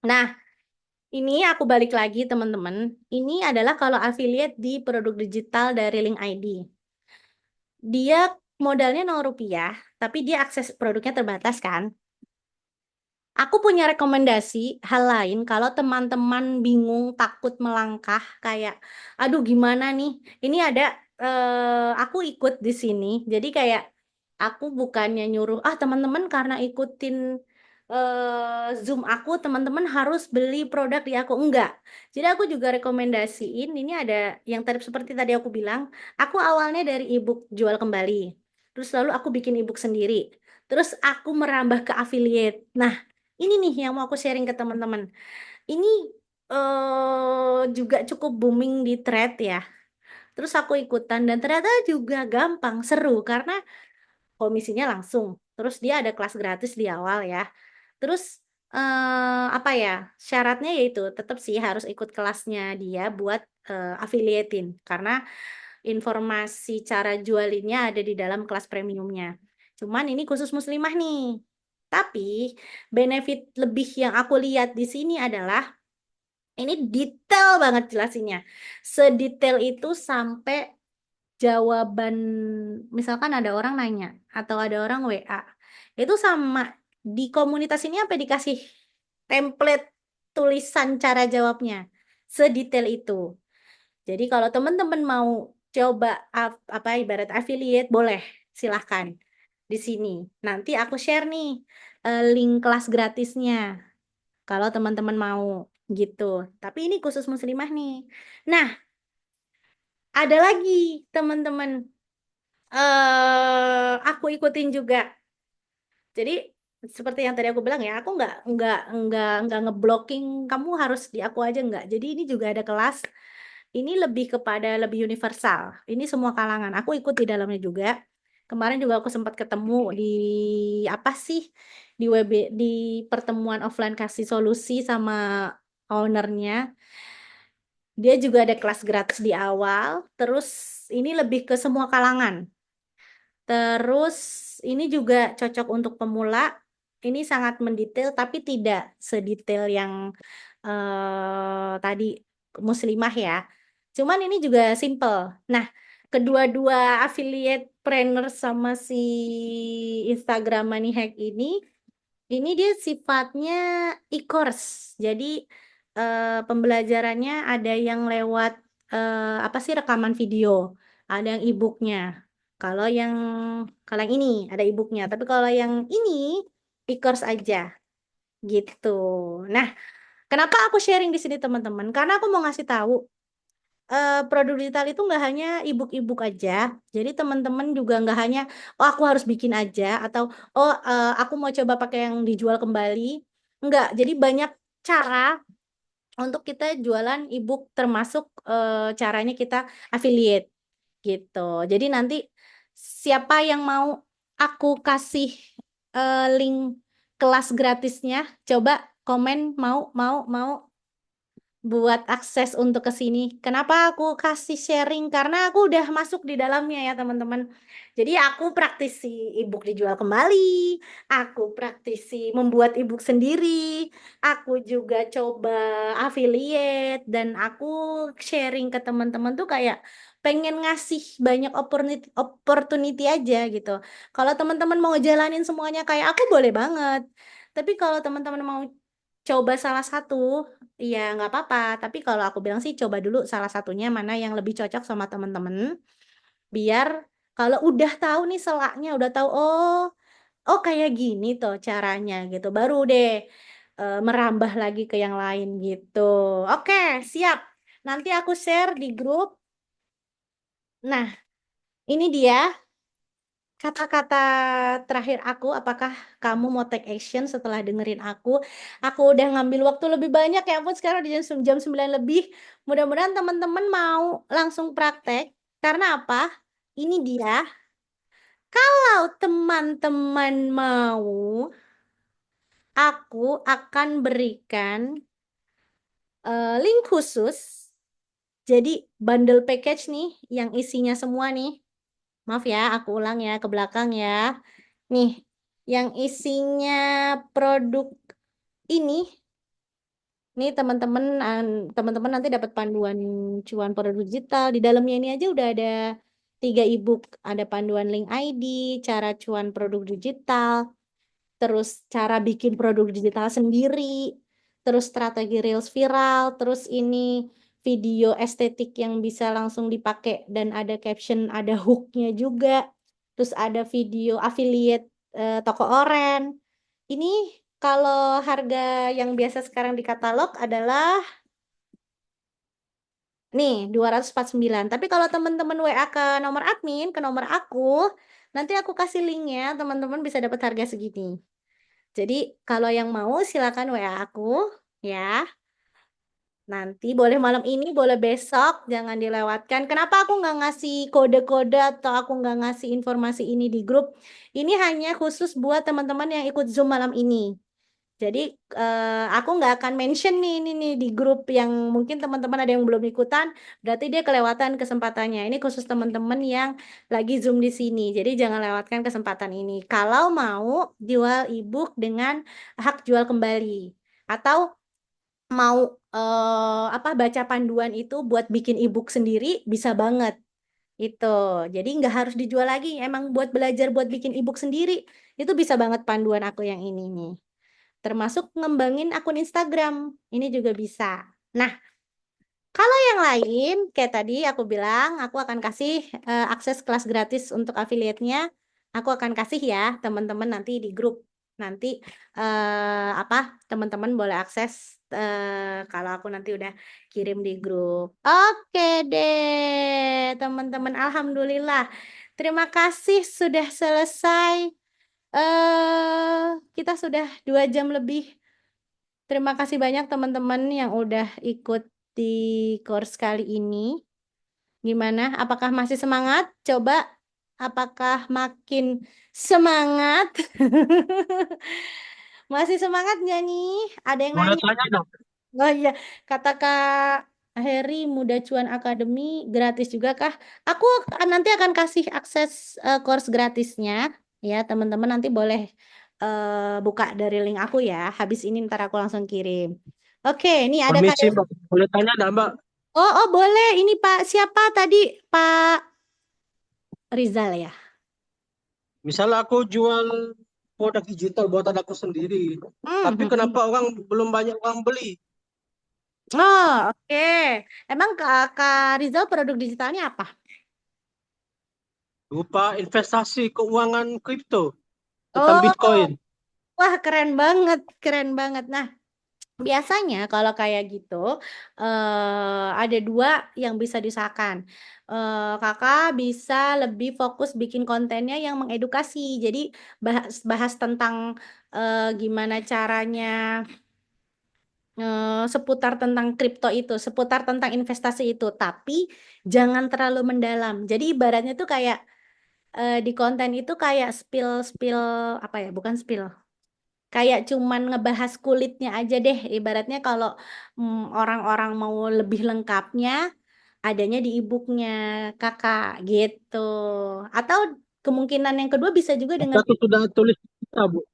Nah, ini aku balik lagi teman-teman. Ini adalah kalau affiliate di produk digital dari Link ID. Dia modalnya 0 rupiah, tapi dia akses produknya terbatas kan. Aku punya rekomendasi hal lain kalau teman-teman bingung, takut melangkah, kayak, aduh gimana nih? Ini ada, aku ikut di sini. Jadi kayak aku bukannya nyuruh, teman-teman karena ikutin Zoom aku, teman-teman harus beli produk di aku. Enggak. Jadi aku juga rekomendasiin, ini ada yang seperti tadi aku bilang, aku awalnya dari ebook jual kembali. Terus lalu aku bikin ebook sendiri. Terus aku merambah ke affiliate. Nah, ini nih yang mau aku sharing ke teman-teman. Ini juga cukup booming di thread ya. Terus aku ikutan dan ternyata juga gampang, seru karena komisinya langsung. Terus dia ada kelas gratis di awal ya. Terus apa ya? Syaratnya yaitu tetap sih harus ikut kelasnya dia buat affiliatein karena informasi cara jualinnya ada di dalam kelas premiumnya. Cuman ini khusus muslimah nih. Tapi benefit lebih yang aku lihat di sini adalah ini detail banget jelasinnya. Sedetail itu sampai jawaban, misalkan ada orang nanya atau ada orang WA, itu sama di komunitas ini sampai dikasih template tulisan cara jawabnya. Sedetail itu. Jadi kalau teman-teman mau coba apa ibarat affiliate boleh, silahkan di sini. Nanti aku share nih link kelas gratisnya kalau teman-teman mau gitu. Tapi ini khusus muslimah nih. Nah, ada lagi teman-teman aku ikutin juga. Jadi seperti yang tadi aku bilang ya, aku nggak ngeblocking kamu harus di aku aja nggak. Jadi ini juga ada kelas. Ini lebih kepada lebih universal. Ini semua kalangan. Aku ikut di dalamnya juga. Kemarin juga aku sempat ketemu di apa sih di di pertemuan offline kasih solusi sama ownernya. Dia juga ada kelas gratis di awal. Terus ini lebih ke semua kalangan. Terus ini juga cocok untuk pemula. Ini sangat mendetail tapi tidak sedetail yang tadi muslimah ya. Cuman ini juga simple. Nah, kedua-dua affiliate trainer sama si Instagram Money Hack ini dia sifatnya e-course. Jadi pembelajarannya ada yang lewat apa sih rekaman video, ada yang e-booknya. Kalau yang kalau yang ini ada e-booknya, tapi kalau yang ini e-course aja gitu. Nah, kenapa aku sharing di sini teman-teman? Karena aku mau ngasih tahu produk digital itu nggak hanya e-book aja. Jadi teman-teman juga nggak hanya oh aku harus bikin aja atau oh aku mau coba pakai yang dijual kembali. Enggak. Jadi banyak cara untuk kita jualan e-book termasuk caranya kita affiliate gitu. Jadi nanti siapa yang mau aku kasih link kelas gratisnya, coba komen mau buat akses untuk ke sini. Kenapa aku kasih sharing? Karena aku udah masuk di dalamnya ya teman-teman. Jadi aku praktisi e-book dijual kembali, aku praktisi membuat e-book sendiri, aku juga coba affiliate dan aku sharing ke teman-teman tuh kayak pengen ngasih banyak opportunity aja gitu. Kalau teman-teman mau ngejalanin semuanya kayak aku boleh banget. Tapi kalau teman-teman mau coba salah satu, iya, nggak apa-apa. Tapi kalau aku bilang sih coba dulu salah satunya mana yang lebih cocok sama temen-temen. Biar kalau udah tahu nih selaknya, udah tahu oh kayak gini tuh caranya gitu. Baru deh merambah lagi ke yang lain gitu. Oke, siap. Nanti aku share di grup. Nah, ini dia kata-kata terakhir aku, apakah kamu mau take action setelah dengerin aku? Aku udah ngambil waktu lebih banyak ya ampun sekarang di jam 9 lebih. Mudah-mudahan teman-teman mau langsung praktek. Karena apa? Ini dia. Kalau teman-teman mau, aku akan berikan link khusus. Jadi bundle package nih yang isinya semua nih. Maaf ya, aku ulang ya ke belakang ya. Nih, yang isinya produk ini, nih teman-teman nanti dapat panduan cuan produk digital. Di dalamnya ini aja udah ada 3 ebook, ada panduan link ID, cara cuan produk digital, terus cara bikin produk digital sendiri, terus strategi reels viral, terus ini video estetik yang bisa langsung dipakai dan ada caption, ada hooknya juga, terus ada video affiliate toko oren. Ini kalau harga yang biasa sekarang di katalog adalah nih 249. Tapi kalau teman-teman WA ke nomor admin, ke nomor aku, nanti aku kasih linknya, teman-teman bisa dapat harga segini. Jadi kalau yang mau silakan WA aku ya. Nanti boleh malam ini, boleh besok, jangan dilewatkan. Kenapa aku nggak ngasih kode-kode atau aku nggak ngasih informasi ini di grup? Ini hanya khusus buat teman-teman yang ikut Zoom malam ini. Jadi aku nggak akan mention nih ini nih di grup yang mungkin teman-teman ada yang belum ikutan, berarti dia kelewatan kesempatannya. Ini khusus teman-teman yang lagi Zoom di sini. Jadi jangan lewatkan kesempatan ini. Kalau mau jual ebook dengan hak jual kembali atau mau baca panduan itu buat bikin ebook sendiri bisa banget itu. Jadi nggak harus dijual lagi. Emang buat belajar buat bikin ebook sendiri itu bisa banget panduan aku yang ini nih. Termasuk ngembangin akun Instagram. Ini juga bisa. Nah, kalau yang lain, kayak tadi aku bilang, aku akan kasih akses kelas gratis untuk affiliate-nya. Aku akan kasih ya, teman-teman nanti di grup. Nanti teman-teman boleh akses kalau aku nanti udah kirim di grup. Oke deh, teman-teman. Alhamdulillah. Terima kasih sudah selesai. Kita sudah 2 jam lebih. Terima kasih banyak teman-teman yang udah ikut di course kali ini. Gimana? Apakah masih semangat? Coba, apakah makin semangat? Masih semangat nggak nih? Ada yang Boleh nanya? tanya dong? Oh iya, kata Kak Heri, Muda Cuan Academy gratis juga kah? Aku nanti akan kasih akses course gratisnya. Ya, teman-teman nanti boleh buka dari link aku ya. Habis ini ntar aku langsung kirim. Oke, ini ada Kak. Permisi Mbak, boleh tanya enggak Mbak? Oh, boleh. Ini Pak siapa tadi? Pak Rizal ya. Misalnya aku jual produk digital buatan aku sendiri, tapi Hmm. kenapa belum banyak orang beli? Oh, oke. Emang Kak Rizal produk digitalnya apa? Berupa investasi keuangan kripto tentang Oh, Bitcoin. wah keren banget, keren banget. Nah, biasanya kalau kayak gitu ada 2 yang bisa diusahakan. Kakak bisa lebih fokus bikin kontennya yang mengedukasi. Jadi bahas tentang gimana caranya seputar tentang kripto itu, seputar tentang investasi itu, tapi jangan terlalu mendalam. Jadi ibaratnya tuh kayak di konten itu kayak spill apa ya? Bukan spill. Kayak cuman ngebahas kulitnya aja deh. Ibaratnya kalau orang-orang mau lebih lengkapnya, adanya di e-booknya kakak gitu. Atau kemungkinan yang kedua bisa juga dengan Saya tuh sudah tulis cerita, Bu.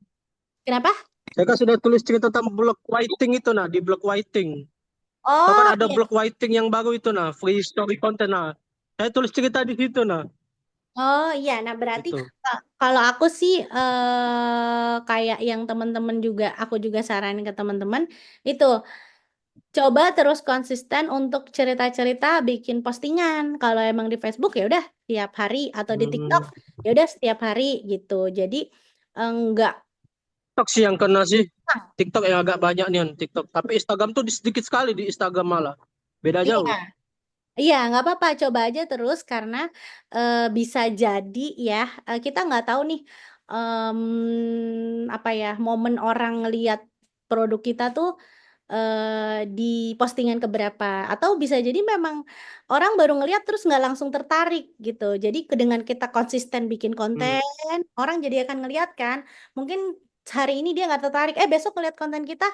kenapa? Saya kan sudah tulis cerita tentang block whiting itu nah, di block whiting. Tahu kan Oh ada iya. block whiting yang baru itu nah, free story content nah. Saya tulis cerita di situ nah. Oh iya, nah berarti Itu. kalau aku sih kayak yang teman-teman juga, aku juga saranin ke teman-teman itu coba terus konsisten untuk cerita-cerita bikin postingan. Kalau emang di Facebook ya udah tiap hari atau di TikTok Hmm. ya udah setiap hari gitu. Jadi enggak. TikTok sih yang kena sih. TikTok yang agak banyak nih TikTok. Tapi Instagram tuh sedikit sekali di Instagram malah. Beda Iya, jauh. iya nggak apa-apa. Coba aja terus karena bisa jadi ya kita nggak tahu nih apa ya momen orang ngelihat produk kita tuh di postingan keberapa atau bisa jadi memang orang baru ngeliat terus nggak langsung tertarik gitu jadi dengan kita konsisten bikin Hmm. konten orang jadi akan ngeliat kan mungkin hari ini dia nggak tertarik besok ngeliat konten kita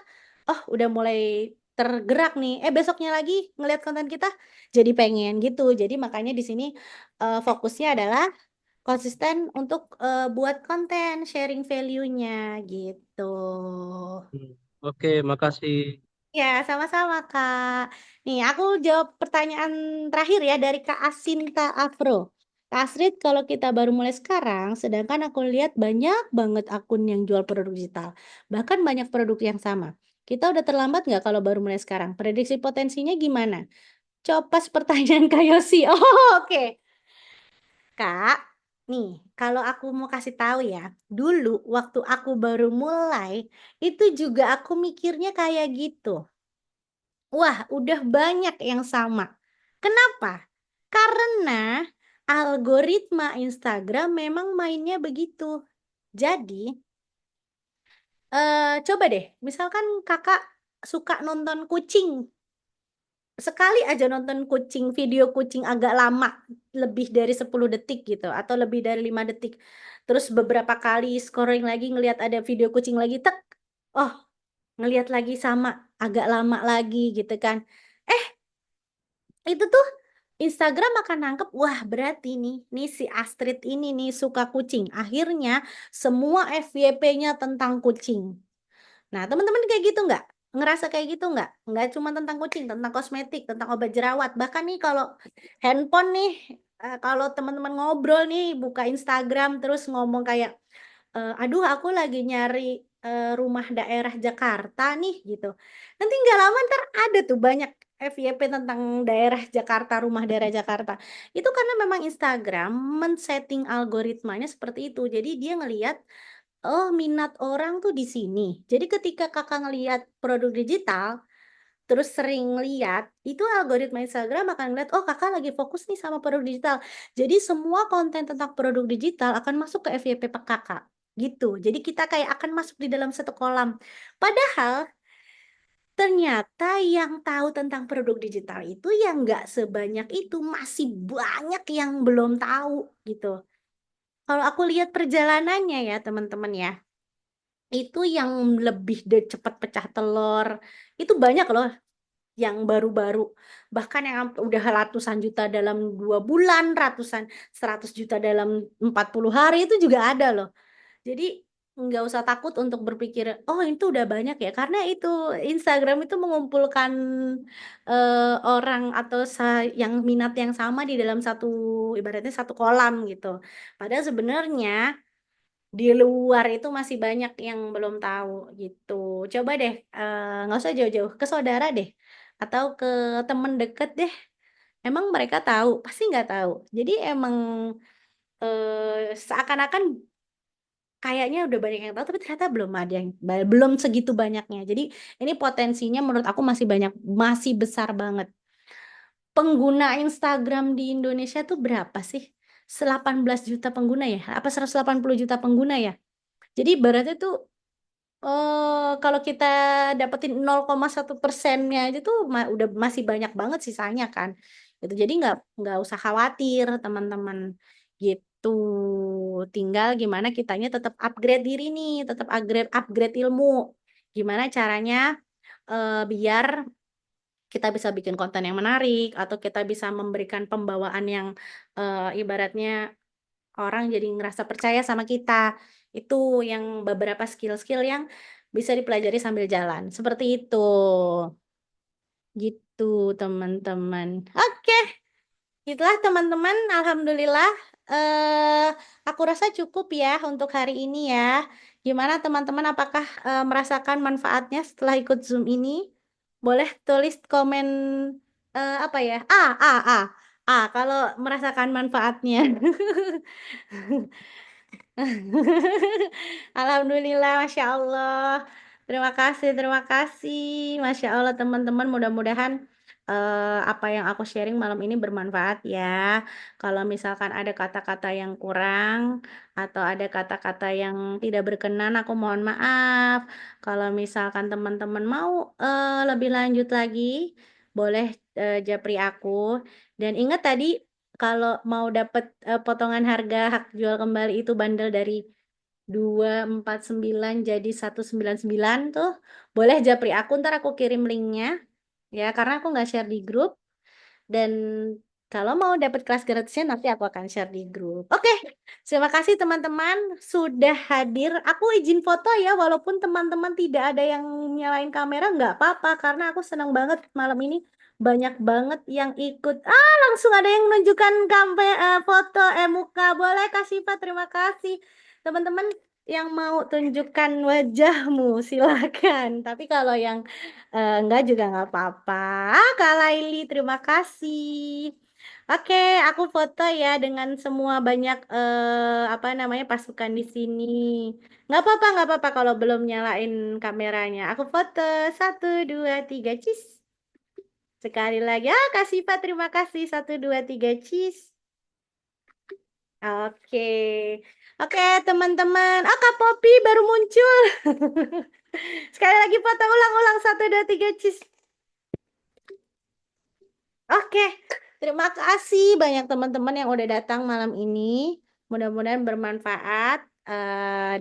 oh udah mulai tergerak nih besoknya lagi ngeliat konten kita jadi pengen gitu jadi makanya di sini fokusnya adalah konsisten untuk buat konten sharing value-nya gitu. Hmm. Oke, makasih. Ya, sama-sama, Kak. Nih, aku jawab pertanyaan terakhir ya dari Kak Asinta Afro. Kak Astrid, kalau kita baru mulai sekarang, sedangkan aku lihat banyak banget akun yang jual produk digital. Bahkan banyak produk yang sama. Kita udah terlambat nggak kalau baru mulai sekarang? Prediksi potensinya gimana? Coba pertanyaan Kak Yosi. Oh, oke. Kak, nih, kalau aku mau kasih tahu ya, dulu waktu aku baru mulai, itu juga aku mikirnya kayak gitu. Wah, udah banyak yang sama. Kenapa? Karena algoritma Instagram memang mainnya begitu. Jadi, Coba deh, misalkan kakak suka nonton kucing, sekali aja nonton kucing, video kucing agak lama, lebih dari 10 detik gitu, atau lebih dari 5 detik. Terus beberapa kali scrolling lagi ngelihat ada video kucing lagi, tek, oh ngelihat lagi sama, agak lama lagi gitu kan. Eh, itu tuh Instagram akan nangkep, wah berarti nih si Astrid ini nih suka kucing. Akhirnya semua FYP-nya tentang kucing. Nah, teman-teman kayak gitu nggak? Ngerasa kayak gitu nggak? Nggak cuma tentang kucing, tentang kosmetik, tentang obat jerawat. Bahkan nih kalau handphone nih, kalau teman-teman ngobrol nih, buka Instagram terus ngomong kayak, aduh aku lagi nyari rumah daerah Jakarta nih gitu. Nanti nggak lama ntar ada tuh banyak FYP tentang daerah Jakarta, rumah daerah Jakarta. Itu karena memang Instagram men-setting algoritmanya seperti itu. Jadi dia ngelihat, oh, minat orang tuh di sini. Jadi ketika kakak ngelihat produk digital, terus sering lihat, itu algoritma Instagram akan ngeliat, oh kakak lagi fokus nih sama produk digital. Jadi semua konten tentang produk digital akan masuk ke FYP kakak. Gitu. Jadi kita kayak akan masuk di dalam satu kolam. Padahal ternyata yang tahu tentang produk digital itu yang nggak sebanyak itu. Masih banyak yang belum tahu gitu. Kalau aku lihat perjalanannya ya teman-teman ya, itu yang lebih cepat pecah telur itu banyak loh, yang baru-baru, bahkan yang udah ratusan juta dalam 2 bulan, 100 juta dalam 40 hari itu juga ada loh. Jadi nggak usah takut untuk berpikir, oh itu udah banyak ya, karena itu Instagram itu mengumpulkan orang atau yang minat yang sama di dalam satu, ibaratnya satu kolam gitu. Padahal sebenarnya di luar itu masih banyak yang belum tahu gitu. Coba deh, nggak usah jauh-jauh, ke saudara deh, atau ke temen deket deh. Emang mereka tahu? Pasti nggak tahu. Jadi emang seakan-akan kayaknya udah banyak yang tahu, tapi ternyata belum ada yang, belum segitu banyaknya. Jadi ini potensinya menurut aku masih banyak, masih besar banget. Pengguna Instagram di Indonesia tuh berapa sih? 18 juta pengguna ya? Apa 180 juta pengguna ya? Jadi ibaratnya tuh, kalau kita dapetin 0,1%-nya aja tuh udah masih banyak banget sisanya kan. Gitu. Jadi nggak usah khawatir teman-teman. Gitu. Tinggal gimana kitanya tetap upgrade diri nih, tetap upgrade upgrade ilmu. Gimana caranya biar kita bisa bikin konten yang menarik atau kita bisa memberikan pembawaan yang ibaratnya orang jadi ngerasa percaya sama kita. Itu yang beberapa skill-skill yang bisa dipelajari sambil jalan. Seperti itu. Gitu, teman-teman. Oke, itulah teman-teman. Alhamdulillah. eh aku rasa cukup ya untuk hari ini ya. Gimana teman-teman? Apakah merasakan manfaatnya setelah ikut Zoom ini? Boleh tulis komen apa ya? Kalau merasakan manfaatnya. Alhamdulillah, Masya Allah. Terima kasih, terima kasih. Masya Allah, teman-teman. Mudah-mudahan apa yang aku sharing malam ini bermanfaat ya. Kalau misalkan ada kata-kata yang kurang atau ada kata-kata yang tidak berkenan, aku mohon maaf. Kalau misalkan teman-teman mau lebih lanjut lagi, boleh japri aku. Dan ingat tadi, kalau mau dapat potongan harga hak jual kembali itu bandel dari 249 jadi 199 tuh, boleh japri aku, ntar aku kirim linknya ya, karena aku nggak share di grup. Dan kalau mau dapat kelas gratisnya nanti aku akan share di grup. Oke, terima kasih teman-teman sudah hadir. Aku izin foto ya, walaupun teman-teman tidak ada yang nyalain kamera, nggak apa-apa, karena aku senang banget malam ini banyak banget yang ikut. Langsung ada yang menunjukkan foto muka. Boleh kasih Pak, terima kasih. Teman-teman yang mau tunjukkan wajahmu silakan. Tapi kalau yang enggak juga nggak apa-apa. Kak Laili, terima kasih. Oke, aku foto ya dengan semua banyak apa namanya pasukan di sini. Nggak apa-apa kalau belum nyalain kameranya. Aku foto 1, 2, 3, cheese. Sekali lagi, kasih Pak, terima kasih 1, 2, 3, cheese. Oke, Oke, teman-teman. Ah, Kak Popi baru muncul. Sekali lagi foto ulang-ulang 1, 2, 3 cheese. Oke, terima kasih banyak teman-teman yang udah datang malam ini. Mudah-mudahan bermanfaat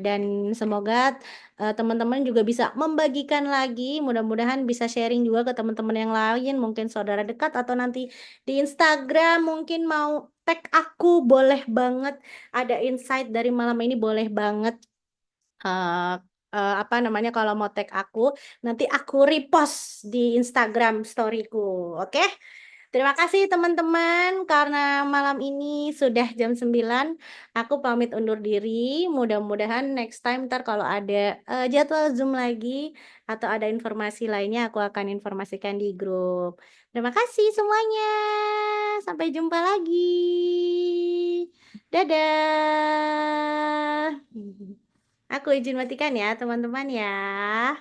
dan semoga teman-teman juga bisa membagikan lagi. Mudah-mudahan bisa sharing juga ke teman-teman yang lain, mungkin saudara dekat atau nanti di Instagram mungkin mau tag aku boleh banget. Ada insight dari malam ini boleh banget. eh apa namanya kalau mau tag aku nanti aku repost di Instagram storyku. Oke? Terima kasih teman-teman karena malam ini sudah jam 9 aku pamit undur diri. Mudah-mudahan next time ntar kalau ada jadwal Zoom lagi atau ada informasi lainnya aku akan informasikan di grup. Terima kasih semuanya. Sampai jumpa lagi. Dadah. Aku izin matikan ya teman-teman ya.